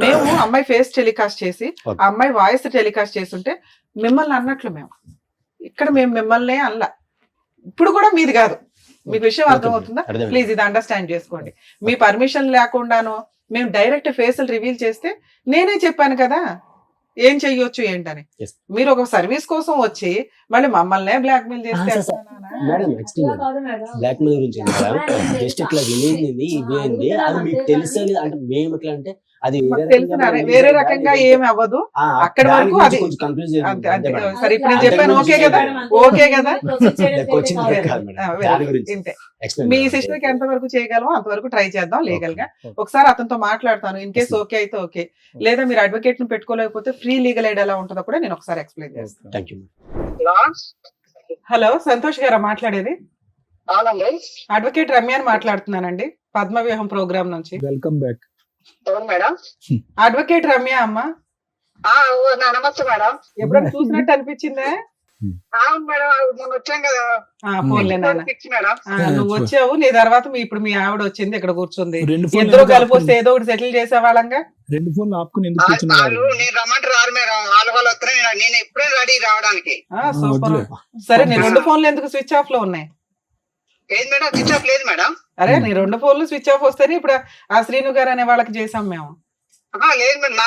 మేము అమ్మాయి ఫేస్ టెలికాస్ట్ చేసి ఆ అమ్మాయి వాయిస్ టెలికాస్ట్ చేస్తుంటే మిమ్మల్ని అన్నట్లు మేము ఇక్కడ మేము మిమ్మల్నే అనలా. ఇప్పుడు కూడా మీది కాదు. మీకు విషయం అర్థమవుతుందా? ప్లీజ్ ఇది అండర్స్టాండ్ చేసుకోండి. మీ పర్మిషన్ లేకుండాను మేము డైరెక్ట్ ఫేసులు రివీల్ చేస్తే నేనే చెప్పాను కదా ఏం చెయ్యొచ్చు ఏంటని. మీరు ఒక సర్వీస్ కోసం వచ్చి మళ్ళీ మమ్మల్నే బ్లాక్ మెయిల్ చేస్తే మేడం బ్లాక్ మెయిల్ గురించి జస్ట్ ఇట్లా వినేది ఇవేంది అది మీకు తెలుసు అంటే మేము ఎట్లా అంటే అది వేరే రకంగా ఏమి అవ్వదు. అక్కడి వరకు అది సరే ఇప్పుడు నేను చెప్పాను. ఓకే కదా, ఓకే కదా. మీ సిస్టర్ కి ఎంత వరకు చేయగలమో అంతవరకు ట్రై చేద్దాం లీగల్ గా. ఒకసారి అతనితో మాట్లాడతాను. ఇన్ కేసు ఓకే అయితే ఓకే, లేదా మీరు అడ్వకేట్ ని పెట్టుకోలేకపోతే ఫ్రీ లీగల్ ఎయిడ్ ఎలా ఉంటుందో కూడా నేను ఒకసారి ఎక్స్ప్లెయిన్ చేస్తాను. హలో, సంతోష్ గారా మాట్లాడేది? అడ్వకేట్ రమ్య అని మాట్లాడుతున్నానండి, పద్మవ్యూహం ప్రోగ్రామ్ నుంచి. Welcome back madam. Advocate Ramya అమ్మ. నమస్తే మేడం. ఎప్పుడైనా చూసినట్టు అనిపించిందే? అవును మేడం, మొన్న వచ్చాం కదా. ఫోన్లే నాన్న, మేడం నువ్వు వచ్చావు, నీ తర్వాత ఇప్పుడు మీ ఆవిడ వచ్చింది, ఇక్కడ కూర్చుంది. ఇద్దరు కలిపి వస్తే ఏదో ఒకటి సెటిల్ చేసేవాళ్ళంగా. 2 ఫోన్లు ఆపుకుని ఎందుకు వాళ్ళు నేను రమ్మంటే రారు మేడం. వాళ్ళు వస్తారు, నేను ఎప్పుడే రెడీ రావడానికి. సూపర్. సరే, నీ 2 ఫోన్లు ఎందుకు స్విచ్ ఆఫ్ లో ఉన్నాయి? ఏది మేడం స్విచ్ ఆఫ్ లేదు మేడం. అరే నీ 2 ఫోన్లు స్విచ్ ఆఫ్ వస్తేనే ఇప్పుడు ఆ శ్రీను గారు అనే వాళ్ళకి చేసాం మేము. లేదు మేడం,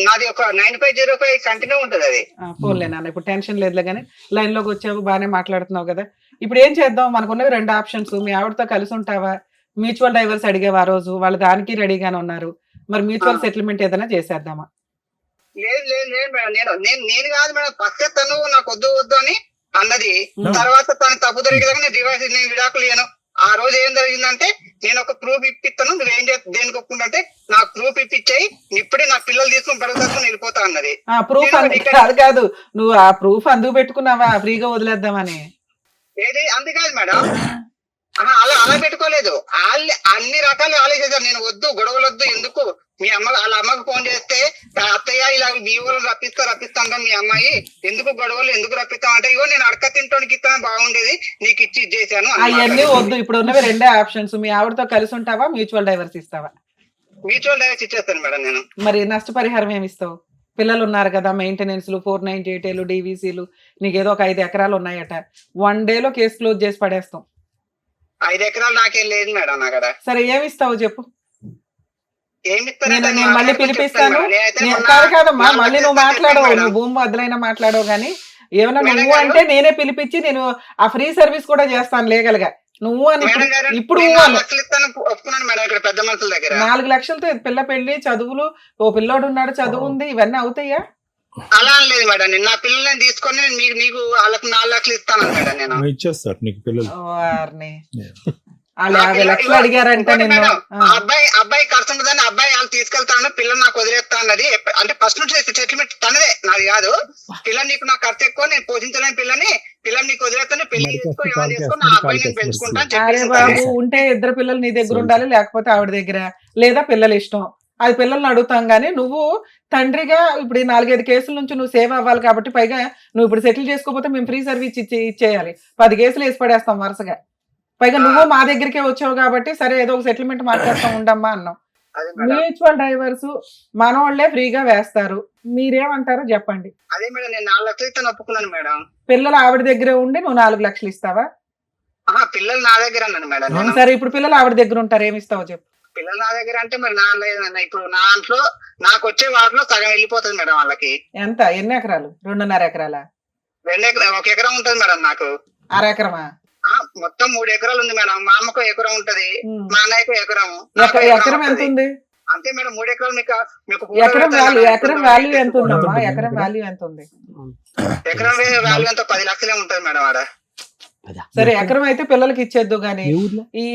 నాది ఒక 9505 కంటిన్యూ ఉంటది అది. ఫోన్లే నాన్న, ఇప్పుడు టెన్షన్ లేదులే కానీ లైన్ లోకి వచ్చావు, బాగానే మాట్లాడుతున్నావు కదా. ఇప్పుడు ఏం చేద్దాం? మనకున్నవి 2 ఆప్షన్స్. మీ ఆవిడతో కలిసి ఉంటావా? మ్యూచువల్ డైవర్స్ అడిగేవా ఆ రోజు? వాళ్ళు దానికి రెడీగానే ఉన్నారు. మరి మ్యూచువల్ సెటిల్మెంట్ ఏదైనా చేసేద్దామా? లేదు లేదు లేదు మేడం, నేను కాదు మేడం. ఫస్ట్ తను నాకు వద్దు అని అన్నది. తర్వాత తను తప్పు జరిగేదాకా నేను డివైస్ విడాకులు ఇయ్యను. ఆ రోజు ఏం జరిగిందంటే నేను ఒక ప్రూఫ్ ఇప్పిస్తాను, నువ్వేం దేనికి ఒప్పుకుంటే నాకు ప్రూఫ్ ఇప్పించాయి, ఇప్పుడే నా పిల్లలు తీసుకుని పడుకొని వెళ్ళిపోతా అన్నది. ప్రూఫ్ కాదు, నువ్వు ఆ ప్రూఫ్ అందుకు పెట్టుకున్నావా ఫ్రీగా వదిలేద్దామని? ఏది అందుకాదు మేడం, అలా పెట్టుకోలేదు. అన్ని రకాలు ఆలోచించారు. నేను వద్దు, గొడవలు వద్దు, ఎందుకు మీ వాళ్ళ అమ్మకు ఫోన్ చేస్తే అత్తయ్య ఇలా మీ ఊళ్ళు రప్పిస్తాను మీ అమ్మాయి, ఎందుకు గొడవలు ఎందుకు రప్పిస్తాం అంటే, ఇగో నేను అడక తింటానికి ఇస్తాను బాగుండేది, నీకు ఇచ్చి ఇచ్చేసాను. అవన్నీ వద్దు. ఇప్పుడు ఉన్నవి 2 ఆప్షన్స్. మీ ఆవిడతో కలిసి ఉంటావా, మ్యూచువల్ డైవర్స్ ఇస్తావా? మ్యూచువల్ డైవర్స్ ఇచ్చేస్తాను మేడం నేను. మరి నష్టపరిహారం ఏమి ఇస్తావు? పిల్లలు ఉన్నారు కదా, మెయింటెనెన్స్లు, 498 DVCలు, నీకేదో ఒక 5 ఎకరాలు ఉన్నాయట. 1 డేలో కేసు క్లోజ్ చేసి పడేస్తాం. 5 ఎకరాలు నాకేం లేదు మేడం నా కదా. సరే, ఏమి ఇస్తావు చెప్పు? నేను మళ్ళీ పిలిపిస్తాను. కాదమ్మా, మళ్ళీ నువ్వు మాట్లాడవు, నువ్వు భూమి బదులైనా మాట్లాడవు కానీ ఏమన్నా నువ్వు అంటే నేనే పిలిపించి నేను ఆ ఫ్రీ సర్వీస్ కూడా చేస్తాను లీగల్ గా. నువ్వు అని ఇప్పుడు 4 లక్షలతో పిల్ల పెళ్లి, చదువులు, ఓ పిల్లోడు ఉన్నాడు, చదువు ఉంది, ఇవన్నీ అవుతాయా? అలా లేదు మేడం, నేను నా పిల్లల్ని తీసుకొని మీకు వాళ్ళకి 4 లక్షలు ఇస్తాను మేడం. నేను ఇచ్చేస్తారు నీకు పిల్లలు. వాళ్ళు 50 లక్షలు అడిగారంటే నేను అబ్బాయి ఖర్చు ఉంటుందని అబ్బాయి వాళ్ళు తీసుకెళ్తాను, పిల్లలు నాకు వదిలేస్తా అన్నది. అంటే ఫస్ట్ నుంచి సెటిల్మెంట్ తనదే, నాది కాదు. పిల్లలు నీకు నాకు ఖర్చు ఎక్కువ, నేను పోషించలేని పిల్లలు నీకు వదిలేస్తాను, పెళ్లి చేసుకొని నా అబ్బాయి నేను పెంచుకుంటాను. అరే బాబు, ఉంటే 2 పిల్లలు నీ దగ్గర ఉండాలి, లేకపోతే ఆవిడ దగ్గర, లేదా పిల్లలు ఇష్టం, అది పిల్లల్ని అడుగుతాం. గానీ నువ్వు తండ్రిగా ఇప్పుడు 4-5 కేసుల నుంచి నువ్వు సేవ్ అవ్వాలి కాబట్టి, పైగా నువ్వు ఇప్పుడు సెటిల్ చేసుకోకపోతే మేము ఫ్రీ సర్వీస్ ఇచ్చేయాలి. 10 కేసులు వేసి పడేస్తాం వరుసగా. పైగా నువ్వు మా దగ్గరికే వచ్చావు కాబట్టి సరే ఏదో ఒక సెటిల్మెంట్ మాట్లాడుతూ ఉండమ్మా అన్నాం. మ్యూచువల్ డైవర్స్ మనోళ్లే ఫ్రీగా వేస్తారు, మీరేమంటారో చెప్పండి. అదే మేడం, నేను 4 లక్షలు ఇస్తాను ఒప్పుకున్నాను మేడం. పిల్లలు ఆవిడ దగ్గరే ఉండి నువ్వు 4 లక్షలు ఇస్తావా? పిల్లలు నా దగ్గర అన్నాను మేడం. సరే, ఇప్పుడు పిల్లలు ఆవిడ దగ్గర ఉంటారు, ఏమి ఇస్తావో చెప్పు. పిల్లలు నా దగ్గర అంటే మరి నా లేదన్న, ఇప్పుడు నా దాంట్లో నాకు వచ్చే వాటిలో సగం వెళ్ళిపోతుంది మేడం వాళ్ళకి. ఎంత? ఎన్ని ఎకరాలు? 2.5 ఎకరాలా? 2 ఎకరాలు, 1 ఎకరం ఉంటుంది మేడం నాకు. 1/2 ఎకరమా? మొత్తం 3 ఎకరాలు ఉంది మేడం. మా అమ్మకు ఎకరం ఉంటది, మా అన్నయ్యకు ఎకరం. ఎకరం ఎంత ఉంది? అంతే మేడం 3 ఎకరాలు మీకు ఎకరం వాల్యూ ఎంత ఉందమ్మా? ఎకరం వాల్యూ ఎంత ఉంది? ఎకరం వాల్యూ ఎంత 10 లక్షలే ఉంటది మేడం ఆడ. సరే ఎకరం అయితే పిల్లలకి ఇచ్చేద్దు గానీ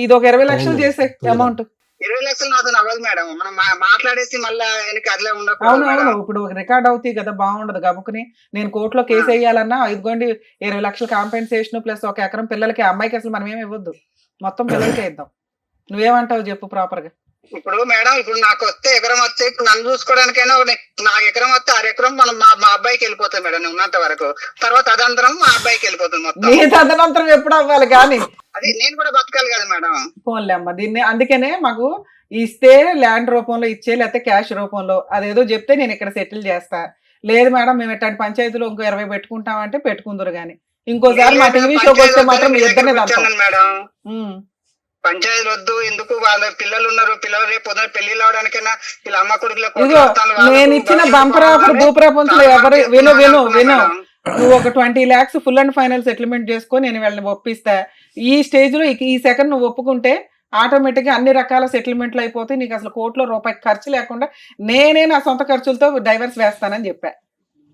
ఇది ఒక 20 లక్షలు చేసే అమౌంట్. 20 లక్షలు నాతో అవ్వదు మేడం. మనం మాట్లాడేసి మళ్ళీ ఆయనకి అట్లే ఉండదు. అవును ఇప్పుడు రికార్డ్ అవుతాయి కదా, బాగుండదు. గబుకుని నేను కోర్టులో కేసు వేయాలన్నా ఇదిగోండి 20 లక్షలు కాంపెన్సేషన్ ప్లస్ ఒక ఎకరం పిల్లలకి. అమ్మాయికి అసలు మనం ఏమి ఇవ్వద్దు, మొత్తం పిల్లలకే ఇద్దాం. నువ్వేమంటావు చెప్పు ప్రాపర్ గా. ఇప్పుడు మేడం ఇప్పుడు నాకు వస్తే ఎకరం వస్తే ఇప్పుడు నన్ను చూసుకోవడానికైనా నాకు ఎకరం వస్తే 6 ఎకరం మనం మా అబ్బాయికి వెళ్ళిపోతాయి మేడం. నేను ఉన్నంత వరకు తర్వాత అదంతరం మా అబ్బాయికి వెళ్ళిపోతుంది మొత్తం. నీ తదనంతరం ఎప్పుడు అవ్వాలి కానీ అది నేను కూడా బతకాలి కదా మేడం. ఫోన్లే అమ్మ దీన్ని. అందుకనే మాకు ఇస్తే ల్యాండ్ రూపంలో ఇచ్చే, లేకపోతే క్యాష్ రూపంలో అదేదో చెప్తే నేను ఇక్కడ సెటిల్ చేస్తా. లేదు మేడం మేము ఎట్లాంటి పంచాయతీలో ఇంకో 20 పెట్టుకుంటామంటే పెట్టుకుందరు గానీ ఇంకోసారి మా టీవీ షోకి వస్తే మాత్రం మీ ఇద్దరినే మేడం. పంచాయతీలు వద్దు, ఎందుకు వాళ్ళ పిల్లలు ఉన్నారు, పిల్లలు రేపు పొద్దున పెళ్లిళ్ళు అవడానికైనా వీళ్ళ అమ్మ కొడుకులకు. నేను ఇచ్చిన బంపర్ ఆఫర్ భూప్రపంచంలో ఎవరు విను నువ్వు ఒక 20 lakhs full and final settlement చేసుకో, నేను వీళ్ళని ఒప్పిస్తా. ఈ స్టేజ్ లో ఈ సెకండ్ నువ్వు ఒప్పుకుంటే ఆటోమేటిక్ గా అన్ని రకాల సెటిల్మెంట్లు అయిపోతాయి. నీకు అసలు కోర్టులో రూపాయి ఖర్చు లేకుండా నేనే నా సొంత ఖర్చులతో డైవర్స్ వేస్తానని చెప్పా.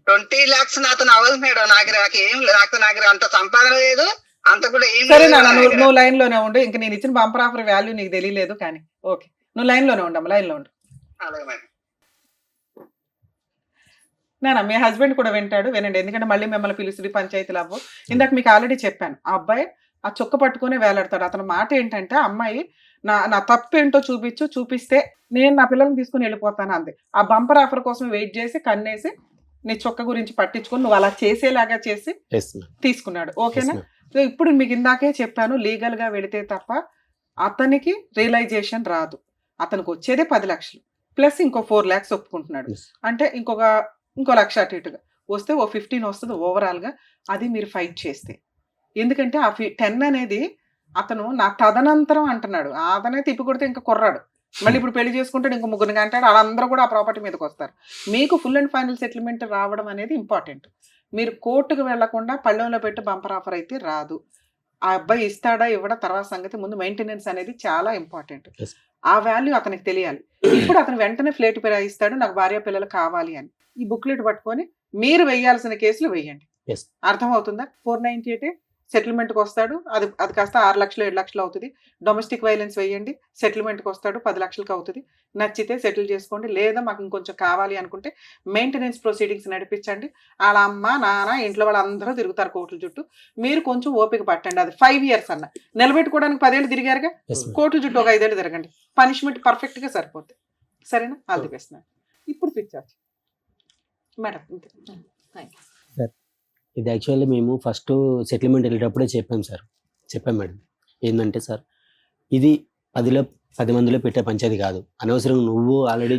20 lakhs నాతో అవ్వదు మేడం. నాకు అంత సంపాదన లేదు, అంత కూడా ఏం. సరే నాన్న నువ్వు లైన్ లోనే ఉండు. ఇంకా నేను ఇచ్చిన బంపర్ ఆఫర్ వాల్యూ నీకు తెలియలేదు కానీ ఓకే, నువ్వు లైన్ లోనే ఉండమ్మా, లైన్ లో ఉండు. అలాగే మేడం. నాన్న మీ హస్బెండ్ కూడా వినండి, ఎందుకంటే మళ్ళీ మిమ్మల్ని పిలుస్తుంది పంచాయతీలు అవ్వు. ఇందాక మీకు ఆల్రెడీ చెప్పాను, ఆ అబ్బాయి ఆ చొక్క పట్టుకుని వేలాడతాడు. అతని మాట ఏంటంటే అమ్మాయి నా తప్పు ఏంటో చూపిస్తే నేను నా పిల్లల్ని తీసుకుని వెళ్ళిపోతాను అంది. ఆ బంపర్ ఆఫర్ కోసం వెయిట్ చేసి కన్నేసి నీ చొక్క గురించి పట్టించుకుని నువ్వు అలా చేసేలాగా చేసి తీసుకున్నాడు. ఓకేనా? సో ఇప్పుడు మీకు ఇందాకే చెప్పాను, లీగల్ గా వెళితే తప్ప అతనికి రియలైజేషన్ రాదు. అతనికి వచ్చేదే 10 లక్షలు ప్లస్ ఇంకో 4 lakhs ఒప్పుకుంటున్నాడు. అంటే ఇంకో లక్ష అటు ఇటుగా వస్తే ఓ 15 వస్తుంది ఓవరాల్ గా. అది మీరు ఫైట్ చేస్తే, ఎందుకంటే ఆ 10 అనేది అతను నా తదనంతరం అంటున్నాడు. అతనే తిప్పి కొడితే ఇంకా కుర్రాడు, మళ్ళీ ఇప్పుడు పెళ్లి చేసుకుంటాడు, ఇంకో 3 అంటాడు. వాళ్ళందరూ కూడా ఆ ప్రాపర్టీ మీదకి వస్తారు. మీకు ఫుల్ అండ్ ఫైనల్ సెటిల్మెంట్ రావడం అనేది ఇంపార్టెంట్. మీరు కోర్టుకు వెళ్లకుండా పళ్ళెంలో పెట్టి బంపర్ ఆఫర్ అయితే రాదు. ఆ అబ్బాయి ఇస్తాడా ఇవ్వడా తర్వాత సంగతి, ముందు మెయింటెనెన్స్ అనేది చాలా ఇంపార్టెంట్. ఆ వాల్యూ అతనికి తెలియాలి. ఇప్పుడు అతను వెంటనే ఫ్లేట్ ఇస్తాడు, నాకు భార్య పిల్లలు కావాలి అని. ఈ బుక్లెట్ పట్టుకొని మీరు వేయాల్సిన కేసులు వేయండి. అర్థమవుతుందా? 498 సెటిల్మెంట్కి వస్తాడు, అది కాస్త 6 లక్షలు 7 లక్షలు అవుతుంది. డొమెస్టిక్ వైలెన్స్ వేయండి, సెటిల్మెంట్కి వస్తాడు 10 లక్షలకు అవుతుంది. నచ్చితే సెటిల్ చేసుకోండి, లేదా మాకు ఇంకొంచెం కావాలి అనుకుంటే మెయింటెనెన్స్ ప్రొసీడింగ్స్ నడిపించండి. వాళ్ళ అమ్మ నాన్న ఇంట్లో వాళ్ళందరూ తిరుగుతారు కోర్టుల చుట్టూ. మీరు కొంచెం ఓపిక పట్టండి. అది 5 years అన్న నిలబెట్టుకోవడానికి 10 ఏళ్ళు తిరిగారుగా, కోర్టుల చుట్టూ ఒక 5 ఏళ్ళు తిరగండి, పనిష్మెంట్ పర్ఫెక్ట్ గా సరిపోతుంది. సరేనా? All the best. ఇప్పుడు పిక్చర్ మేడం. ఇది యాక్చువల్లీ మేము ఫస్ట్ సెటిల్మెంట్ వెళ్ళేటప్పుడే చెప్పాం మేడం. ఏంటంటే సార్, ఇది 10 మందిలో పెట్టే పంచాయతీ కాదు. అనవసరం నువ్వు ఆల్రెడీ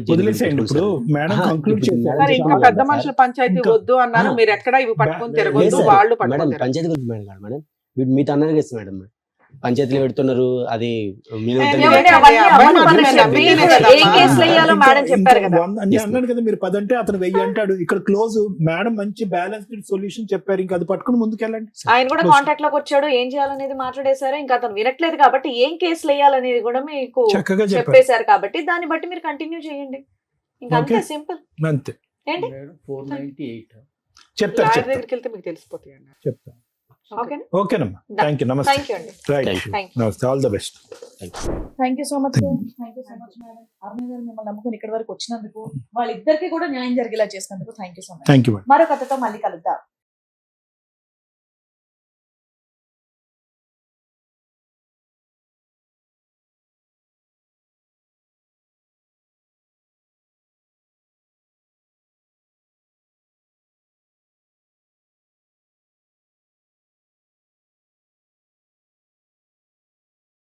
పెద్ద మనుషుల పంచాయతీ వద్దు అన్నారు. మీరు ఎక్కడ ఇవి పట్టుకొని తిరగొద్దు, వాళ్ళు మేడం పంచాయతీ గురించి మేడం మీతో అన్నారు కదా మేడం, పంచాయతీలు పెడుతున్నారు. అది అన్నాడు కదా మీరు 10 అంటే అతను 1000 అంటాడు. ఇక్కడ క్లోజ్ మేడం మంచి బ్యాలెన్స్డ్ సొల్యూషన్ చెప్పారు. ఇంకా అది పట్టుకుని ముందుకెళ్ళండి. ఆయన కూడా కాంటాక్ట్ లోకి వచ్చాడు, ఏం చేయాలనేది మాట్లాడేశారు. ఇంకా అతను వినట్లేదు కాబట్టి ఏం కేసులు వేయాలనేది కూడా మీకు చక్కగా చెప్పేశారు. కాబట్టి దాన్ని బట్టి మీరు కంటిన్యూ చేయండి. ఇంకా అంతే, సింపుల్. అంతే. ఏంటి 498 చెప్తారు, దగ్గరికి వెళ్తే మీకు తెలిసిపోతాయి అన్న. చెప్తాను. ఓకేనమ్మా, థ్యాంక్ యూ. నమస్తే. నమస్తే, all the best. Thank you so much madam. Aruna గారు మిమ్మల్ని నమ్ముకుని ఇక్కడి వరకు వచ్చినందుకు, వాళ్ళిద్దరికి కూడా న్యాయం జరిగేలా చేసినందుకు thank you so much. Thank you. మరో కథతో మళ్ళీ కలుద్దాం.